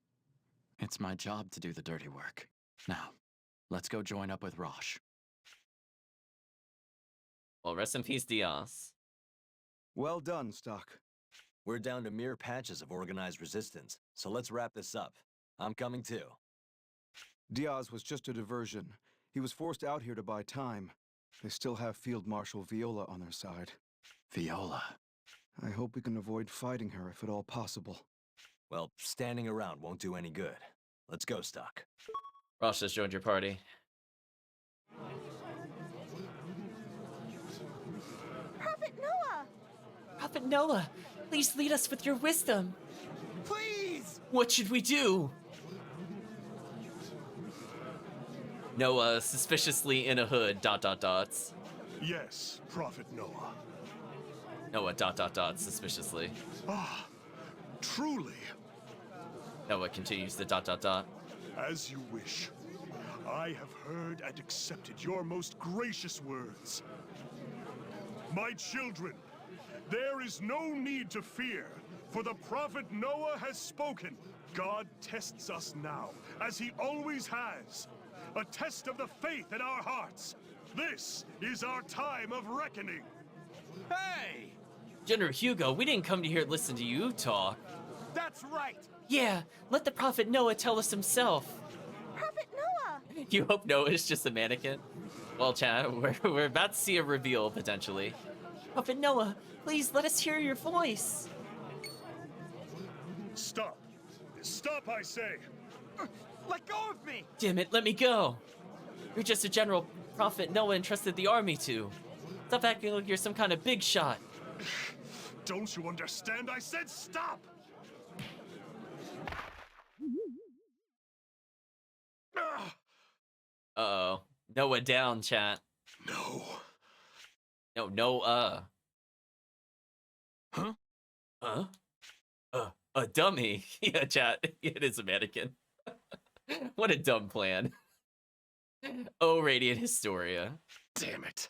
It's my job to do the dirty work. Now, let's go join up with Rosh. Well, rest in peace, Diaz. Well done, Stock. We're down to mere patches of organized resistance, so let's wrap this up. I'm coming too. Diaz was just a diversion. He was forced out here to buy time. They still have Field Marshal Viola on their side. Viola? I hope we can avoid fighting her if at all possible. Well, standing around won't do any good. Let's go, Stock. Rosh has joined your party. Prophet Noah! Prophet Noah, please lead us with your wisdom. Please! What should we do? Noah suspiciously in a hood, ... Yes, Prophet Noah. Noah ... suspiciously. Ah, truly. Noah continues the ... As you wish. I have heard and accepted your most gracious words. My children, there is no need to fear, for the Prophet Noah has spoken. God tests us now, as he always has. A test of the faith in our hearts. This is our time of reckoning. Hey! General Hugo, we didn't come to here to listen to you talk. That's right! Yeah, let the Prophet Noah tell us himself. Prophet Noah! You hope Noah is just a mannequin? Well, chat, we're about to see a reveal, potentially. Prophet Noah, please let us hear your voice. Stop. Stop, I say. Let go of me! Damn it, let me go. You're just a general Prophet Noah entrusted the army to. Stop acting like you're some kind of big shot. Don't you understand? I said stop! Uh-oh. Noah down, chat. No. No, Noah. Huh? Huh? A dummy. Yeah, chat. It is a mannequin. What a dumb plan. Oh, Radiant Historia. Damn it.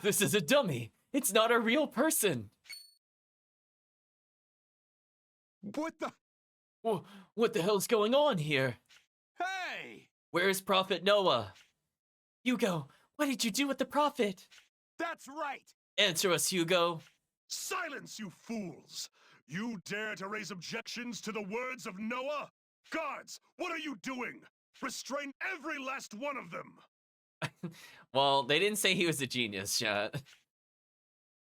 This is a dummy. It's not a real person. What the? What the hell's going on here? Hey! Where's Prophet Noah? Hugo, what did you do with the Prophet? That's right! Answer us, Hugo. Silence, you fools! You dare to raise objections to the words of Noah? Guards, what are you doing? Restrain every last one of them! Well, they didn't say he was a genius, chat.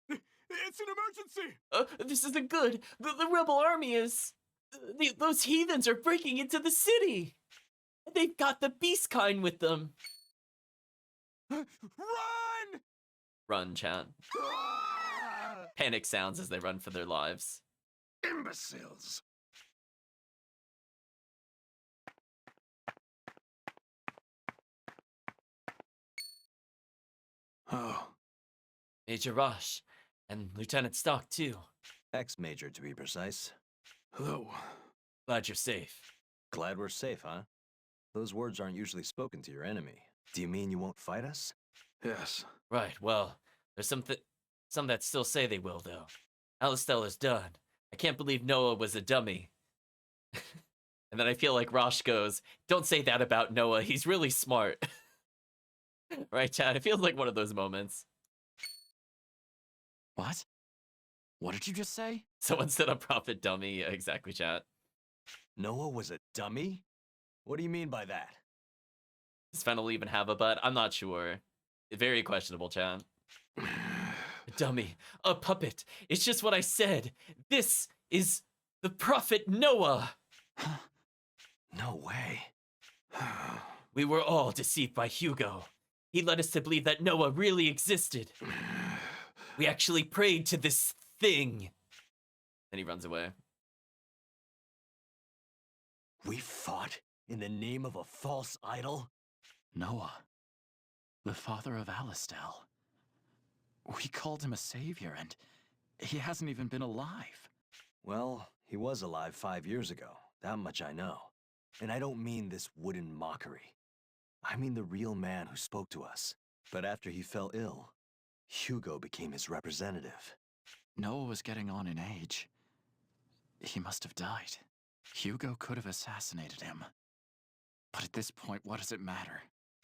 It's an emergency! This isn't good. The rebel army is... those heathens are breaking into the city. They've got the beast kind with them. Run! Run, chat. Panic sounds as they run for their lives. Imbeciles! Oh. Major Rosh, and Lieutenant Stock, too. Ex-Major, to be precise. Hello. Glad you're safe. Glad we're safe, huh? Those words aren't usually spoken to your enemy. Do you mean you won't fight us? Yes. Right, well, there's some that still say they will, though. Alistair's done. I can't believe Noah was a dummy. And then I feel like Rosh goes, don't say that about Noah, he's really smart. Right, Chad? It feels like one of those moments. What? What did you just say? Someone said a prophet dummy. Yeah, exactly, chat. Noah was a dummy? What do you mean by that? Does Fennel even have a butt? I'm not sure. Very questionable, chat. A dummy. A puppet. It's just what I said. This is the prophet Noah. No way. We were all deceived by Hugo. He led us to believe that Noah really existed. We actually prayed to this thing. And he runs away. We fought in the name of a false idol? Noah, the father of Alistair. We called him a savior, and he hasn't even been alive. Well, he was alive 5 years ago. That much I know. And I don't mean this wooden mockery. I mean the real man who spoke to us. But after he fell ill, Hugo became his representative. Noah was getting on in age. He must have died. Hugo could have assassinated him. But at this point, what does it matter?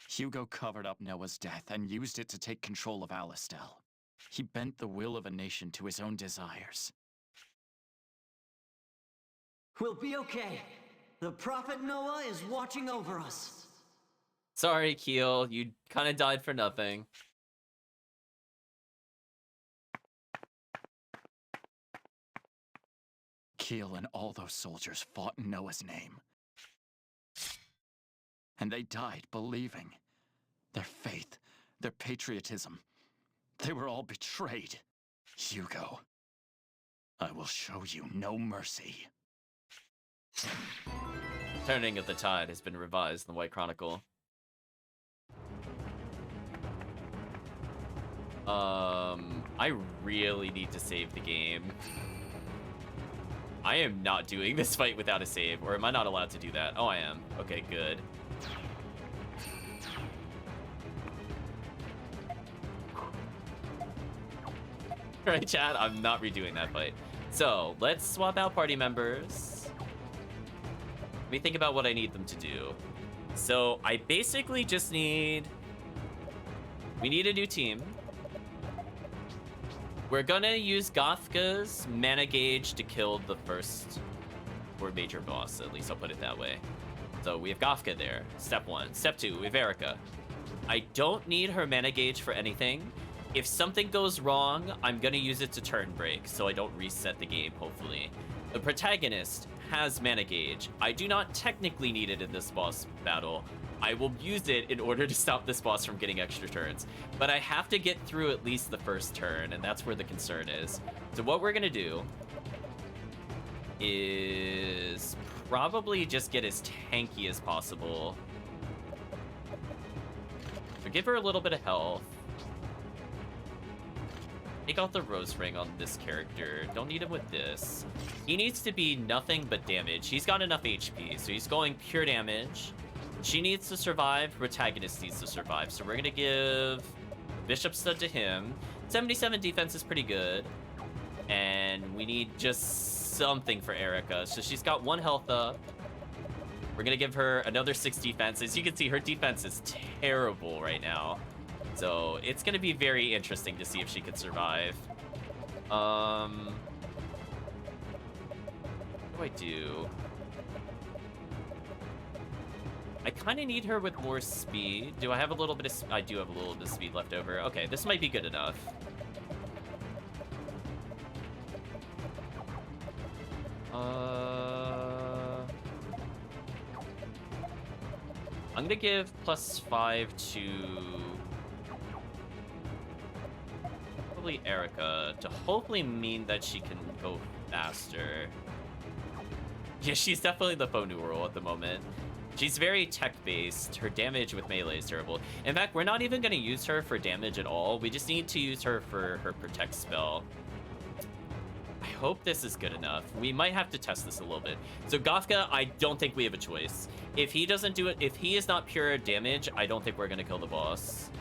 Hugo covered up Noah's death and used it to take control of Alistel. He bent the will of a nation to his own desires. We'll be okay. The Prophet Noah is watching over us. Sorry, Keel. You kind of died for nothing. Keel and all those soldiers fought in Noah's name. And they died believing. Their faith, their patriotism, they were all betrayed. Hugo, I will show you no mercy. Turning of the Tide has been revised in the White Chronicle. I really need to save the game. I am not doing this fight without a save, or am I not allowed to do that? Oh, I am. Okay, good. Right, chat? I'm not redoing that fight. So, let's swap out party members. Let me think about what I need them to do. So, I basically just need... We need a new team. We're gonna use Gothka's mana gauge to kill the first or major boss, at least I'll put it that way. So we have Gothka there, step 1. Step 2, we have Erica. I don't need her mana gauge for anything. If something goes wrong, I'm gonna use it to turn break, so I don't reset the game, hopefully. The protagonist has mana gauge. I do not technically need it in this boss battle. I will use it in order to stop this boss from getting extra turns. But I have to get through at least the first turn, and that's where the concern is. So what we're gonna do is probably just get as tanky as possible. So give her a little bit of health. Take out the Rose Ring on this character. Don't need him with this. He needs to be nothing but damage. He's got enough HP, so he's going pure damage. She needs to survive, protagonist needs to survive. So we're gonna give Bishop Stud to him. 77 defense is pretty good. And we need just something for Erica. So she's got 1 health up. We're gonna give her another 6 defense. As you can see, her defense is terrible right now. So it's gonna be very interesting to see if she could survive. What do I do? I kind of need her with more speed. Do I have a little bit of... I do have a little bit of speed left over. Okay, this might be good enough. I'm gonna give +5 to... probably Erica, to hopefully mean that she can go faster. Yeah, she's definitely the faux neural at the moment. She's very tech-based. Her damage with melee is terrible. In fact, we're not even going to use her for damage at all. We just need to use her for her protect spell. I hope this is good enough. We might have to test this a little bit. So Gothka, I don't think we have a choice. If he doesn't do it, if he is not pure damage, I don't think we're going to kill the boss.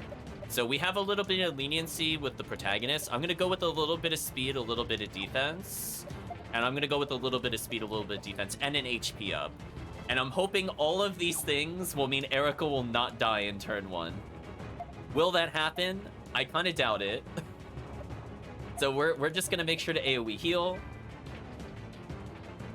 So we have a little bit of leniency with the protagonist. I'm going to go with a little bit of speed, a little bit of defense. And I'm going to go with a little bit of speed, a little bit of defense, and an HP up. And I'm hoping all of these things will mean Erica will not die in turn 1. Will that happen? I kind of doubt it. So we're just going to make sure to AoE heal.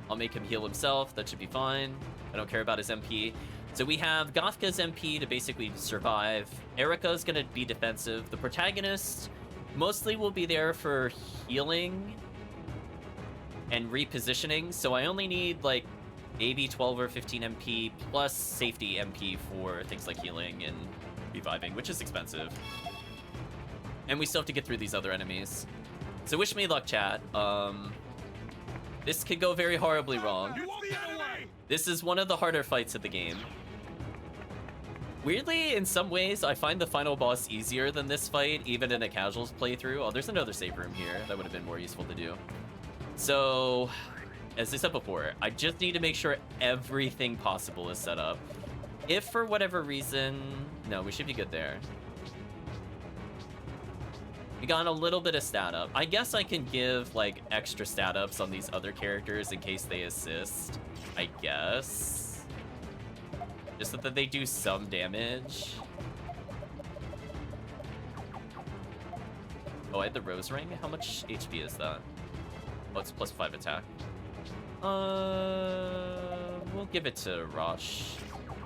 I'll make him heal himself. That should be fine. I don't care about his MP. So we have Gothka's MP to basically survive. Erica's going to be defensive. The protagonist mostly will be there for healing and repositioning. So I only need like maybe 12 or 15 MP plus safety MP for things like healing and reviving, which is expensive. And we still have to get through these other enemies. So wish me luck, chat. This could go very horribly wrong. This is one of the harder fights of the game. Weirdly, in some ways, I find the final boss easier than this fight, even in a casuals playthrough. Oh, there's another save room here. That would have been more useful to do. So, as I said before, I just need to make sure everything possible is set up. If for whatever reason... No, we should be good there. We got a little bit of stat up. I guess I can give, like, extra stat ups on these other characters in case they assist. I guess. Just so that they do some damage. Oh, I had the Rose Ring? How much HP is that? Oh, it's +5 attack. We'll give it to Rosh.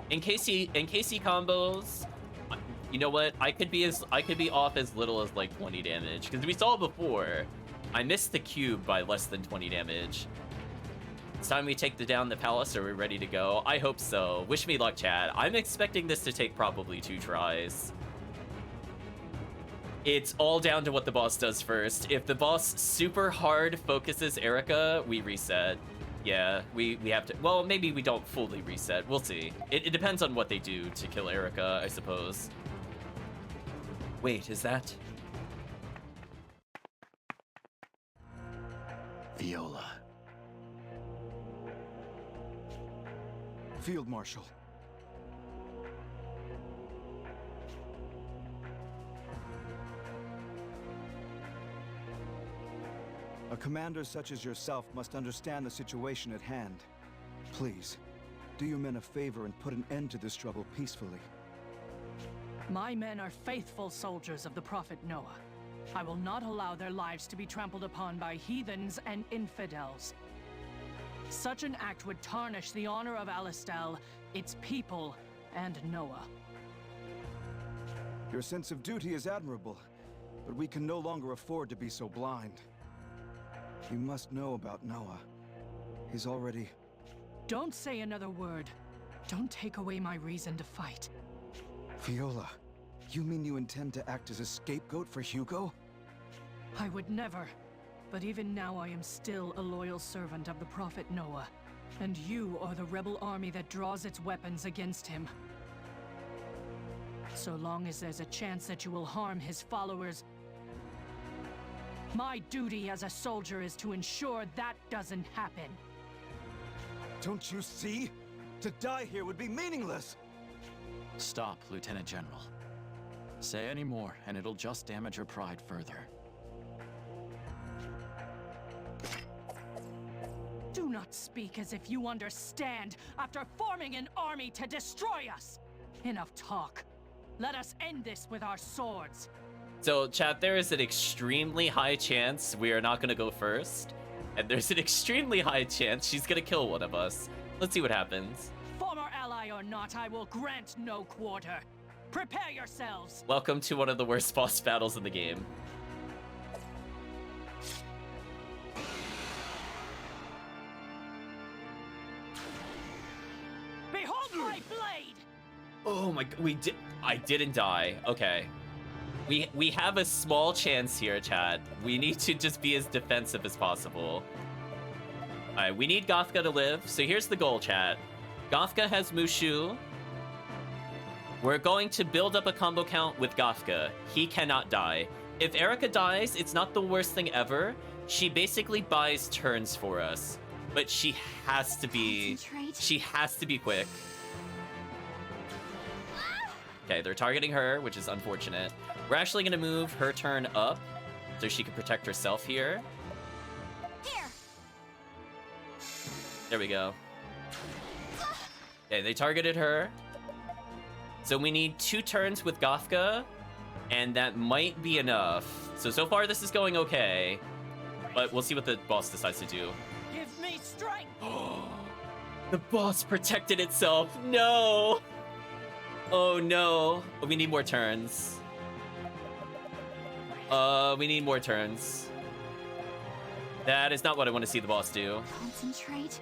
In case he combos, you know what? I could be off as little as like 20 damage because we saw before. I missed the cube by less than 20 damage. It's time we take down the palace. Are we ready to go? I hope so. Wish me luck, chat. I'm expecting this to take probably 2 tries. It's all down to what the boss does first. If the boss super hard focuses Erica, we reset. Yeah, we have to. Well, maybe we don't fully reset. We'll see. It depends on what they do to kill Erica, I suppose. Wait, is that? Viola. Field Marshal. A commander such as yourself must understand the situation at hand. Please, do your men a favor and put an end to this struggle peacefully. My men are faithful soldiers of the Prophet Noah. I will not allow their lives to be trampled upon by heathens and infidels. Such an act would tarnish the honor of Alistel, its people, and Noah. Your sense of duty is admirable, but we can no longer afford to be so blind. You must know about Noah. He's already... Don't say another word. Don't take away my reason to fight. Viola, you mean you intend to act as a scapegoat for Hugo? I would never. But even now I am still a loyal servant of the Prophet Noah. And you are the rebel army that draws its weapons against him. So long as there's a chance that you will harm his followers, my duty as a soldier is to ensure that doesn't happen. Don't you see? To die here would be meaningless! Stop, Lieutenant General. Say any more, and it'll just damage your pride further. Do not speak as if you understand after forming an army to destroy us! Enough talk. Let us end this with our swords. So, chat, there is an extremely high chance we are not going to go first. And there's an extremely high chance she's going to kill one of us. Let's see what happens. Former ally or not, I will grant no quarter. Prepare yourselves. Welcome to one of the worst boss battles in the game. Behold my blade! Oh my god, I didn't die. Okay. We have a small chance here, chat. We need to just be as defensive as possible. Alright, we need Gothka to live. So here's the goal, chat. Gothka has Mushu. We're going to build up a combo count with Gothka. He cannot die. If Erica dies, it's not the worst thing ever. She basically buys turns for us. But she has to be... She has to be quick. Okay, they're targeting her, which is unfortunate. We're actually going to move her turn up so she can protect herself here. Here. There we go. Okay, they targeted her. So we need 2 turns with Gothka, and that might be enough. So far this is going okay, but we'll see what the boss decides to do. Give me strength! The boss protected itself. No! Oh no. We need more turns. We need more turns. That is not what I want to see the boss do. Concentrate.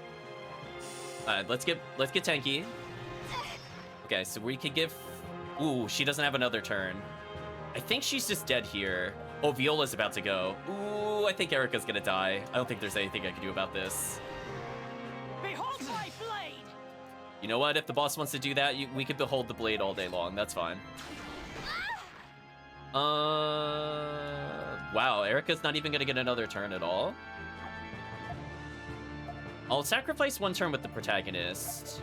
Let's get tanky. Okay, so we could give... Ooh, she doesn't have another turn. I think she's just dead here. Oh, Viola's about to go. Ooh, I think Erica's gonna die. I don't think there's anything I can do about this. Behold my blade! You know what? If the boss wants to do that, we could behold the blade all day long. That's fine. Wow, Erica's not even gonna get another turn at all. I'll sacrifice 1 turn with the protagonist.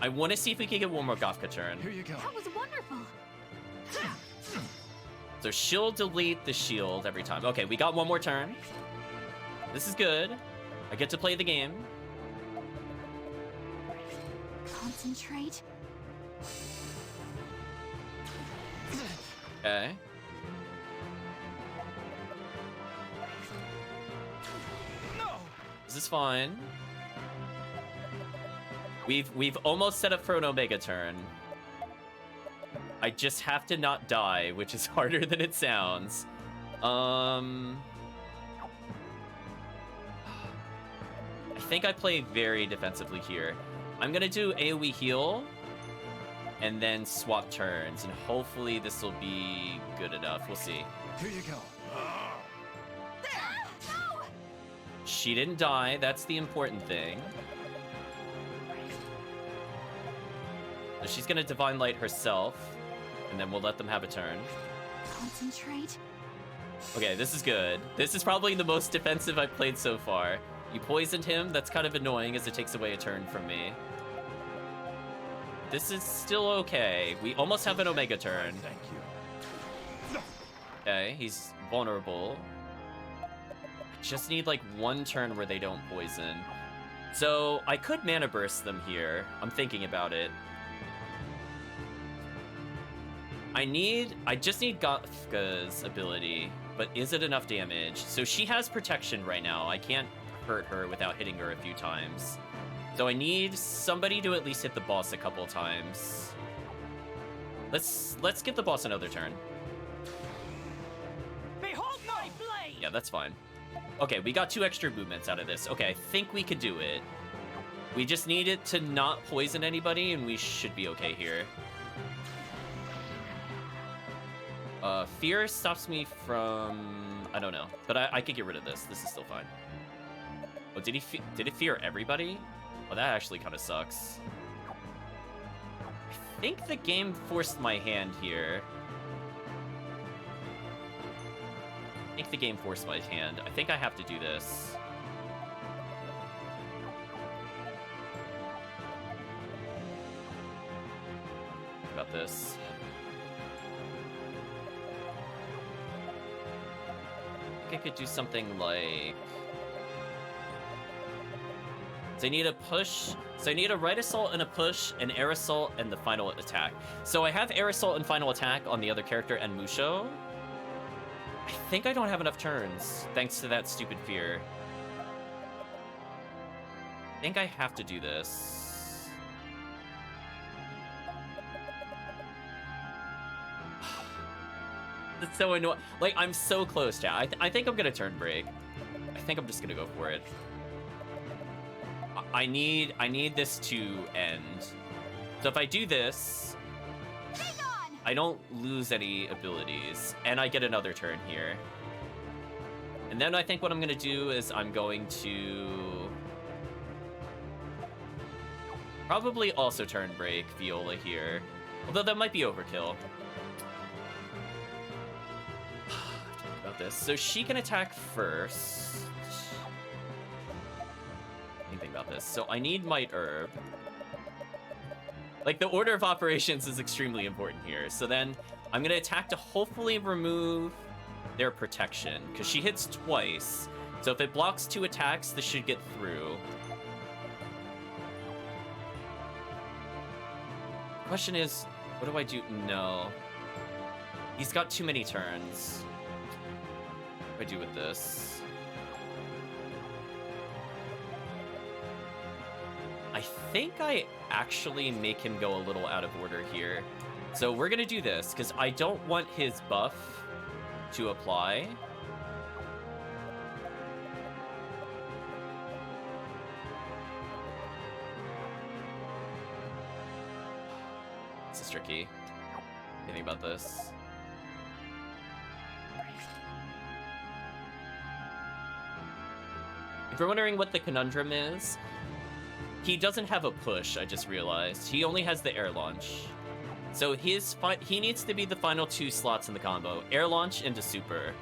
I want to see if we can get one more Gothka turn. Here you go. That was wonderful. So she'll delete the shield every time. Okay, we got one more turn. This is good. I get to play the game. Concentrate. Okay. This is fine. We've almost set up for an Omega turn. I just have to not die, which is harder than it sounds. I think I play very defensively here. I'm gonna do AoE heal and then swap turns, and hopefully this will be good enough. We'll see. Here you go. She didn't die. That's the important thing. So she's gonna Divine Light herself, and then we'll let them have a turn. Concentrate. Okay, this is good. This is probably the most defensive I've played so far. You poisoned him. That's kind of annoying as it takes away a turn from me. This is still okay. We almost have an Omega turn. Thank you. Okay, he's vulnerable. I just need like one turn where they don't poison. So I could Mana Burst them here. I'm thinking about it. I just need Gothka's ability, but is it enough damage? So she has protection right now. I can't hurt her without hitting her a few times. So I need somebody to at least hit the boss a couple times. Let's get the boss another turn. Behold my blade! Yeah, that's fine. Okay, we got 2 extra movements out of this. Okay, I think we could do it. We just need it to not poison anybody, and we should be okay here. Fear stops me from... I don't know, but I could get rid of this. This is still fine. Oh, did it fear everybody? Oh, that actually kind of sucks. I think the game forced my hand here. I think the game forced my hand. I think I have to do this. What about this? I could do something like... So I need a push. So I need a right assault and a push, an air assault, and the final attack. So I have air assault and final attack on the other character and Musho. I think I don't have enough turns, thanks to that stupid fear. I think I have to do this. It's so annoying. Like, I'm so close to it. I think I'm gonna turn break. I think I'm just gonna go for it. I need this to end. So if I do this, I don't lose any abilities, and I get another turn here. And then I think what I'm gonna do is I'm going to probably also turn break Viola here, although that might be overkill. About this, so she can attack first. Think about this. So I need Might Herb. Like, the order of operations is extremely important here. So then I'm gonna attack to hopefully remove their protection, because she hits twice. So if it blocks 2 attacks, this should get through. Question is, what do I do? No. He's got too many turns. What do I do with this? I think I actually make him go a little out of order here. So we're gonna do this, because I don't want his buff to apply. This is tricky. Thinking about this. If you're wondering what the conundrum is, he doesn't have a push, I just realized. He only has the air launch. So he needs to be the final 2 slots in the combo. Air launch into super.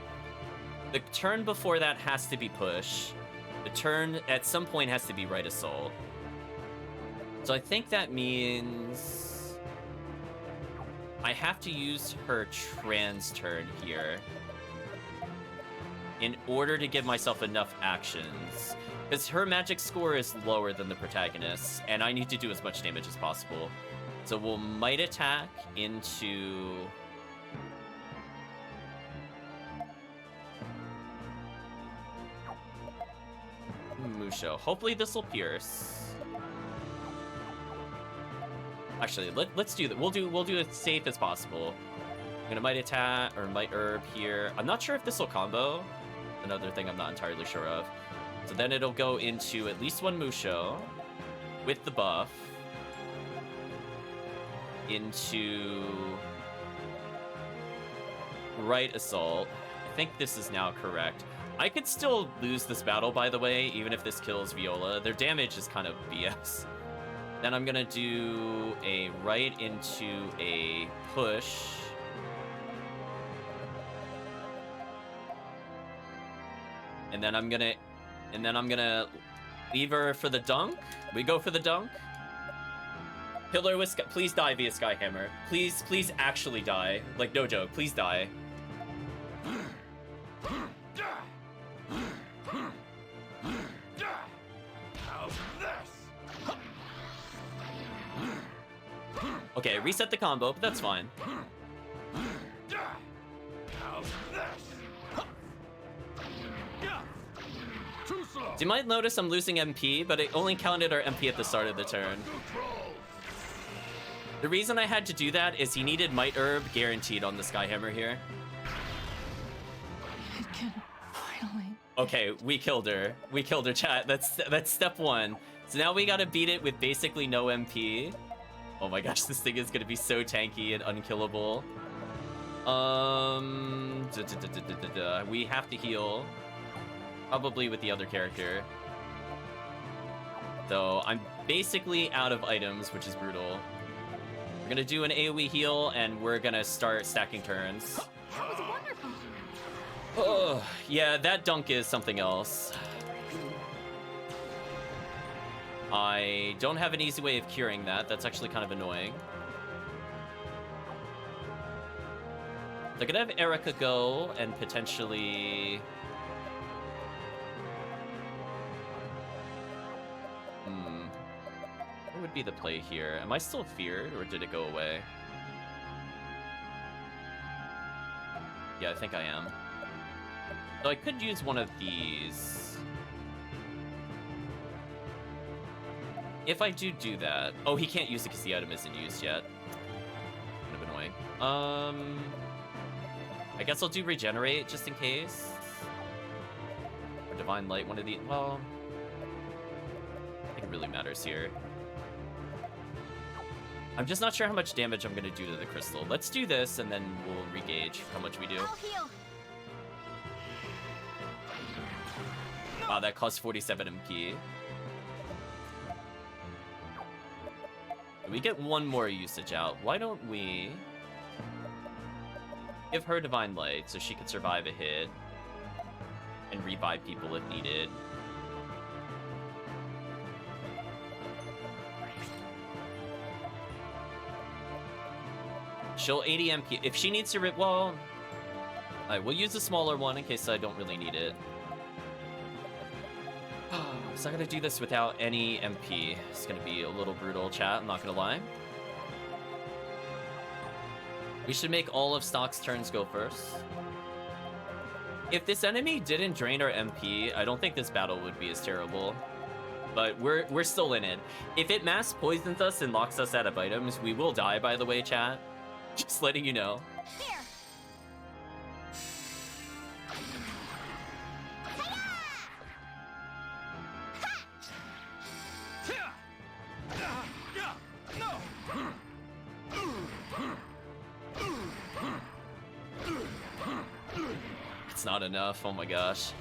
The turn before that has to be push. The turn at some point has to be right assault. So I think that means... I have to use her trans turn here in order to give myself enough actions. Because her magic score is lower than the protagonist's, and I need to do as much damage as possible. So we'll might attack into... Musho. Hopefully this will pierce. Actually, let's do that. We'll do it safe as possible. I'm gonna might attack or might herb here. I'm not sure if this will combo. Another thing I'm not entirely sure of. So then it'll go into at least one Musho with the buff into right assault. I think this is now correct. I could still lose this battle, by the way, even if this kills Viola. Their damage is kind of BS. Then I'm gonna do a right into a push. And then I'm gonna leave her for the dunk. We go for the dunk. Pillar with Sky, please die via Skyhammer. Please actually die. Like, no joke, please die. Okay, reset the combo, but that's fine. You might notice I'm losing MP, but it only counted our MP at the start of the turn. The reason I had to do that is he needed Might Herb guaranteed on the Skyhammer here. It can finally... Okay, we killed her. We killed her, chat. That's step one. So now we gotta beat it with basically no MP. Oh my gosh, this thing is gonna be so tanky and unkillable. We have to heal. Probably with the other character. Though I'm basically out of items, which is brutal. We're gonna do an AoE heal, and we're gonna start stacking turns. That was wonderful. Oh, yeah, that dunk is something else. I don't have an easy way of curing that. That's actually kind of annoying. They're gonna have Erica go and potentially... What would be the play here? Am I still feared, or did it go away? Yeah, I think I am. So I could use one of these. If I do that... Oh, he can't use it because the item isn't used yet. Kind of annoying. I guess I'll do Regenerate, just in case. Or Divine Light, one of these... Well... I think it really matters here. I'm just not sure how much damage I'm gonna do to the crystal. Let's do this, and then we'll re-gauge how much we do. I'll heal. Wow, that costs 47 MP. We get one more usage out. Why don't we give her Divine Light so she can survive a hit and revive people if needed. She'll 80 MP. If she needs to rip, well, we'll use a smaller one in case I don't really need it. So I'm gonna do this without any MP. It's gonna be a little brutal, chat, I'm not gonna lie. We should make all of Stock's turns go first. If this enemy didn't drain our MP, I don't think this battle would be as terrible. But we're still in it. If it mass poisons us and locks us out of items, we will die, by the way, chat. Just letting you know. Here. It's not enough. Oh my gosh.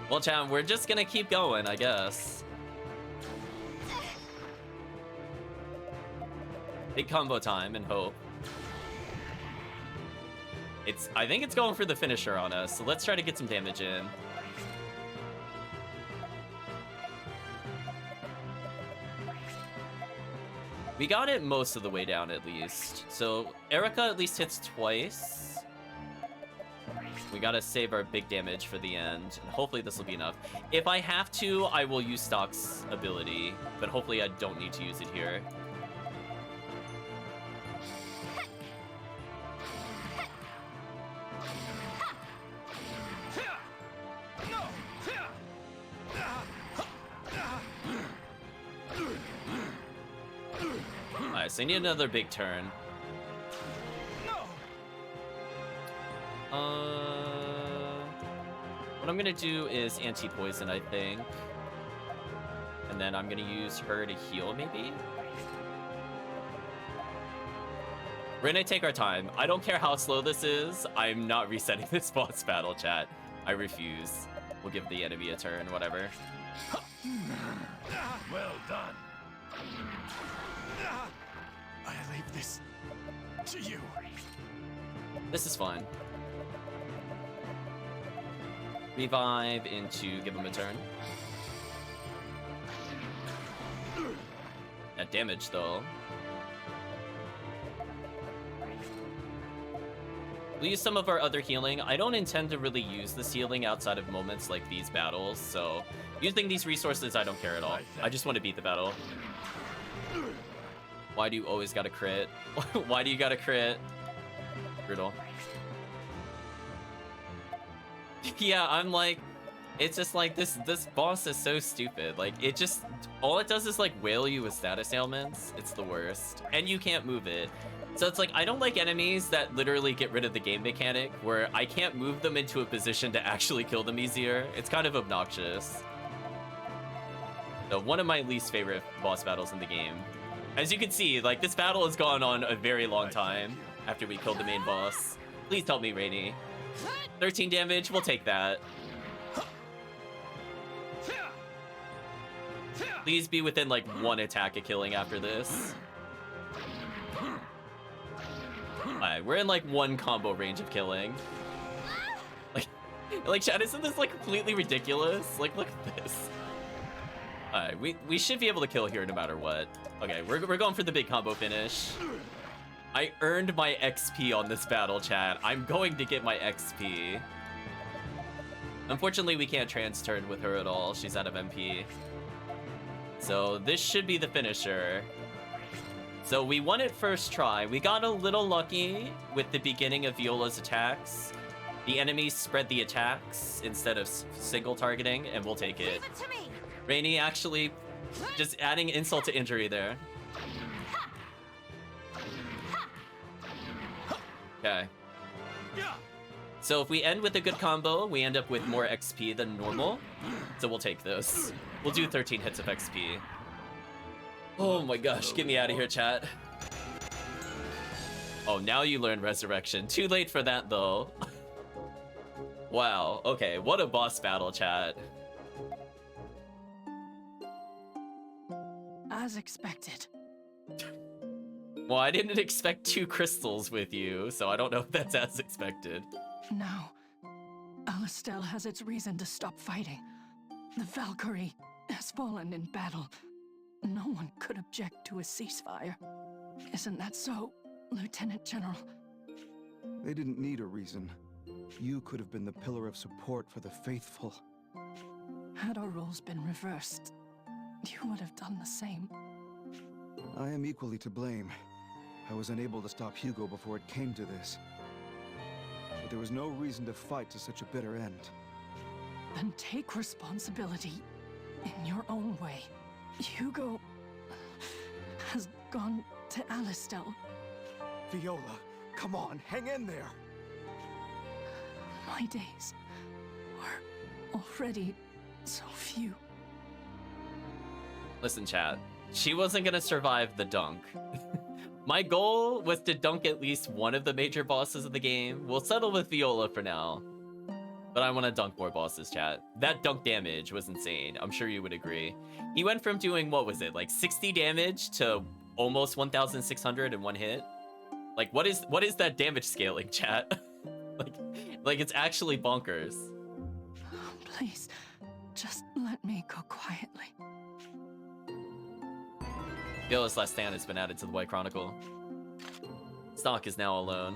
Well, chat, we're just gonna keep going, I guess. Big combo time and hope. I think it's going for the finisher on us, so let's try to get some damage in. We got it most of the way down at least. So Erica at least hits twice. We gotta save our big damage for the end, and hopefully this will be enough. If I have to, I will use Stock's ability, but hopefully I don't need to use it here. Alright, so I need another big turn. What I'm gonna do is anti-poison, I think. And then I'm gonna use her to heal, maybe? We're gonna take our time. I don't care how slow this is. I'm not resetting this boss battle, chat. I refuse. We'll give the enemy a turn, whatever. Well done. I leave this to you. This is fine. Revive into give him a turn. That damage though. We'll use some of our other healing. I don't intend to really use this healing outside of moments like these battles, so using these resources I don't care at all. I just want to beat the battle. Why do you always gotta crit? Why do you gotta crit? Brutal. Yeah, I'm like, it's just like this boss is so stupid. Like, it just, all it does is like whale you with status ailments. It's the worst. And you can't move it. So it's like, I don't like enemies that literally get rid of the game mechanic where I can't move them into a position to actually kill them easier. It's kind of obnoxious. So one of my least favorite boss battles in the game. As you can see, like, this battle has gone on a very long time after we killed the main boss. Please help me, Rainy. 13 damage, we'll take that. Please be within like one attack of killing after this. Alright, we're in like one combo range of killing. Like chat, isn't this like completely ridiculous? Like, look at this. Alright, we should be able to kill here no matter what. Okay, we're going for the big combo finish. I earned my XP on this battle, chat. I'm going to get my XP. Unfortunately, we can't trans-turn with her at all. She's out of MP. So this should be the finisher. So we won it first try. We got a little lucky with the beginning of Viola's attacks. The enemies spread the attacks instead of single targeting, and we'll take it. Leave it to me. Rainy actually just adding insult to injury there. Okay. So if we end with a good combo, we end up with more XP than normal. So we'll take this. We'll do 13 hits of XP. Oh my gosh, get me out of here, chat. Oh, now you learn Resurrection. Too late for that, though. Wow, okay, what a boss battle, chat. As expected. Well, I didn't expect 2 crystals with you, so I don't know if that's as expected. Now, Alastel has its reason to stop fighting. The Valkyrie has fallen in battle. No one could object to a ceasefire. Isn't that so, Lieutenant General? They didn't need a reason. You could have been the pillar of support for the faithful. Had our roles been reversed, you would have done the same. I am equally to blame. I was unable to stop Hugo before it came to this. But there was no reason to fight to such a bitter end. Then take responsibility in your own way. Hugo has gone to Alastel. Viola, come on, hang in there. My days were already so few. Listen, chat. She wasn't gonna survive the dunk. My goal was to dunk at least one of the major bosses of the game. We'll settle with Viola for now. But I want to dunk more bosses, chat. That dunk damage was insane. I'm sure you would agree. He went from doing, what was it, like 60 damage to almost 1,600 in one hit? Like, what is that damage scaling, chat? like it's actually bonkers. Please, just let me go quietly. Fearless Last Stand has been added to the White Chronicle. Stock is now alone.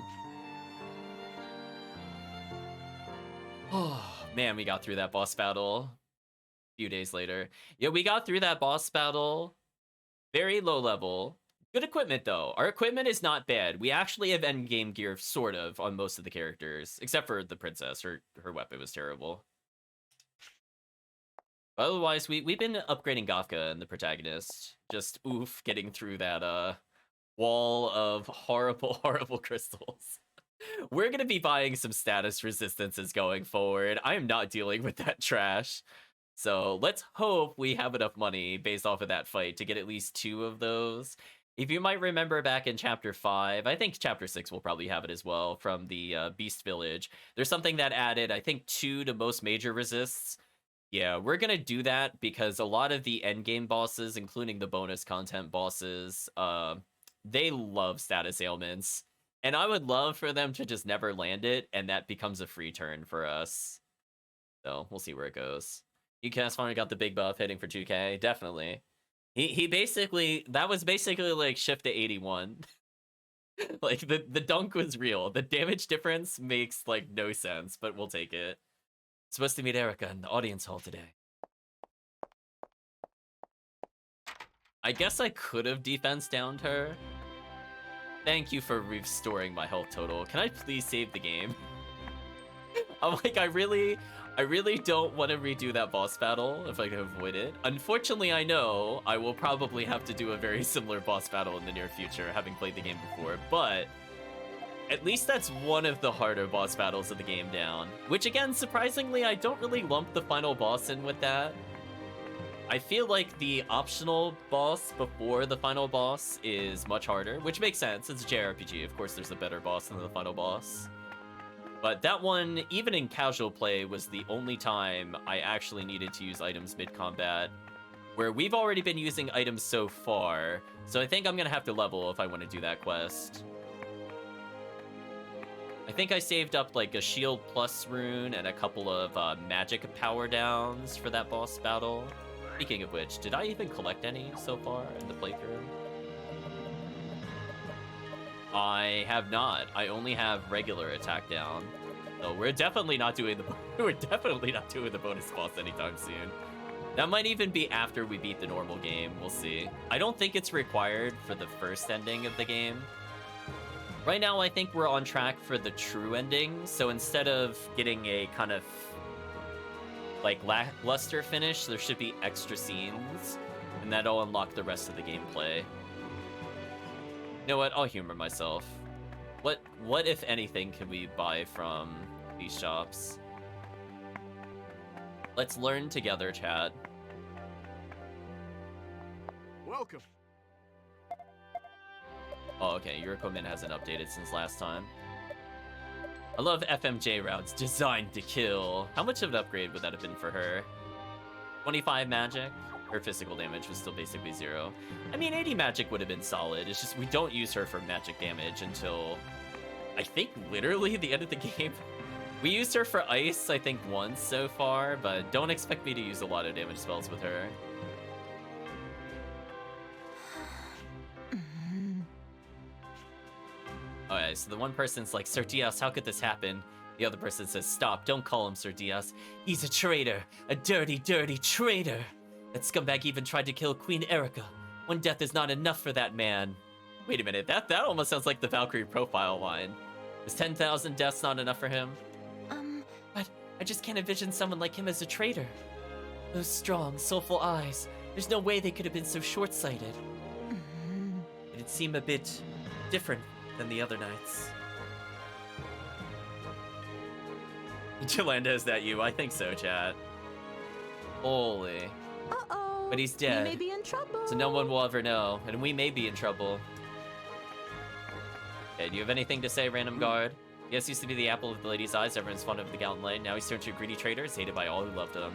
Oh, man, we got through that boss battle a few days later. Yeah, we got through that boss battle. Very low level. Good equipment, though. Our equipment is not bad. We actually have endgame gear, sort of, on most of the characters. Except for the princess. Her weapon was terrible. Otherwise, we've been upgrading Gafka and the protagonist. Just, oof, getting through that, wall of horrible, horrible crystals. We're gonna be buying some status resistances going forward. I am not dealing with that trash. So let's hope we have enough money based off of that fight to get at least 2 of those. If you might remember back in Chapter 5, I think Chapter 6 will probably have it as well, from the Beast Village. There's something that added, I think, 2 to most major resists. Yeah, we're gonna do that because a lot of the endgame bosses, including the bonus content bosses, they love status ailments. And I would love for them to just never land it, and that becomes a free turn for us. So, we'll see where it goes. UCAS finally got the big buff hitting for 2K, definitely. He basically, that was basically like shift to 81. Like, the dunk was real. The damage difference makes, like, no sense, but we'll take it. Supposed to meet Erica in the audience hall today. I guess I could have defense downed her. Thank you for restoring my health total. Can I please save the game? I'm like, I really don't want to redo that boss battle if I can avoid it. Unfortunately, I know I will probably have to do a very similar boss battle in the near future, having played the game before, but at least that's one of the harder boss battles of the game down. Which again, surprisingly, I don't really lump the final boss in with that. I feel like the optional boss before the final boss is much harder, which makes sense. It's a JRPG. Of course, there's a better boss than the final boss. But that one, even in casual play, was the only time I actually needed to use items mid-combat, where we've already been using items so far, so I think I'm gonna have to level if I want to do that quest. I think I saved up like a shield plus rune and a couple of magic power downs for that boss battle. Speaking of which, did I even collect any so far in the playthrough? I have not. I only have regular attack down. So we're definitely not doing the bonus boss anytime soon. That might even be after we beat the normal game. We'll see. I don't think it's required for the first ending of the game. Right now, I think we're on track for the true ending. So instead of getting a kind of like lackluster finish, there should be extra scenes, and that'll unlock the rest of the gameplay. You know what? I'll humor myself. What if anything can we buy from these shops? Let's learn together, chat. Welcome. Oh, okay. Your equipment hasn't updated since last time. I love FMJ rounds designed to kill. How much of an upgrade would that have been for her? 25 magic? Her physical damage was still basically 0. I mean, 80 magic would have been solid. It's just we don't use her for magic damage until, I think, literally the end of the game. We used her for ice, I think, once so far, but don't expect me to use a lot of damage spells with her. Alright, so the one person's like, Sir Diaz, how could this happen? The other person says, stop, don't call him Sir Diaz. He's a traitor, a dirty, dirty traitor. That scumbag even tried to kill Queen Erica. One death is not enough for that man. Wait a minute, that almost sounds like the Valkyrie profile line. Is 10,000 deaths not enough for him? But I just can't envision someone like him as a traitor. Those strong, soulful eyes. There's no way they could have been so short-sighted. It'd seem a bit different than the other knights. Jolanda, is that you? I think so, chat. Holy. Uh-oh. But he's dead. We may be in trouble. So no one will ever know, and we may be in trouble. Okay, do you have anything to say, random guard? Yes, used to be the apple of the lady's eyes. Everyone's fond of the gallant lane. Now he's turned to a greedy traitor. He's hated by all who loved him.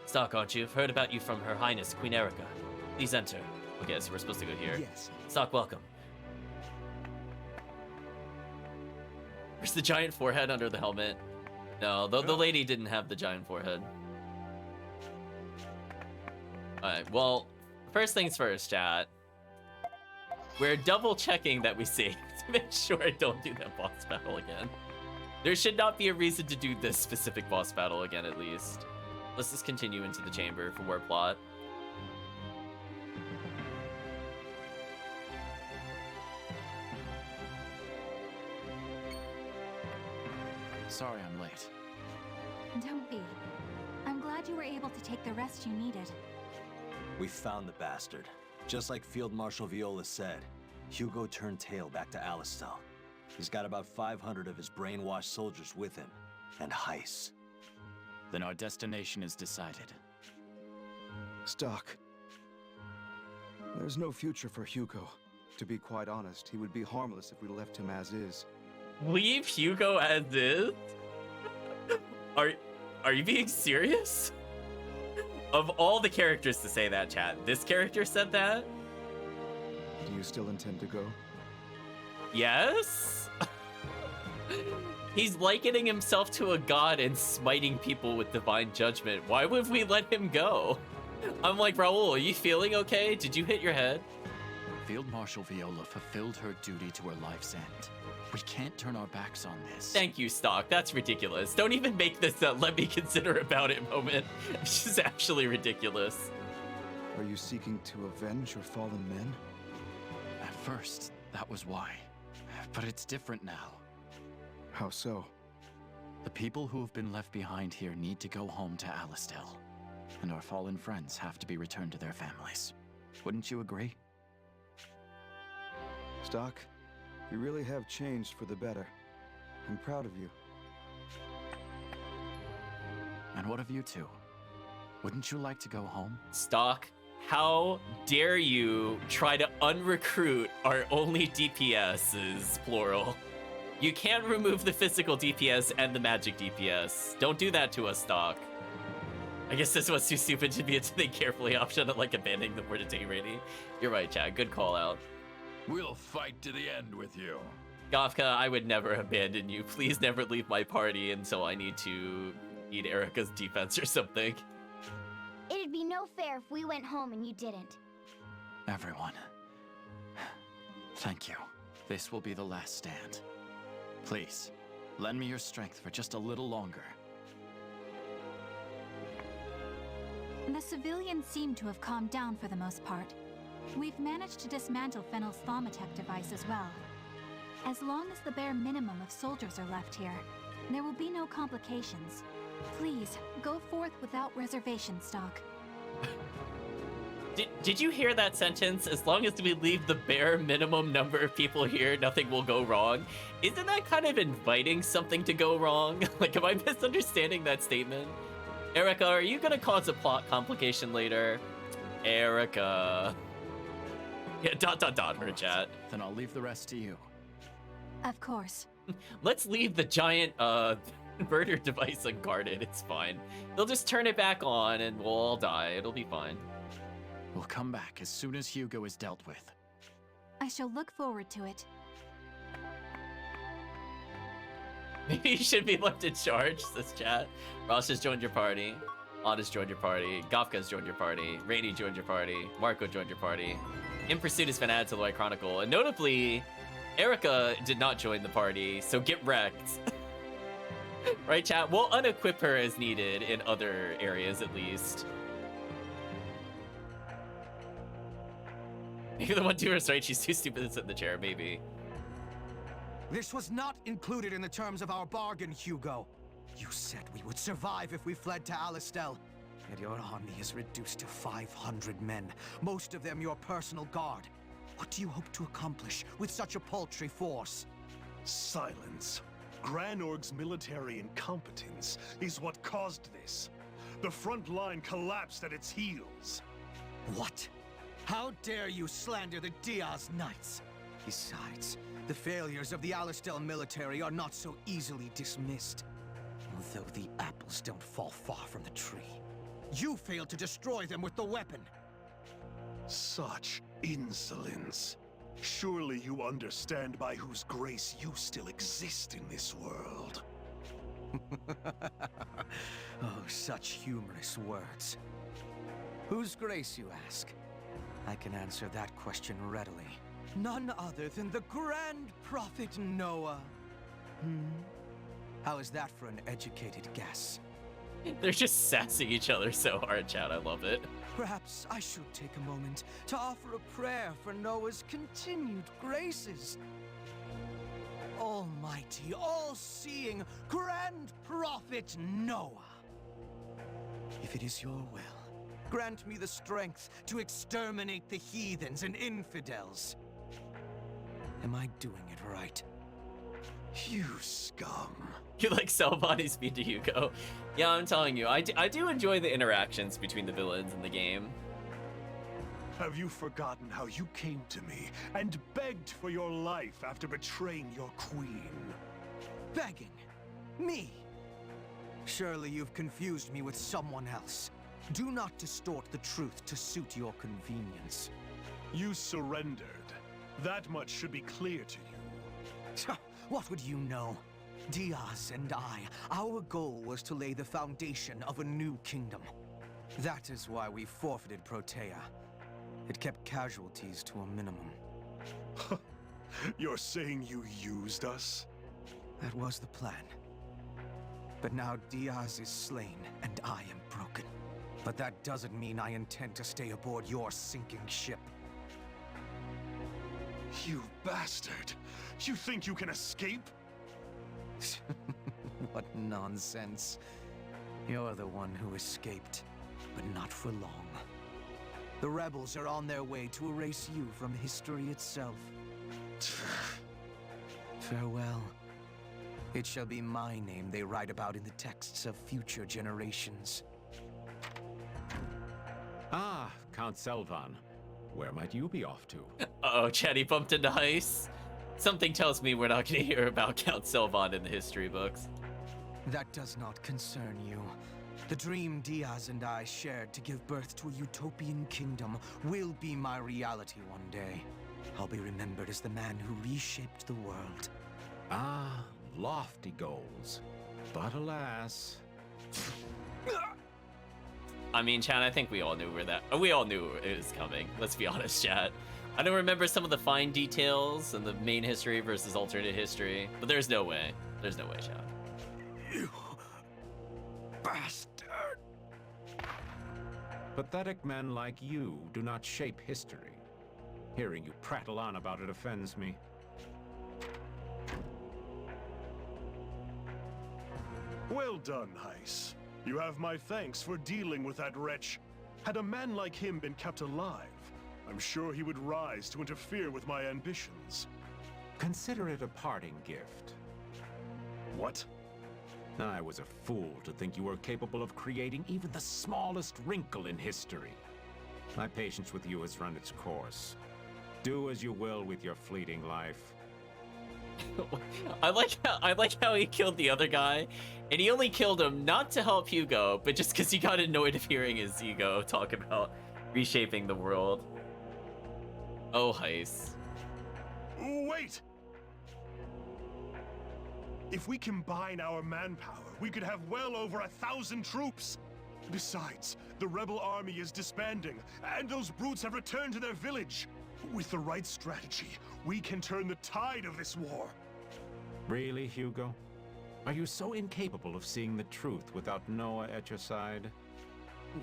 Stock, aren't you? I've heard about you from Her Highness, Queen Erica. Please enter. Okay, so we're supposed to go here. Yes. Stock, welcome. Where's the giant forehead under the helmet? No, the lady didn't have the giant forehead. Alright, well, First things first, chat. We're double checking that we saved to make sure I don't do that boss battle again. There should not be a reason to do this specific boss battle again, at least. Let's just continue into the chamber for war plot. Sorry I'm late. Don't be. I'm glad you were able to take the rest you needed. We found the bastard. Just like Field Marshal Viola said, Hugo turned tail back to Alistel. He's got about 500 of his brainwashed soldiers with him, and Heiss. Then our destination is decided. Stock. There's no future for Hugo. To be quite honest, he would be harmless if we left him as is. Leave Hugo as is? Are you being serious? Of all the characters to say that, chat, this character said that? Do you still intend to go? Yes? He's likening himself to a god and smiting people with divine judgment. Why would we let him go? I'm like, Raul, are you feeling okay? Did you hit your head? Field Marshal Viola fulfilled her duty to her life's end. We can't turn our backs on this. Thank you, Stock. That's ridiculous. Don't even make this a let me consider about it moment. It's just actually ridiculous. Are you seeking to avenge your fallen men? At first, that was why. But it's different now. How so? The people who have been left behind here need to go home to Alistel. And our fallen friends have to be returned to their families. Wouldn't you agree? Stock, you really have changed for the better. I'm proud of you. And what of you two? Wouldn't you like to go home? Stock, how dare you try to unrecruit our only DPSs, plural. You can't remove the physical DPS and the magic DPS. Don't do that to us, Stock. I guess this was too stupid to be a think carefully option of like abandoning the word of day rating. You're right, Chad. Good call out. We'll fight to the end with you. Gofka, I would never abandon you. Please never leave my party until I need Erica's defense or something. It'd be no fair if we went home and you didn't. Everyone. Thank you. This will be the last stand. Please, lend me your strength for just a little longer. The civilians seem to have calmed down for the most part. We've managed to dismantle Fennel's Thaumatech device as well. As long as the bare minimum of soldiers are left here, there will be no complications. Please, go forth without reservation, Stock. Did you hear that sentence? As long as we leave the bare minimum number of people here, nothing will go wrong. Isn't that kind of inviting something to go wrong? Like, am I misunderstanding that statement? Erica, are you gonna cause a plot complication later? Erica. Yeah, ... her chat. Then I'll leave the rest to you. Of course. Let's leave the giant converter device unguarded. It's fine. They'll just turn it back on and we'll all die. It'll be fine. We'll come back as soon as Hugo is dealt with. I shall look forward to it. Maybe you should be left in charge, says chat. Ross has joined your party. Odd has joined your party. Gofka's joined your party. Rainy joined your party. Marco joined your party. In Pursuit has been added to the White Chronicle. And notably, Erica did not join the party, so get wrecked. Right, chat? We'll unequip her as needed in other areas, at least. Maybe the one doing is right. She's too stupid to sit in the chair, maybe. This was not included in the terms of our bargain, Hugo. You said we would survive if we fled to Alistel. Yet your army is reduced to 500 men, most of them your personal guard. What do you hope to accomplish with such a paltry force? Silence. Granorg's military incompetence is what caused this. The front line collapsed at its heels. What? How dare you slander the Diaz Knights? Besides, the failures of the Alistel military are not so easily dismissed. Although the apples don't fall far from the tree. You failed to destroy them with the weapon. Such insolence. Surely you understand by whose grace you still exist in this world. Oh, such humorous words. Whose grace, you ask? I can answer that question readily. None other than the Grand Prophet Noah. How is that for an educated guess? They're just sassing each other so hard, chat. I love it. Perhaps I should take a moment to offer a prayer for Noah's continued graces. Almighty, all-seeing, Grand Prophet Noah. If it is your will, grant me the strength to exterminate the heathens and infidels. Am I doing it right? You scum. You like Selbani's mean to Hugo. Yeah, I'm telling you, I do enjoy the interactions between the villains in the game. Have you forgotten how you came to me and begged for your life after betraying your queen? Begging? Me? Surely you've confused me with someone else. Do not distort the truth to suit your convenience. You surrendered. That much should be clear to you. What would you know? Diaz and I, our goal was to lay the foundation of a new kingdom. That is why we forfeited Protea. It kept casualties to a minimum. You're saying you used us? That was the plan. But now Diaz is slain, and I am broken. But that doesn't mean I intend to stay aboard your sinking ship. You bastard! You think you can escape? What nonsense. You're the one who escaped, but not for long. The rebels are on their way to erase you from history itself. Farewell. It shall be my name they write about in the texts of future generations. Ah, Count Selvan. Where might you be off to? Uh-oh, Chatty bumped into Heist. Something tells me we're not going to hear about Count Selvan in the history books. That does not concern you. The dream Diaz and I shared to give birth to a utopian kingdom will be my reality one day. I'll be remembered as the man who reshaped the world. Ah, lofty goals. But alas... I mean, chat, I think we all knew we all knew it was coming. Let's be honest, chat. I don't remember some of the fine details and the main history versus alternate history, but there's no way. There's no way, chat. You bastard! Pathetic men like you do not shape history. Hearing you prattle on about it offends me. Well done, Heiss. You have my thanks for dealing with that wretch. Had a man like him been kept alive, I'm sure he would rise to interfere with my ambitions. Consider it a parting gift. What? I was a fool to think you were capable of creating even the smallest wrinkle in history. My patience with you has run its course. Do as you will with your fleeting life. I like how he killed the other guy, and he only killed him not to help Hugo, but just because he got annoyed of hearing his ego talk about reshaping the world. Oh, Heist. Wait! If we combine our manpower, we could have well over 1,000 troops. Besides, the rebel army is disbanding, and those brutes have returned to their village. With the right strategy, we can turn the tide of this war. Really, Hugo? Are you so incapable of seeing the truth without Noah at your side?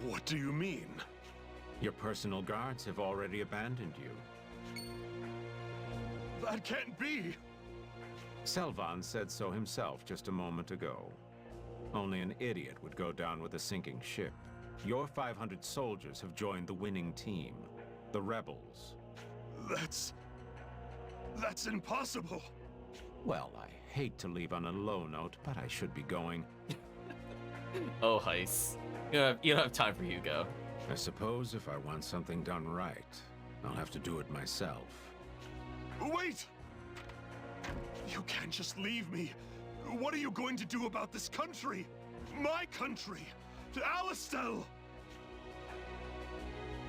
What do you mean? Your personal guards have already abandoned you. That can't be! Selvan said so himself just a moment ago. Only an idiot would go down with a sinking ship. Your 500 soldiers have joined the winning team, the rebels. That's impossible! Well, I hate to leave on a low note, but I should be going. Oh, Heist. You don't have time for Hugo. I suppose if I want something done right, I'll have to do it myself. Wait! You can't just leave me. What are you going to do about this country? My country! To Alistel!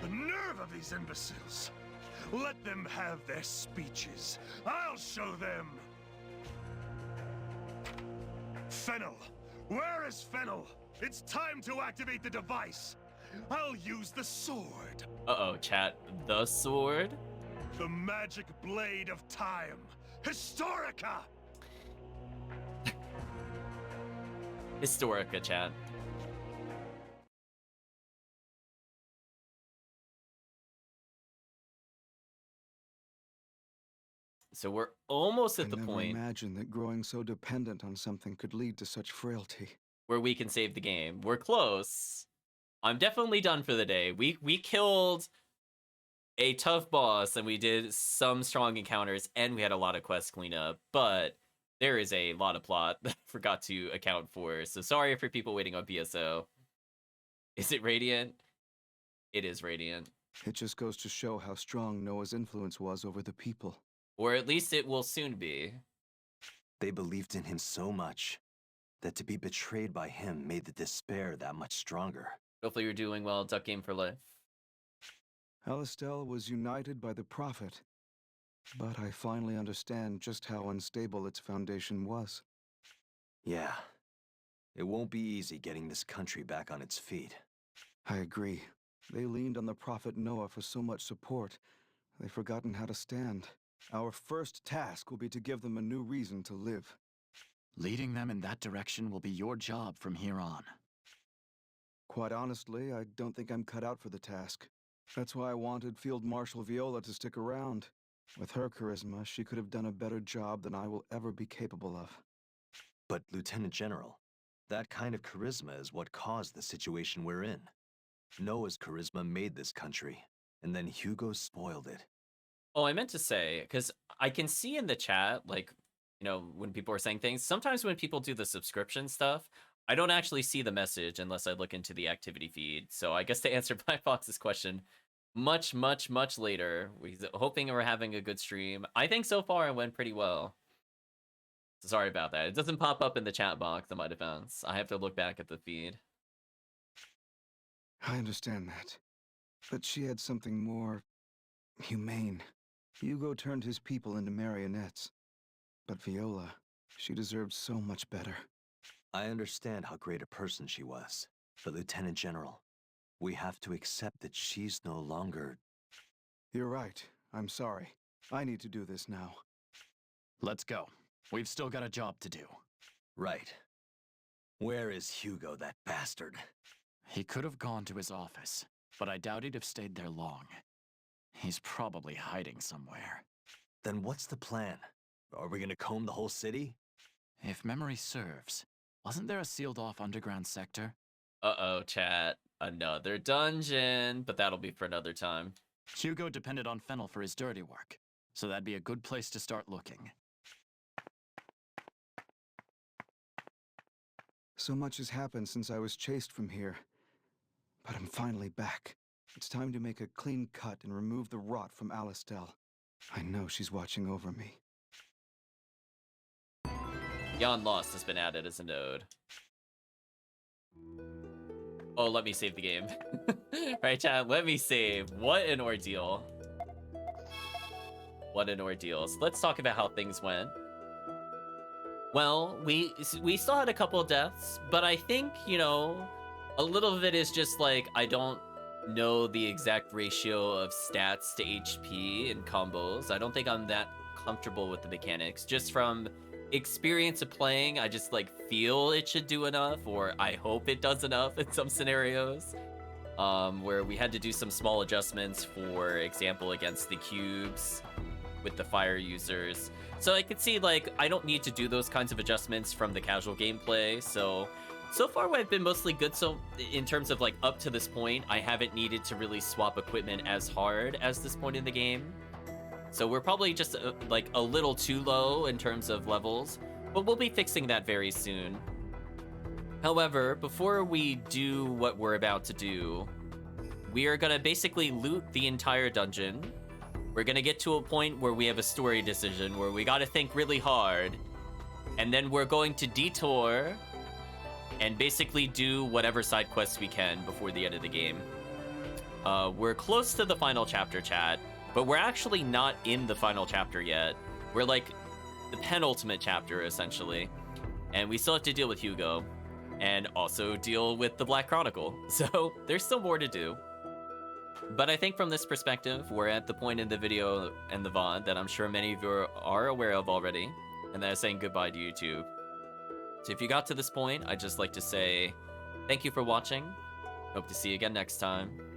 The nerve of these imbeciles! Let them have their speeches. I'll show them! Fennel! Where is Fennel? It's time to activate the device! I'll use the sword. Uh-oh, chat. The sword? The magic blade of time. Historica! Historica, chat. So we're almost at the point I never imagined that growing so dependent on something could lead to such frailty. where we can save the game. We're close. I'm definitely done for the day. We killed a tough boss and we did some strong encounters and we had a lot of quest cleanup, but there is a lot of plot that I forgot to account for. So sorry for people waiting on PSO. Is it Radiant? It is Radiant. It just goes to show how strong Noah's influence was over the people. Or at least it will soon be. They believed in him so much that to be betrayed by him made the despair that much stronger. Hopefully you're doing well, Duck Game for Life. Alistel was united by the Prophet, but I finally understand just how unstable its foundation was. Yeah. It won't be easy getting this country back on its feet. I agree. They leaned on the Prophet Noah for so much support, they've forgotten how to stand. Our first task will be to give them a new reason to live. Leading them in that direction will be your job from here on. Quite honestly, I don't think I'm cut out for the task. That's why I wanted Field Marshal Viola to stick around. With her charisma, she could have done a better job than I will ever be capable of. But, Lieutenant General, that kind of charisma is what caused the situation we're in. Noah's charisma made this country, and then Hugo spoiled it. Oh, I meant to say, because I can see in the chat, like, you know, when people are saying things, sometimes when people do the subscription stuff, I don't actually see the message unless I look into the activity feed. So I guess to answer Black Fox's question, much later, we're hoping we're having a good stream. I think so far it went pretty well. So sorry about that. It doesn't pop up in the chat box in my defense. I have to look back at the feed. I understand that. But she had something more humane. Hugo turned his people into marionettes. But Viola, she deserved so much better. I understand how great a person she was. But Lieutenant General, we have to accept that she's no longer... You're right. I'm sorry. I need to do this now. Let's go. We've still got a job to do. Right. Where is Hugo, that bastard? He could have gone to his office, but I doubt he'd have stayed there long. He's probably hiding somewhere. Then what's the plan? Are we gonna comb the whole city? If memory serves, wasn't there a sealed-off underground sector? Uh-oh, chat. Another dungeon, but that'll be for another time. Hugo depended on Fennel for his dirty work, so that'd be a good place to start looking. So much has happened since I was chased from here. But I'm finally back. It's time to make a clean cut and remove the rot from Alistel. I know she's watching over me. Yon Lost has been added as a node. Oh, let me save the game. Right, chat, let me save. What an ordeal. What an ordeal. So let's talk about how things went. Well, we still had a couple of deaths, but I think, you know, a little of it is just like, I don't know the exact ratio of stats to HP and combos. I don't think I'm that comfortable with the mechanics. Just from experience of playing, I just like feel it should do enough, or I hope it does enough in some scenarios. Where we had to do some small adjustments, for example, against the cubes with the fire users. So I could see, like, I don't need to do those kinds of adjustments from the casual gameplay. So far I've been mostly good. So in terms of like up to this point, I haven't needed to really swap equipment as hard as this point in the game. So we're probably just like a little too low in terms of levels, but we'll be fixing that very soon. However, before we do what we're about to do, we are gonna basically loot the entire dungeon. We're gonna get to a point where we have a story decision where we gotta think really hard, and then we're going to detour and basically do whatever side quests we can before the end of the game. We're close to the final chapter, chat, but we're actually not in the final chapter yet. We're like the penultimate chapter, essentially, and we still have to deal with Hugo. and also deal with the Black Chronicle. So there's still more to do. But I think from this perspective, we're at the point in the video and the VOD that I'm sure many of you are aware of already, and that is saying goodbye to YouTube. So if you got to this point, I'd just like to say thank you for watching. Hope to see you again next time.